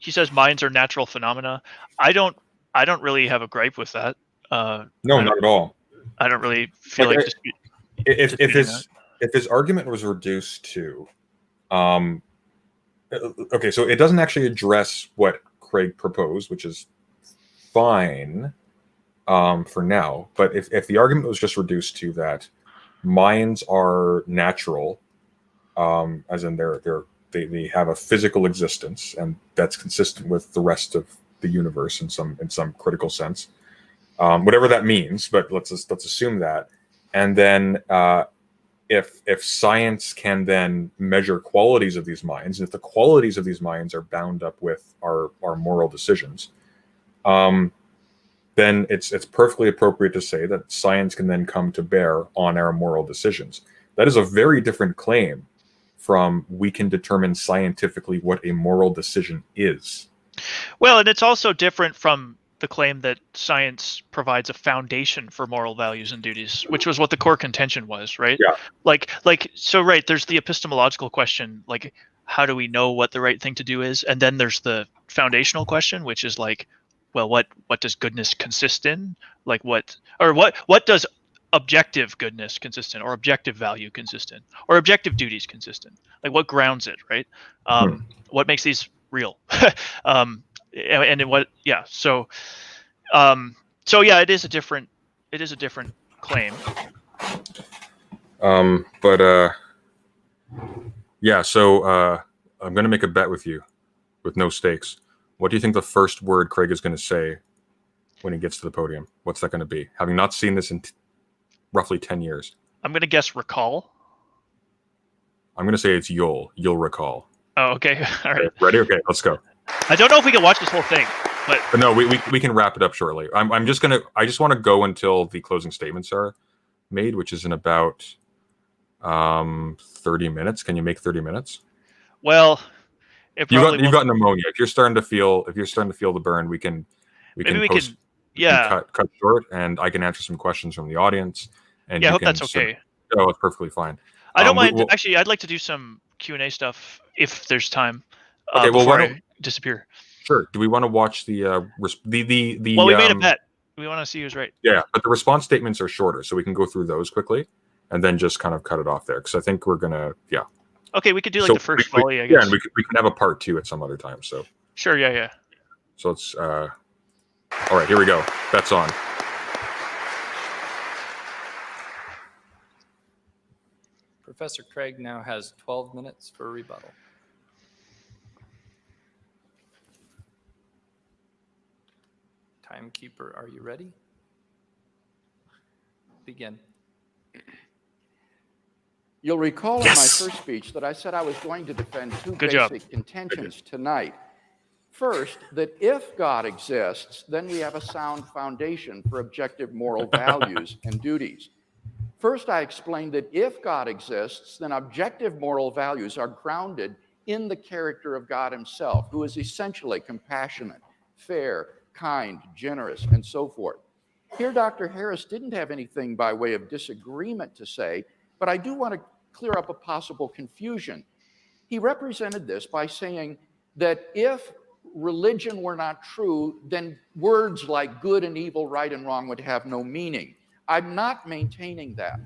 He says minds are natural phenomena. I don't really have a gripe with that. No, not at all. I don't really feel like if his argument was reduced to, okay, so it doesn't actually address what Craig proposed, which is fine for now. But if the argument was just reduced to that, minds are natural, as in they have a physical existence, and that's consistent with the rest of the universe in some critical sense, whatever that means. But let's assume that, and then if science can then measure qualities of these minds, and if the qualities of these minds are bound up with our moral decisions, then it's perfectly appropriate to say that science can then come to bear on our moral decisions. That is a very different claim from we can determine scientifically what a moral decision is. Well, and it's also different from the claim that science provides a foundation for moral values and duties, which was what the core contention was, right? Yeah. So right, there's the epistemological question, like how do we know what the right thing to do is? And then there's the foundational question, which is like, well, what does goodness consist in? Like what does objective goodness consistent, or objective value consistent, or objective duties consistent? Like what grounds it, right? What makes these real? And in what? Yeah. So yeah, it is a different claim. Yeah. So I'm going to make a bet with you, with no stakes. What do you think the first word Craig is going to say when he gets to the podium? What's that going to be? Having not seen this in roughly 10 years. I'm going to guess recall. I'm going to say it's you'll recall. Oh, okay. All right. Ready? Okay, let's go. I don't know if we can watch this whole thing, but no, we can wrap it up shortly. I just want to go until the closing statements are made, which is in about 30 minutes. Can you make 30 minutes? Well, you've got pneumonia. If you're starting to feel the burn, we can cut short, and I can answer some questions from the audience. And I hope that's okay. Oh, it's perfectly fine. I don't mind. Actually, I'd like to do some Q&A stuff if there's time. Okay, before I disappear. Sure. Do we want to watch the Well, we made a bet. We want to see who's right. Yeah, but the response statements are shorter, so we can go through those quickly and then just kind of cut it off there, because I think we're gonna Okay, we could do like So the first we- volley, I Yeah, guess. and we can have a part 2 at some other time. So Sure, yeah. let's all right, here we go. Bet's on. Professor Craig now has 12 minutes for rebuttal. Timekeeper, are you ready? Begin. You'll recall in my Yes. first speech that I said I was going to defend two Good job. basic contentions tonight. First, that if God exists, then we have a sound foundation for objective moral values and duties. First, I explained that if God exists, then objective moral values are grounded in the character of God himself, who is essentially compassionate, fair, kind, generous, and so forth. Here, Dr. Harris didn't have anything by way of disagreement to say, but I do want to clear up a possible confusion. He represented this by saying that if religion were not true, then words like good and evil, right and wrong would have no meaning. I'm not maintaining that.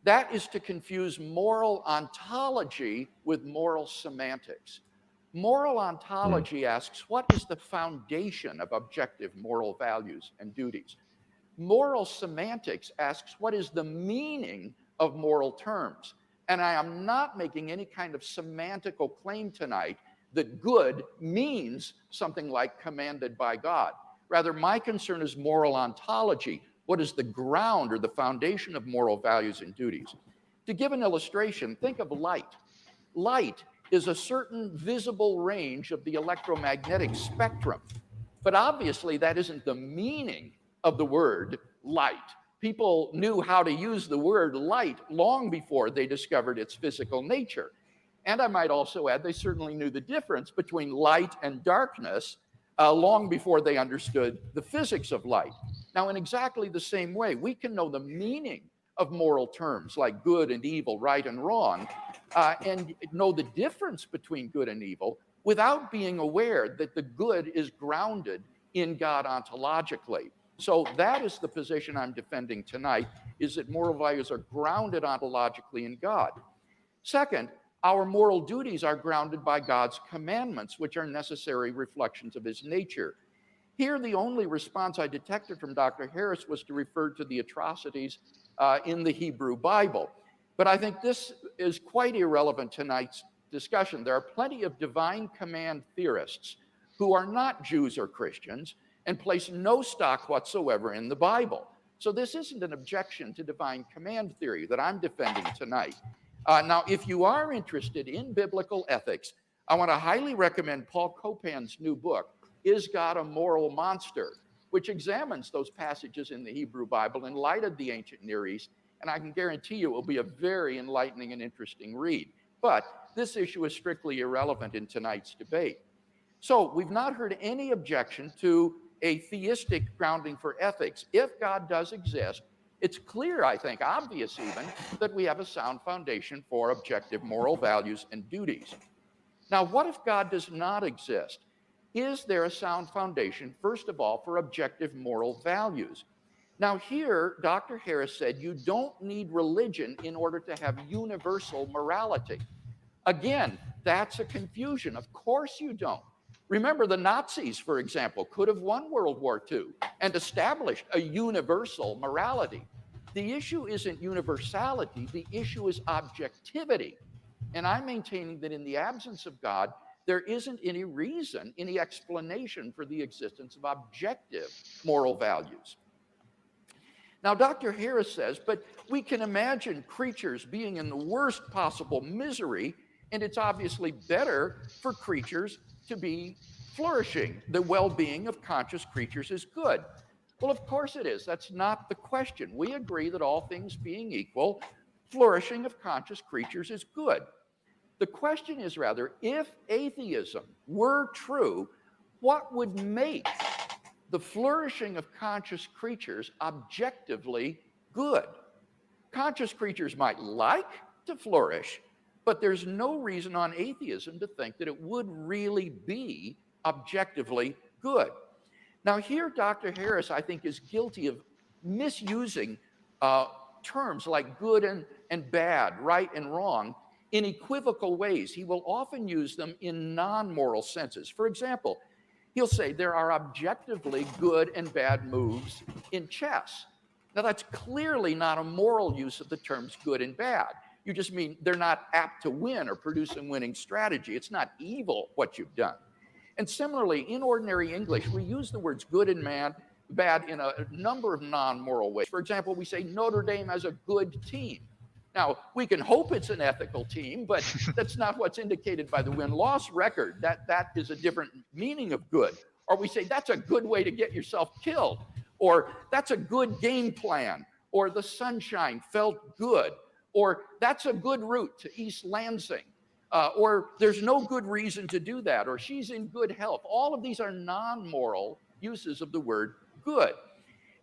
That is to confuse moral ontology with moral semantics. Moral ontology asks, what is the foundation of objective moral values and duties? Moral semantics asks, what is the meaning of moral terms? And I am not making any kind of semantical claim tonight that good means something like commanded by God. Rather, my concern is moral ontology. What is the ground or the foundation of moral values and duties? To give an illustration, think of light. Light is a certain visible range of the electromagnetic spectrum. But obviously, that isn't the meaning of the word light. People knew how to use the word light long before they discovered its physical nature. And I might also add, they certainly knew the difference between light and darkness long before they understood the physics of light. Now, in exactly the same way, we can know the meaning of moral terms like good and evil, right and wrong, and know the difference between good and evil without being aware that the good is grounded in God ontologically. So that is the position I'm defending tonight, is that moral values are grounded ontologically in God. Second, our moral duties are grounded by God's commandments, which are necessary reflections of his nature. Here, the only response I detected from Dr. Harris was to refer to the atrocities in the Hebrew Bible. But I think this is quite irrelevant to tonight's discussion. There are plenty of divine command theorists who are not Jews or Christians and place no stock whatsoever in the Bible. So this isn't an objection to divine command theory that I'm defending tonight. Now, if you are interested in biblical ethics, I want to highly recommend Paul Copan's new book, Is God a Moral Monster?, which examines those passages in the Hebrew Bible in light of the ancient Near East, and I can guarantee you it will be a very enlightening and interesting read. But this issue is strictly irrelevant in tonight's debate. So we've not heard any objection to a theistic grounding for ethics. If God does exist, it's clear, I think, obvious even, that we have a sound foundation for objective moral values and duties. Now, what if God does not exist? Is there a sound foundation, first of all, for objective moral values? Now here, Dr. Harris said you don't need religion in order to have universal morality. Again, that's a confusion. Of course you don't. Remember, the Nazis, for example, could have won World War II and established a universal morality. The issue isn't universality, the issue is objectivity. And I'm maintaining that in the absence of God, there isn't any reason, any explanation for the existence of objective moral values. Now, Dr. Harris says, but we can imagine creatures being in the worst possible misery, and it's obviously better for creatures to be flourishing. The well-being of conscious creatures is good. Well, of course it is. That's not the question. We agree that all things being equal, flourishing of conscious creatures is good. The question is rather, if atheism were true, what would make the flourishing of conscious creatures objectively good? Conscious creatures might like to flourish, but there's no reason on atheism to think that it would really be objectively good. Now here, Dr. Harris, I think, is guilty of misusing terms like good and bad, right and wrong, in equivocal ways. He will often use them in non-moral senses. For example, he'll say there are objectively good and bad moves in chess. Now that's clearly not a moral use of the terms good and bad. You just mean they're not apt to win or produce a winning strategy. It's not evil what you've done. And similarly, in ordinary English, we use the words good and bad in a number of non-moral ways. For example, we say Notre Dame has a good team. Now, we can hope it's an ethical team, but that's not what's indicated by the win-loss record. That is a different meaning of good. Or we say that's a good way to get yourself killed. Or that's a good game plan. Or the sunshine felt good. Or that's a good route to East Lansing. Or there's no good reason to do that. Or she's in good health. All of these are non-moral uses of the word good.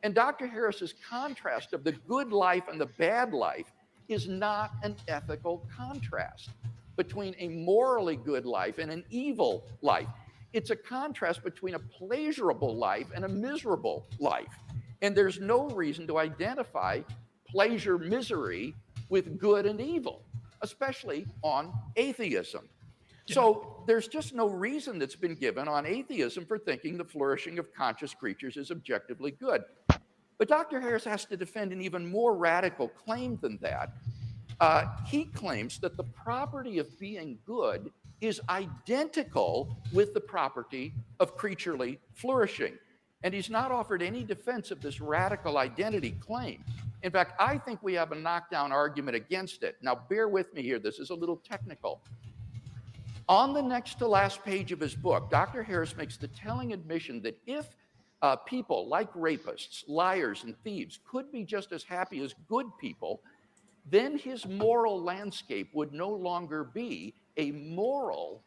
And Dr. Harris's contrast of the good life and the bad life is not an ethical contrast between a morally good life and an evil life. It's a contrast between a pleasurable life and a miserable life. And there's no reason to identify pleasure, misery with good and evil, especially on atheism. So there's just no reason that's been given on atheism for thinking the flourishing of conscious creatures is objectively good. But Dr. Harris has to defend an even more radical claim than that. He claims that the property of being good is identical with the property of creaturely flourishing. And he's not offered any defense of this radical identity claim. In fact, I think we have a knockdown argument against it. Now, bear with me here. This is a little technical. On the next to last page of his book, Dr. Harris makes the telling admission that if people like rapists, liars, and thieves could be just as happy as good people, then his moral landscape would no longer be a moral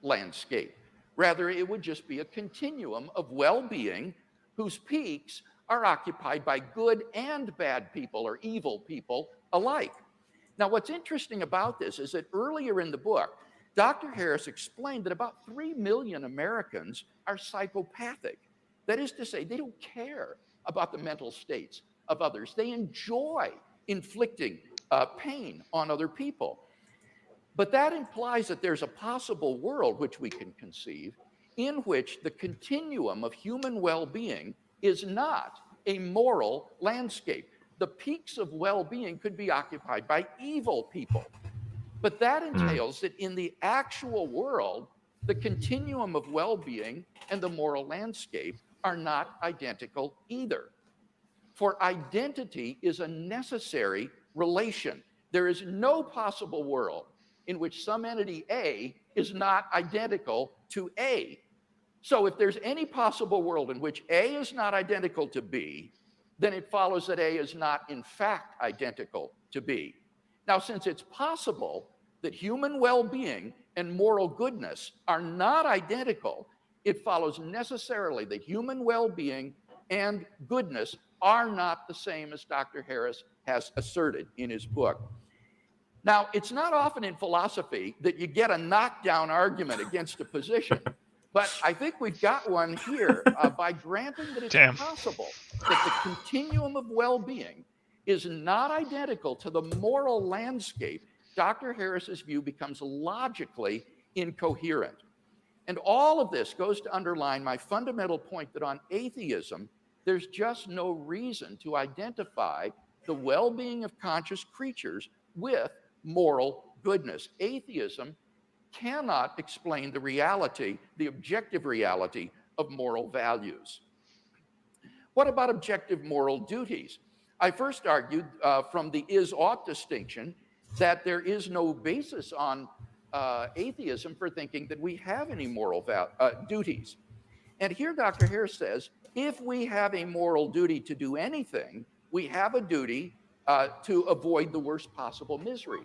landscape. Rather, it would just be a continuum of well-being whose peaks are occupied by good and bad people or evil people alike. Now, what's interesting about this is that earlier in the book, Dr. Harris explained that about 3 million Americans are psychopathic. That is to say, they don't care about the mental states of others. They enjoy inflicting pain on other people. But that implies that there's a possible world which we can conceive in which the continuum of human well-being is not a moral landscape. The peaks of well-being could be occupied by evil people. But that entails that in the actual world, the continuum of well-being and the moral landscape are not identical either. For identity is a necessary relation. There is no possible world in which some entity A is not identical to A. So if there's any possible world in which A is not identical to B, then it follows that A is not in fact identical to B. Now, since it's possible that human well-being and moral goodness are not identical, it follows necessarily that human well-being and goodness are not the same as Dr. Harris has asserted in his book. Now, it's not often in philosophy that you get a knockdown argument against a position, but I think we've got one here by granting that it's possible that the continuum of well-being is not identical to the moral landscape. Dr. Harris's view becomes logically incoherent. And all of this goes to underline my fundamental point that on atheism, there's just no reason to identify the well-being of conscious creatures with moral goodness. Atheism cannot explain the reality, the objective reality of moral values. What about objective moral duties? I first argued from the is-ought distinction that there is no basis on atheism for thinking that we have any moral duties. And here Dr. Harris says, if we have a moral duty to do anything, we have a duty to avoid the worst possible misery.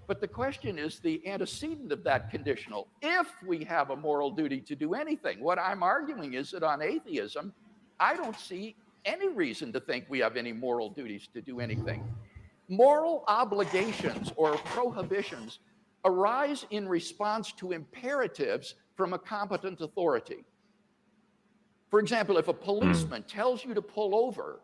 But the question is the antecedent of that conditional. If we have a moral duty to do anything, what I'm arguing is that on atheism, I don't see any reason to think we have any moral duties to do anything. Moral obligations or prohibitions arise in response to imperatives from a competent authority. For example, if a policeman tells you to pull over,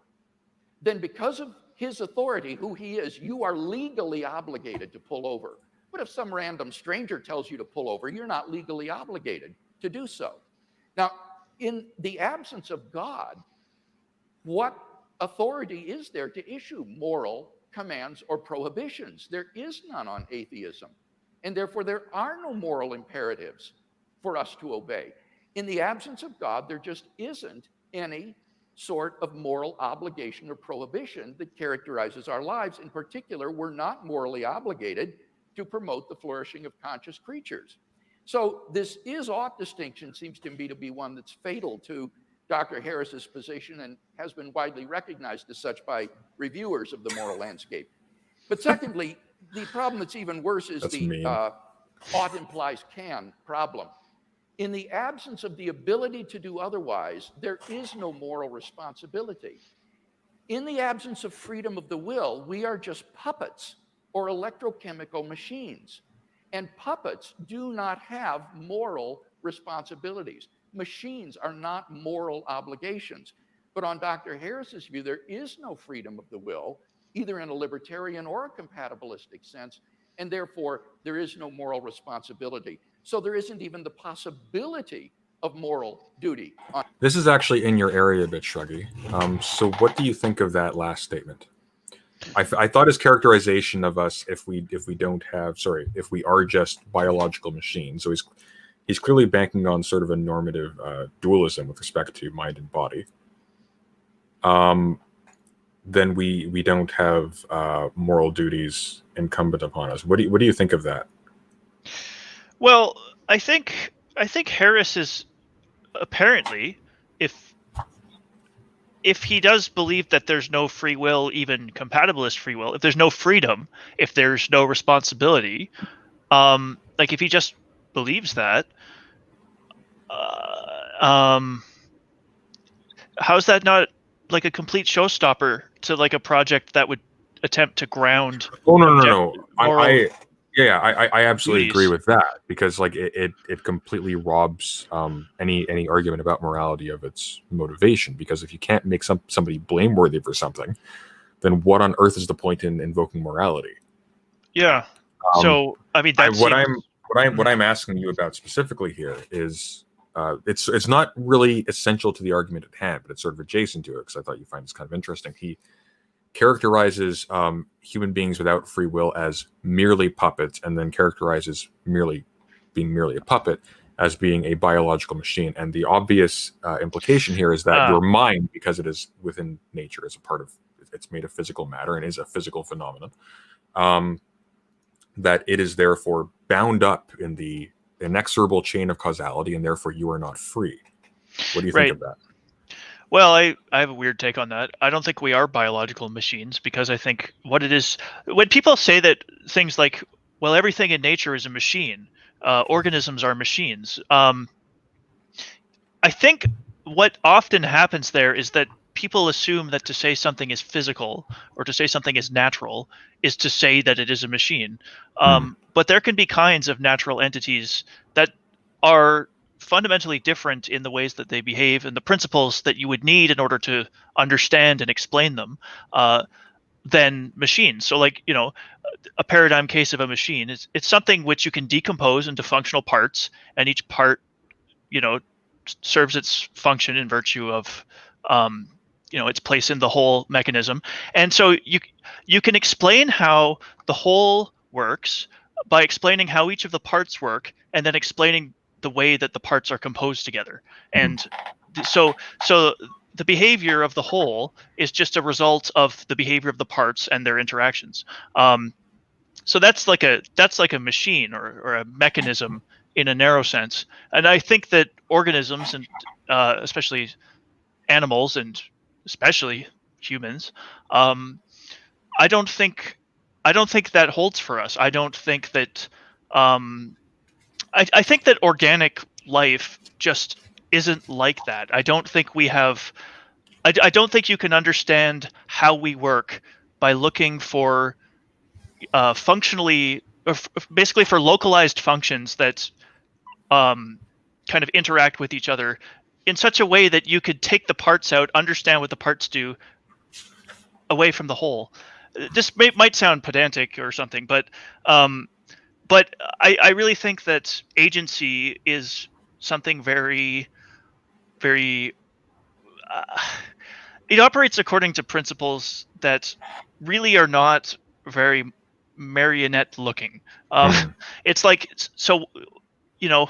then because of his authority, who he is, you are legally obligated to pull over. But if some random stranger tells you to pull over, you're not legally obligated to do so. Now, in the absence of God, what authority is there to issue moral commands or prohibitions? There is none on atheism. And therefore, there are no moral imperatives for us to obey. In the absence of God, there just isn't any sort of moral obligation or prohibition that characterizes our lives. In particular, we're not morally obligated to promote the flourishing of conscious creatures. So this is-ought distinction seems to me to be one that's fatal to Dr. Harris's position and has been widely recognized as such by reviewers of the moral landscape. But secondly, the problem that's even worse is ought implies can problem. In the absence of the ability to do otherwise, there is no moral responsibility. In the absence of freedom of the will, we are just puppets or electrochemical machines. And puppets do not have moral responsibilities. Machines are not moral obligations. But on Dr. Harris's view, there is no freedom of the will, either in a libertarian or a compatibilistic sense, and therefore there is no moral responsibility. So there isn't even the possibility of moral duty. This is actually in your area a bit, Shruggie. So what do you think of that last statement? I thought his characterization of us, if we are just biological machines, so he's clearly banking on sort of a normative dualism with respect to mind and body. Then we don't have moral duties incumbent upon us. What do you think of that? Well, I think Harris is apparently, if he does believe that there's no free will, even compatibilist free will, if there's no freedom, if there's no responsibility, like if he just believes that, how's that not like a complete showstopper to like a project that would attempt to ground? Oh no. I absolutely duties. agree with that, because like it completely robs any argument about morality of its motivation. Because if you can't make somebody blameworthy for something, then what on earth is the point in invoking morality? Yeah. So I mean, what I'm asking you about specifically here is it's not really essential to the argument at hand, but it's sort of adjacent to it, because I thought you'd find this kind of interesting. He characterizes human beings without free will as merely puppets, and then characterizes being merely a puppet as being a biological machine. And the obvious implication here is that your mind, because it is within nature, is a part of, it's made of physical matter and is a physical phenomenon, that it is therefore bound up in the inexorable chain of causality, and therefore you are not free. What do you think of that? Well, I have a weird take on that. I don't think we are biological machines, because I think what it is, when people say that things like, well, everything in nature is a machine, organisms are machines, I think what often happens there is that people assume that to say something is physical or to say something is natural is to say that it is a machine. But there can be kinds of natural entities that are fundamentally different in the ways that they behave and the principles that you would need in order to understand and explain them than machines. So like, a paradigm case of a machine is it's something which you can decompose into functional parts, and each part, serves its function in virtue of its place in the whole mechanism. And so you can explain how the whole works by explaining how each of the parts work, and then explaining the way that the parts are composed together. And so the behavior of the whole is just a result of the behavior of the parts and their interactions. So that's like a machine or a mechanism in a narrow sense. And I think that organisms, and especially animals and especially humans, I don't think that holds for us. I don't think that I think that organic life just isn't like that. I don't think we have. I don't think you can understand how we work by looking for functionally basically for localized functions that kind of interact with each other in such a way that you could take the parts out, understand what the parts do, away from the whole. This might sound pedantic or something, but I really think that agency is something very, very. It operates according to principles that really are not very marionette looking. It's like, so, you know,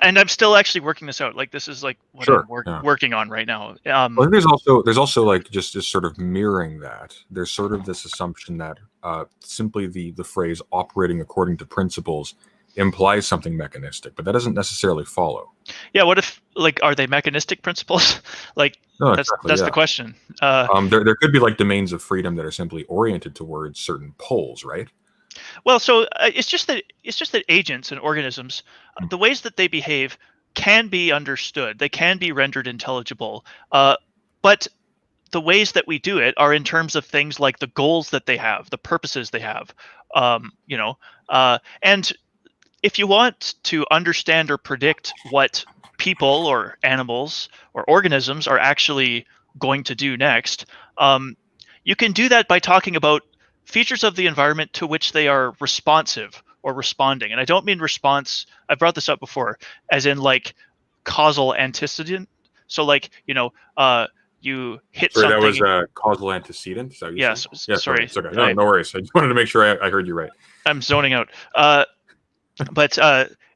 and I'm still actually working this out. Like, this is like what Sure, I'm working on right now. Well, I think there's also like just sort of mirroring that. There's sort of this assumption that simply the phrase operating according to principles implies something mechanistic, but that doesn't necessarily follow. Yeah, what if, like, are they mechanistic principles? Like, No, that's exactly, the question. There could be like domains of freedom that are simply oriented towards certain poles, right? Well, so it's just that agents and organisms, the ways that they behave can be understood. They can be rendered intelligible. But the ways that we do it are in terms of things like the goals that they have, the purposes they have. And if you want to understand or predict what people or animals or organisms are actually going to do next, you can do that by talking about features of the environment to which they are responsive or responding. And I don't mean response, I brought this up before, as in like causal antecedent. So like, you hit Sorry, something. that was causal antecedent. Is that what you Yes, said? Yeah, sorry. It's okay. No worries. I just wanted to make sure I heard you right. I'm zoning out. But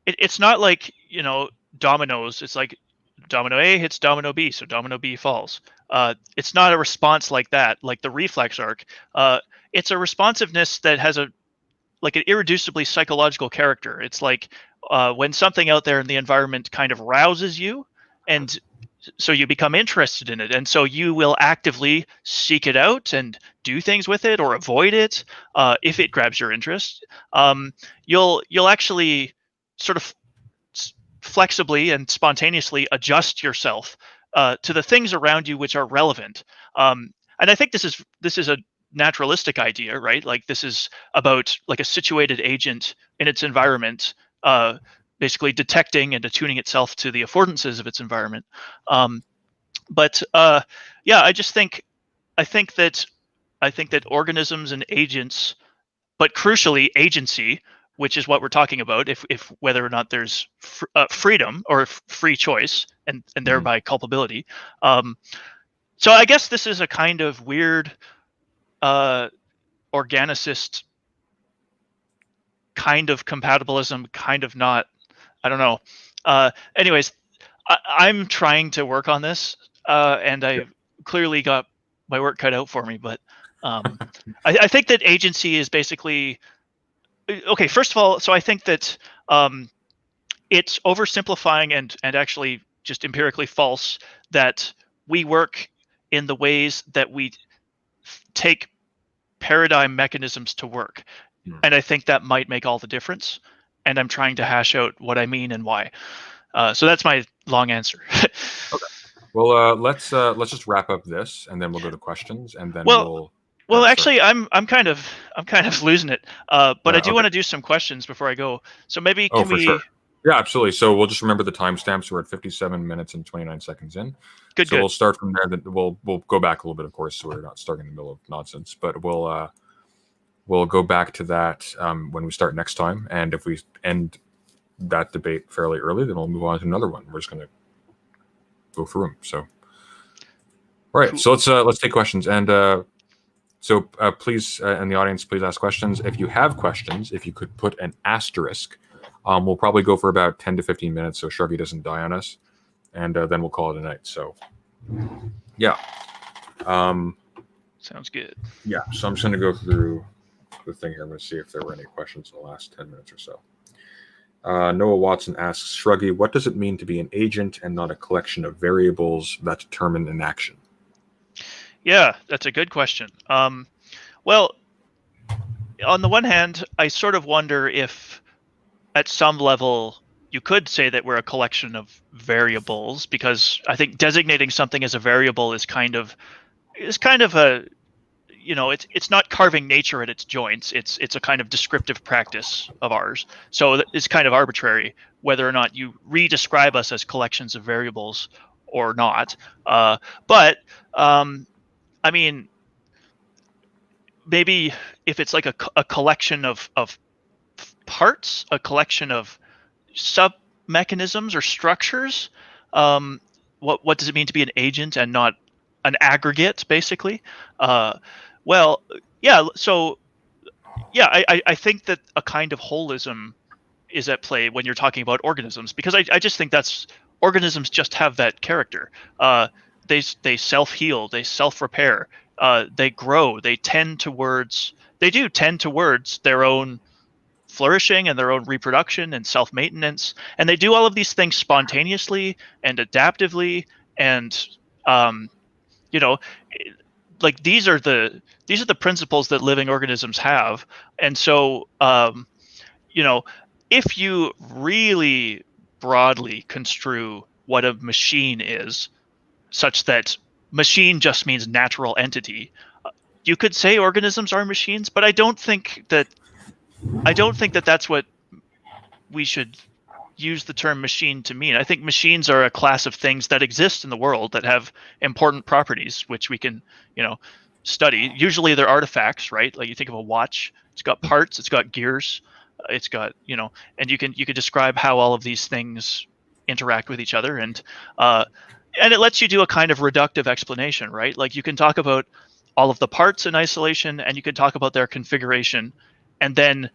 it's not like, dominoes. It's like domino A hits domino B, so domino B falls. It's not a response like that, like the reflex arc. It's a responsiveness that has an irreducibly psychological character. It's like when something out there in the environment kind of rouses you, and so you become interested in it, and so you will actively seek it out and do things with it or avoid it if it grabs your interest. You'll actually sort of flexibly and spontaneously adjust yourself to the things around you which are relevant. And I think this is a naturalistic idea, right? Like, this is about like a situated agent in its environment, basically detecting and attuning itself to the affordances of its environment. But I think that organisms and agents, but crucially agency, which is what we're talking about, if whether or not there's freedom or free choice and thereby culpability. So I guess this is a kind of weird organicist kind of compatibilism, kind of not. I don't know. Anyways, I'm trying to work on this, and I clearly got my work cut out for me. But I think that agency is basically okay. First of all, so I think that it's oversimplifying and actually just empirically false that we work in the ways that we take paradigm mechanisms to work. And I think that might make all the difference. And I'm trying to hash out what I mean and why. So that's my long answer. Okay. Well, let's just wrap up this, and then we'll go to questions, and then Well, actually, I'm kind of losing it. But I do want to do some questions before I go. So maybe can we? Sure. Yeah, absolutely. So we'll just remember the timestamps. We're at 57 minutes and 29 seconds in. Good. We'll start from there. Then we'll go back a little bit, of course, so we're not starting in the middle of nonsense. But we'll go back to that when we start next time. And if we end that debate fairly early, then we'll move on to another one. We're just going to go through them. So, all right. Cool. So let's take questions. And please, in the audience, please ask questions. If you have questions, if you could put an asterisk, we'll probably go for about 10 to 15 minutes so Shruggie doesn't die on us. And then we'll call it a night. So, yeah. Sounds good. Yeah. So I'm just going to go through the thing here. I'm going to see if there were any questions in the last 10 minutes or so. Noah Watson asks, Shruggie, what does it mean to be an agent and not a collection of variables that determine an action? Yeah, that's a good question. Well, on the one hand, I sort of wonder if at some level you could say that we're a collection of variables, because I think designating something as a variable is kind of a, it's not carving nature at its joints. It's a kind of descriptive practice of ours. So it's kind of arbitrary whether or not you re-describe us as collections of variables or not. But I mean, maybe if it's like a collection of parts, a collection of sub mechanisms or structures, what does it mean to be an agent and not an aggregate, basically? Well, yeah. So, yeah, I think that a kind of holism is at play when you're talking about organisms, because I just think organisms just have that character. They self-heal, they self-repair, they grow, they do tend towards their own flourishing and their own reproduction and self-maintenance, and they do all of these things spontaneously and adaptively, and like these are the principles that living organisms have. And so if you really broadly construe what a machine is, such that machine just means natural entity, you could say organisms are machines, but I don't think that that's what we should use the term machine to mean. I think machines are a class of things that exist in the world that have important properties, which we can, study. Usually they're artifacts, right? Like you think of a watch, it's got parts, it's got gears, it's got, and you can describe how all of these things interact with each other, and it lets you do a kind of reductive explanation, right? Like you can talk about all of the parts in isolation, and you can talk about their configuration, and then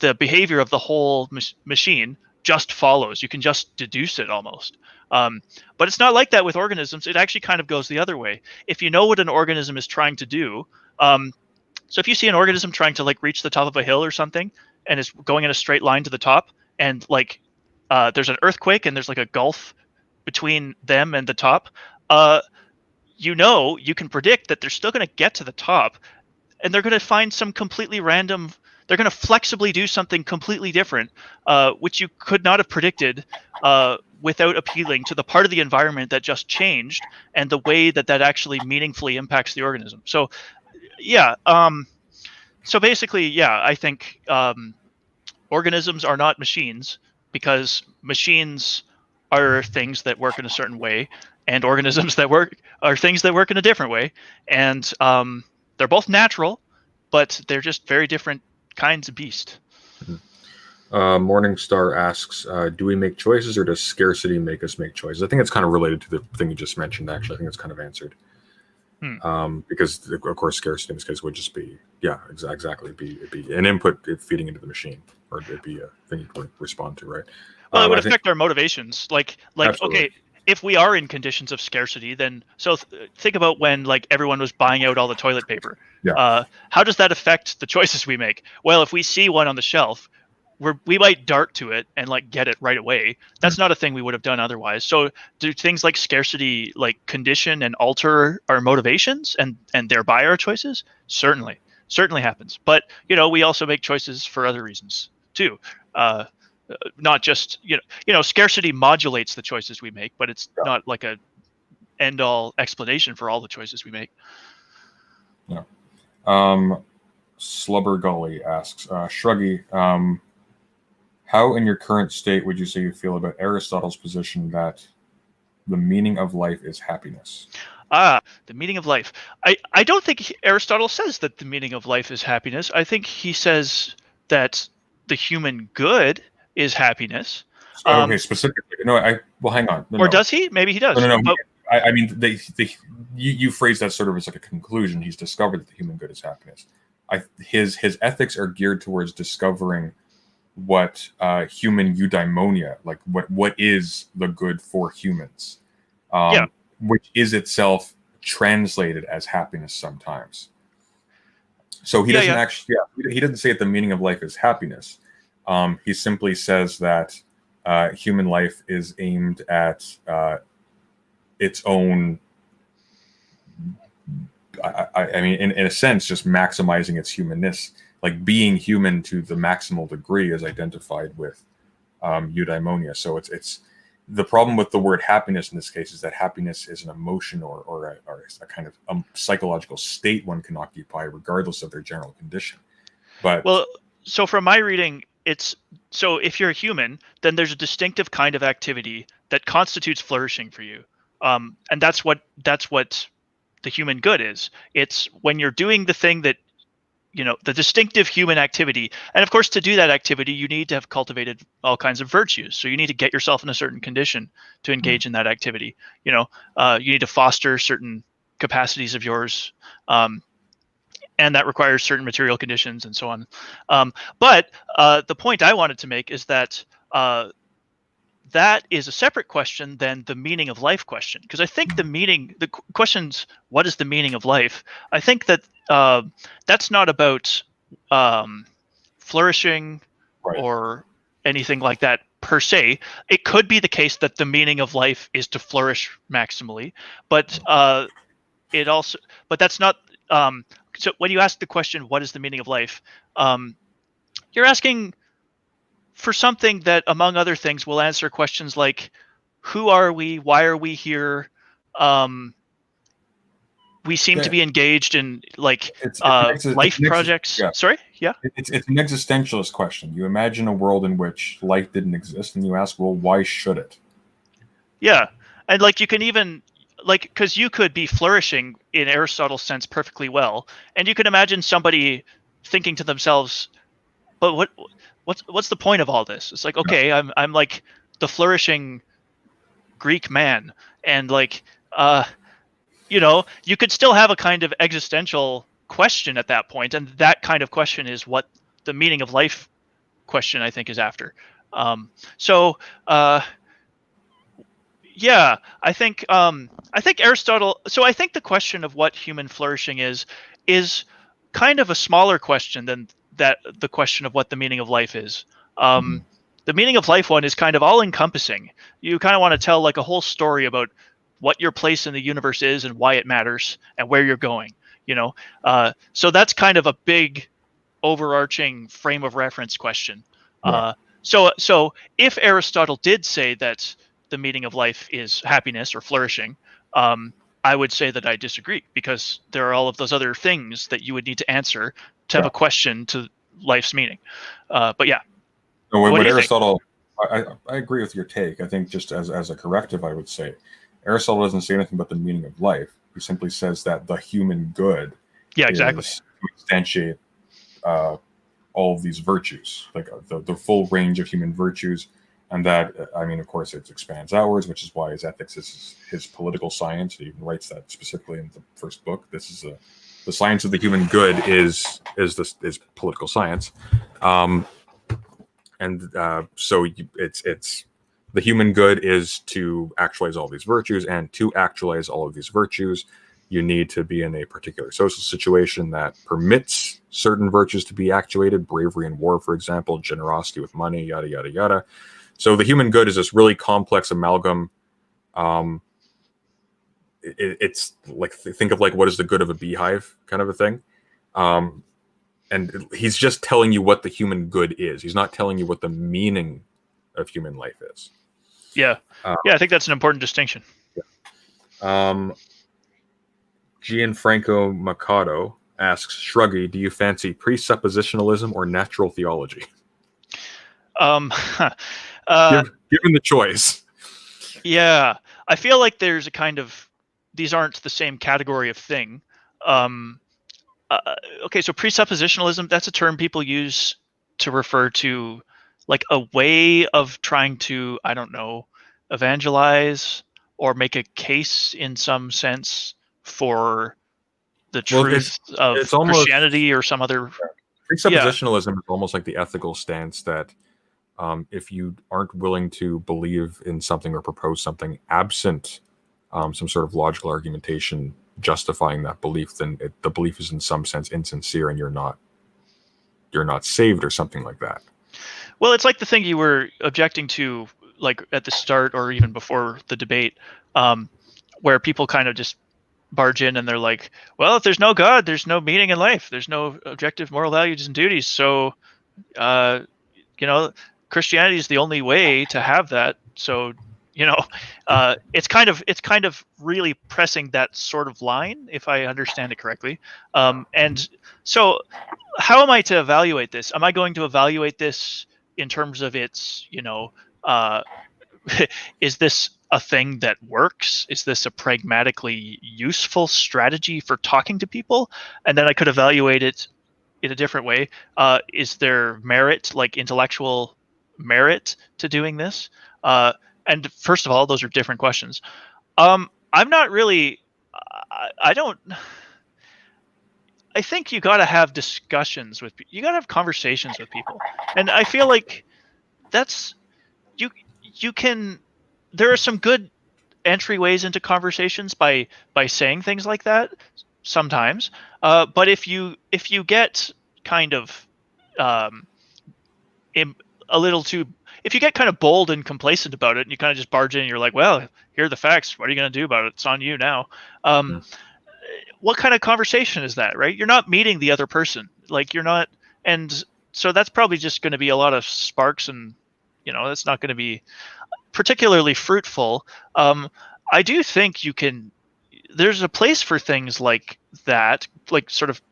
the behavior of the whole machine just follows. You can just deduce it almost. But it's not like that with organisms. It actually kind of goes the other way. If you know what an organism is trying to do, so if you see an organism trying to like reach the top of a hill or something, and is going in a straight line to the top, and like there's an earthquake and there's like a gulf between them and the top, you can predict that they're still going to get to the top, and they're going to find some completely random. They're going to flexibly do something completely different, which you could not have predicted without appealing to the part of the environment that just changed and the way that actually meaningfully impacts the organism. So, yeah. So basically, yeah, I think organisms are not machines, because machines are things that work in a certain way, and organisms that work are things that work in a different way. And they're both natural, but they're just very different kinds of beast. Morningstar asks, do we make choices, or does scarcity make us make choices? I think it's kind of related to the thing you just mentioned, actually. I think it's kind of answered. Because, of course, scarcity in this case would just be, exactly. It'd be an input feeding into the machine, or it'd be a thing you would respond to, right? Well, it would affect our motivations. Like Absolutely. Okay, if we are in conditions of scarcity, then think about when like everyone was buying out all the toilet paper. Yeah. How does that affect the choices we make? Well, if we see one on the shelf, we might dart to it and like get it right away. That's not a thing we would have done otherwise. So do things like scarcity like condition and alter our motivations and thereby our choices? Certainly happens. But we also make choices for other reasons too. Not just scarcity modulates the choices we make, but it's not like a end all explanation for all the choices we make. Yeah. Slubber Gully asks, Shruggie, how in your current state would you say you feel about Aristotle's position that the meaning of life is happiness? The meaning of life. I don't think Aristotle says that the meaning of life is happiness. I think he says that the human good is happiness. Okay, specifically. No, well, hang on. No, does he? Maybe he does. No. I mean, you phrase that sort of as like a conclusion. He's discovered that the human good is happiness. His ethics are geared towards discovering what human eudaimonia, like what is the good for humans, which is itself translated as happiness sometimes. So he doesn't actually. Yeah, he doesn't say that the meaning of life is happiness. He simply says that human life is aimed at its own. I mean, in a sense, just maximizing its humanness, like being human to the maximal degree, is identified with eudaimonia. So the problem with the word happiness in this case is that happiness is an emotion or a kind of psychological state one can occupy regardless of their general condition. But Well, so from my reading, it's so if you're a human, then there's a distinctive kind of activity that constitutes flourishing for you, and that's what the human good is. It's when you're doing the thing that the distinctive human activity, and of course, to do that activity, you need to have cultivated all kinds of virtues. So you need to get yourself in a certain condition to engage in that activity. You need to foster certain capacities of yours. And that requires certain material conditions and so on. But the point I wanted to make is that that is a separate question than the meaning of life question. Because I think the questions, what is the meaning of life? I think that that's not about flourishing Right. or anything like that per se. It could be the case that the meaning of life is to flourish maximally, but but that's not. So when you ask the question, what is the meaning of life? You're asking for something that, among other things, will answer questions like, who are we? Why are we here? We seem to be engaged in life projects. Yeah. Sorry? Yeah? It's an existentialist question. You imagine a world in which life didn't exist, and you ask, well, why should it? Yeah. And you can even... because you could be flourishing in Aristotle's sense perfectly well, and you can imagine somebody thinking to themselves, "But what's the point of all this?" It's like, okay, I'm like the flourishing Greek man, and you could still have a kind of existential question at that point, and that kind of question is what the meaning of life question I think is after. Yeah, I think Aristotle. So I think the question of what human flourishing is kind of a smaller question than the question of what the meaning of life is. The meaning of life one is kind of all encompassing. You kind of want to tell a whole story about what your place in the universe is and why it matters and where you're going. So that's kind of a big, overarching frame of reference question. Right. So if Aristotle did say that the meaning of life is happiness or flourishing, I would say that I disagree, because there are all of those other things that you would need to answer to have a question to life's meaning. But yeah. No, What what do you think? Aristotle, I agree with your take. I think just as a corrective, I would say Aristotle doesn't say anything about the meaning of life. He simply says that the human good exactly. is to instantiate all of these virtues, the full range of human virtues. And that, of course, it expands outwards, which is why his ethics is his political science. He even writes that specifically in the first book. This is the science of the human good is political science, so it's the human good is to actualize all these virtues, and to actualize all of these virtues, you need to be in a particular social situation that permits certain virtues to be actuated. Bravery in war, for example, generosity with money, yada yada yada. So the human good is this really complex amalgam. It's think of what is the good of a beehive kind of a thing. And he's just telling you what the human good is. He's not telling you what the meaning of human life is. Yeah. I think that's an important distinction. Yeah. Gianfranco Mercado asks, Shruggie, do you fancy presuppositionalism or natural theology? Given the choice. Yeah, I feel like there's a kind of, these aren't the same category of thing. Okay, so presuppositionalism, that's a term people use to refer to a way of trying to, I don't know, evangelize or make a case in some sense for the truth of Christianity or some other. Presuppositionalism is almost like the ethical stance that if you aren't willing to believe in something or propose something absent some sort of logical argumentation justifying that belief, then the belief is in some sense insincere, and you're not saved or something like that. Well, it's like the thing you were objecting to, at the start or even before the debate, where people kind of just barge in and they're like, well, if there's no God, there's no meaning in life. There's no objective moral values and duties. So, Christianity is the only way to have that. So, It's kind of really pressing that sort of line, if I understand it correctly. And so, how am I to evaluate this? Am I going to evaluate this in terms of its, is this a thing that works? Is this a pragmatically useful strategy for talking to people? And then I could evaluate it in a different way. Is there merit, like intellectual merit, to doing this? And first of all, those are different questions. I'm not really. I don't. I think you got to have discussions with. You got to have conversations with people, and I feel like that's you. You can. There are some good entryways into conversations by saying things like that sometimes. But if you get kind of a little too, if you get kind of bold and complacent about it, and you kind of just barge in, and you're like, well, here are the facts. What are you going to do about it? It's on you now. What kind of conversation is that, right? You're not meeting the other person. Like, you're not, and so that's probably just going to be a lot of sparks, and that's not going to be particularly fruitful. I do think there's a place for things like that, like sort of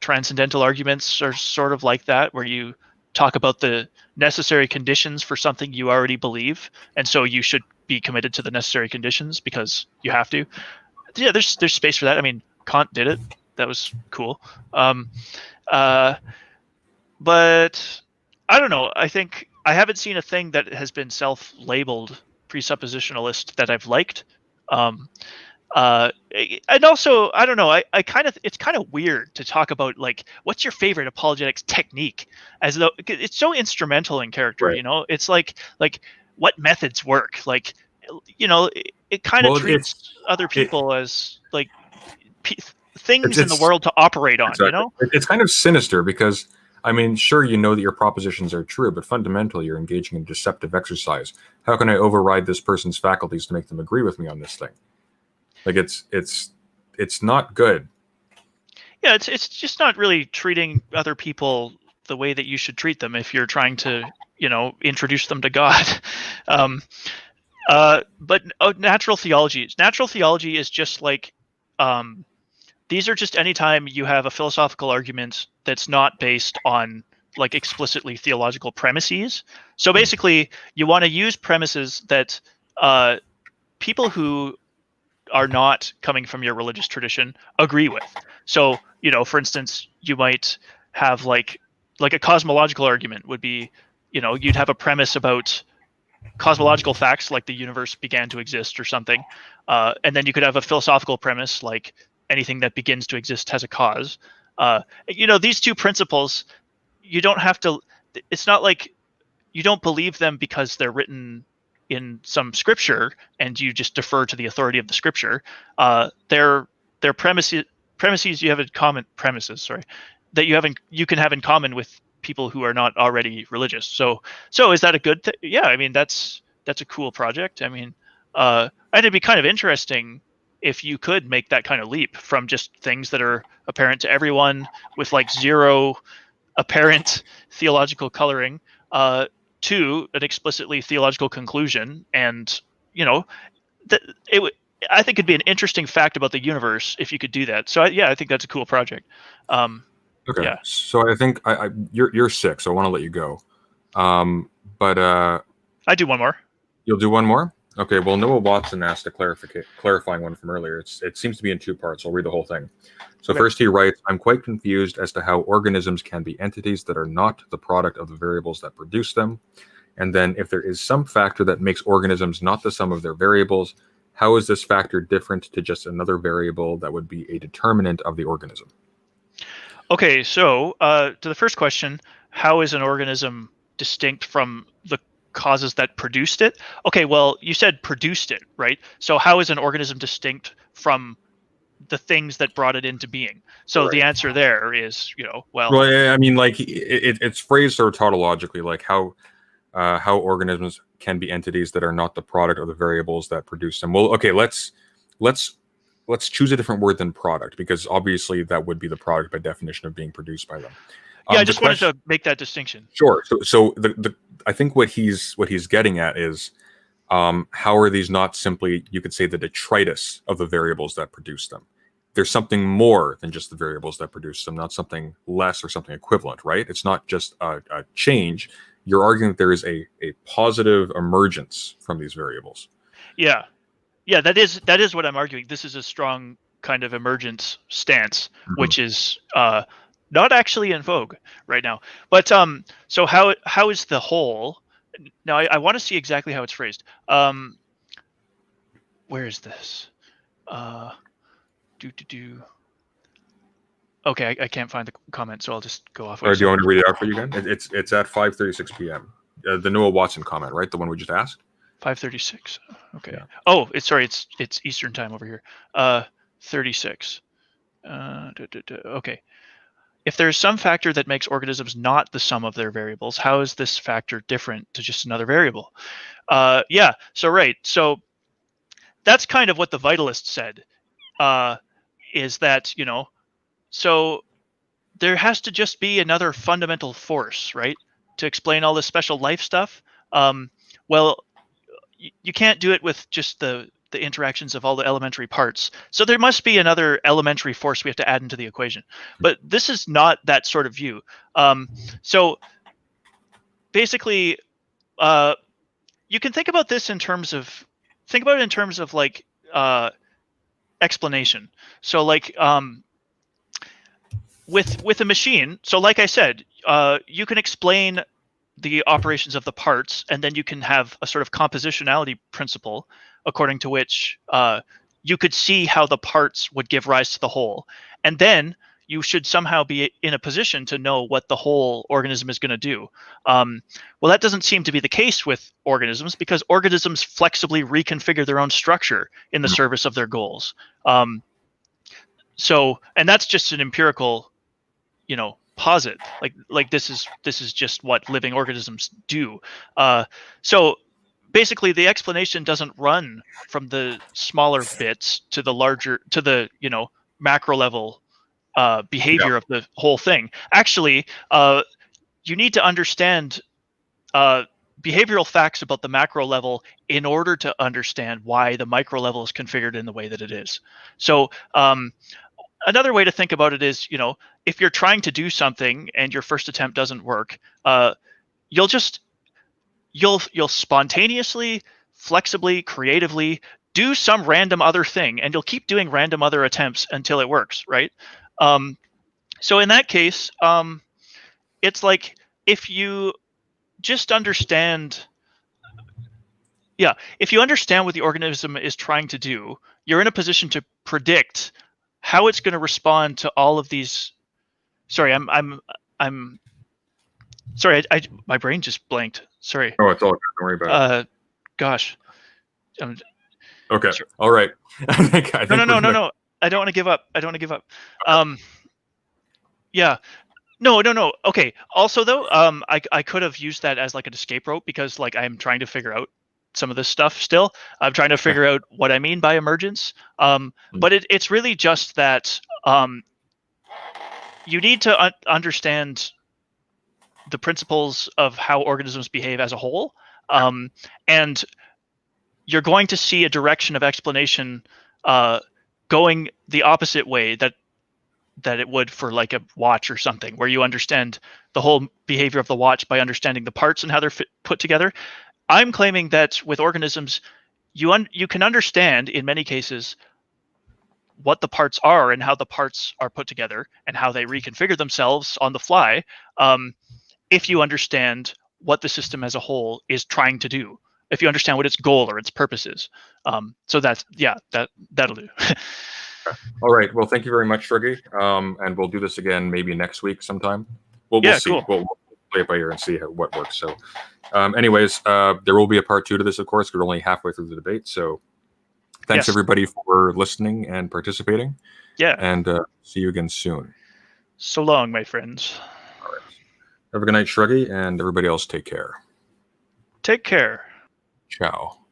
transcendental arguments are sort of like that, where you talk about the necessary conditions for something you already believe, and so you should be committed to the necessary conditions because you have to. Yeah, there's space for that. I mean, Kant did it. That was cool. But I don't know. I think I haven't seen a thing that has been self-labeled presuppositionalist that I've liked. And also, I don't know. It's kind of weird to talk about, like, what's your favorite apologetics technique, as though it's so instrumental in character. Right. It's like what methods work. Like, it kind of treats other people as like things in the world to operate on. Exactly. It's kind of sinister because, I mean, sure, that your propositions are true, but fundamentally you're engaging in deceptive exercise. How can I override this person's faculties to make them agree with me on this thing? Like, it's not good. Yeah, it's just not really treating other people the way that you should treat them if you're trying to, introduce them to God. But natural theology. Natural theology is just like, these are just anytime you have a philosophical argument that's not based on like explicitly theological premises. So basically, you want to use premises that people who are not coming from your religious tradition agree with. So, for instance, you might have like a cosmological argument would be, you'd have a premise about cosmological facts, like the universe began to exist or something. And then you could have a philosophical premise, like anything that begins to exist has a cause. These two principles, you don't have to, it's not like you don't believe them because they're written in some scripture and you just defer to the authority of the scripture. They're premises you have in common, that you can have in common with people who are not already religious. So is that a good thing? Yeah, I mean, that's a cool project. I mean, and it'd be kind of interesting if you could make that kind of leap from just things that are apparent to everyone with like zero apparent theological coloring to an explicitly theological conclusion. And, I think it'd be an interesting fact about the universe if you could do that. So I think that's a cool project. Okay. Yeah. So I think you're sick, so I want to let you go. But I do one more. You'll do one more? Okay. Well, Noah Watson asked a clarifying one from earlier. It seems to be in two parts. I'll read the whole thing. So Okay. First he writes, I'm quite confused as to how organisms can be entities that are not the product of the variables that produce them. And then if there is some factor that makes organisms not the sum of their variables, how is this factor different to just another variable that would be a determinant of the organism? Okay, so to the first question, how is an organism distinct from the causes that produced it? Okay, well, you said produced it, right? So how is an organism distinct from the things that brought it into being? So Right. the answer there is, Well, I mean, like it's phrased sort of tautologically, like how organisms can be entities that are not the product of the variables that produce them. Well, okay, let's choose a different word than product, because obviously that would be the product by definition of being produced by them. yeah, I just wanted to make that distinction. Sure. So I think what he's getting at is how are these not simply, you could say, the detritus of the variables that produce them? There's something more than just the variables that produce them, not something less or something equivalent, right? It's not just a change. You're arguing that there is a positive emergence from these variables. Yeah, that is what I'm arguing. This is a strong kind of emergence stance, which is not actually in vogue right now. But so how is the whole? Now I want to see exactly how it's phrased. Where is this? Okay, I can't find the comment, so I'll just go off. Or do you want me to read it out for you again? It's at 5:36 p.m. The Noah Watson comment, right? The one we just asked. 5:36. Okay. Yeah. Oh, it's Eastern time over here. 36. Okay. If there is some factor that makes organisms not the sum of their variables, how is this factor different to just another variable? Yeah. So right. So that's kind of what the vitalist said. Is that, so there has to just be another fundamental force, right, to explain all this special life stuff. Well, you can't do it with just the interactions of all the elementary parts. So there must be another elementary force we have to add into the equation. But this is not that sort of view. So basically, you can think about this in terms of like explanation. So like with a machine, so like I said, you can explain the operations of the parts, and then you can have a sort of compositionality principle according to which you could see how the parts would give rise to the whole. And then you should somehow be in a position to know what the whole organism is going to do. Well, that doesn't seem to be the case with organisms, because organisms flexibly reconfigure their own structure in the service of their goals. So, and that's just an empirical, posit. Like this is just what living organisms do. So basically, the explanation doesn't run from the smaller bits to the larger, to the macro level behavior of the whole thing. Actually, you need to understand behavioral facts about the macro level in order to understand why the micro level is configured in the way that it is. So another way to think about it is, if you're trying to do something and your first attempt doesn't work, you'll spontaneously, flexibly, creatively do some random other thing, and you'll keep doing random other attempts until it works, right? So in that case, it's like if you just understand, if you understand what the organism is trying to do, you're in a position to predict how it's going to respond to all of these. Sorry, I'm sorry. My brain just blanked. Sorry. Oh, it's all good. Don't worry about it. Gosh. Okay. Sure. All right. I think No. I don't want to give up. Yeah. No. Okay. Also, though, I could have used that as like an escape rope, because like I'm trying to figure out some of this stuff still. I'm trying to figure out what I mean by emergence. But it's really just that you need to understand the principles of how organisms behave as a whole. And you're going to see a direction of explanation going the opposite way that it would for like a watch or something, where you understand the whole behavior of the watch by understanding the parts and how they're put together. I'm claiming that with organisms, you can understand in many cases what the parts are and how the parts are put together and how they reconfigure themselves on the fly, if you understand what the system as a whole is trying to do, if you understand what its goal or its purpose is. So that'll do. All right. Well, thank you very much, Shruggie. And we'll do this again maybe next week sometime. We'll see. Cool. We'll play it by ear and see what works. So anyways, there will be a part 2 to this, of course. We're only halfway through the debate. So thanks, everybody, for listening and participating. Yeah. And see you again soon. So long, my friends. All right. Have a good night, Shruggie, and everybody else take care. Take care. Ciao.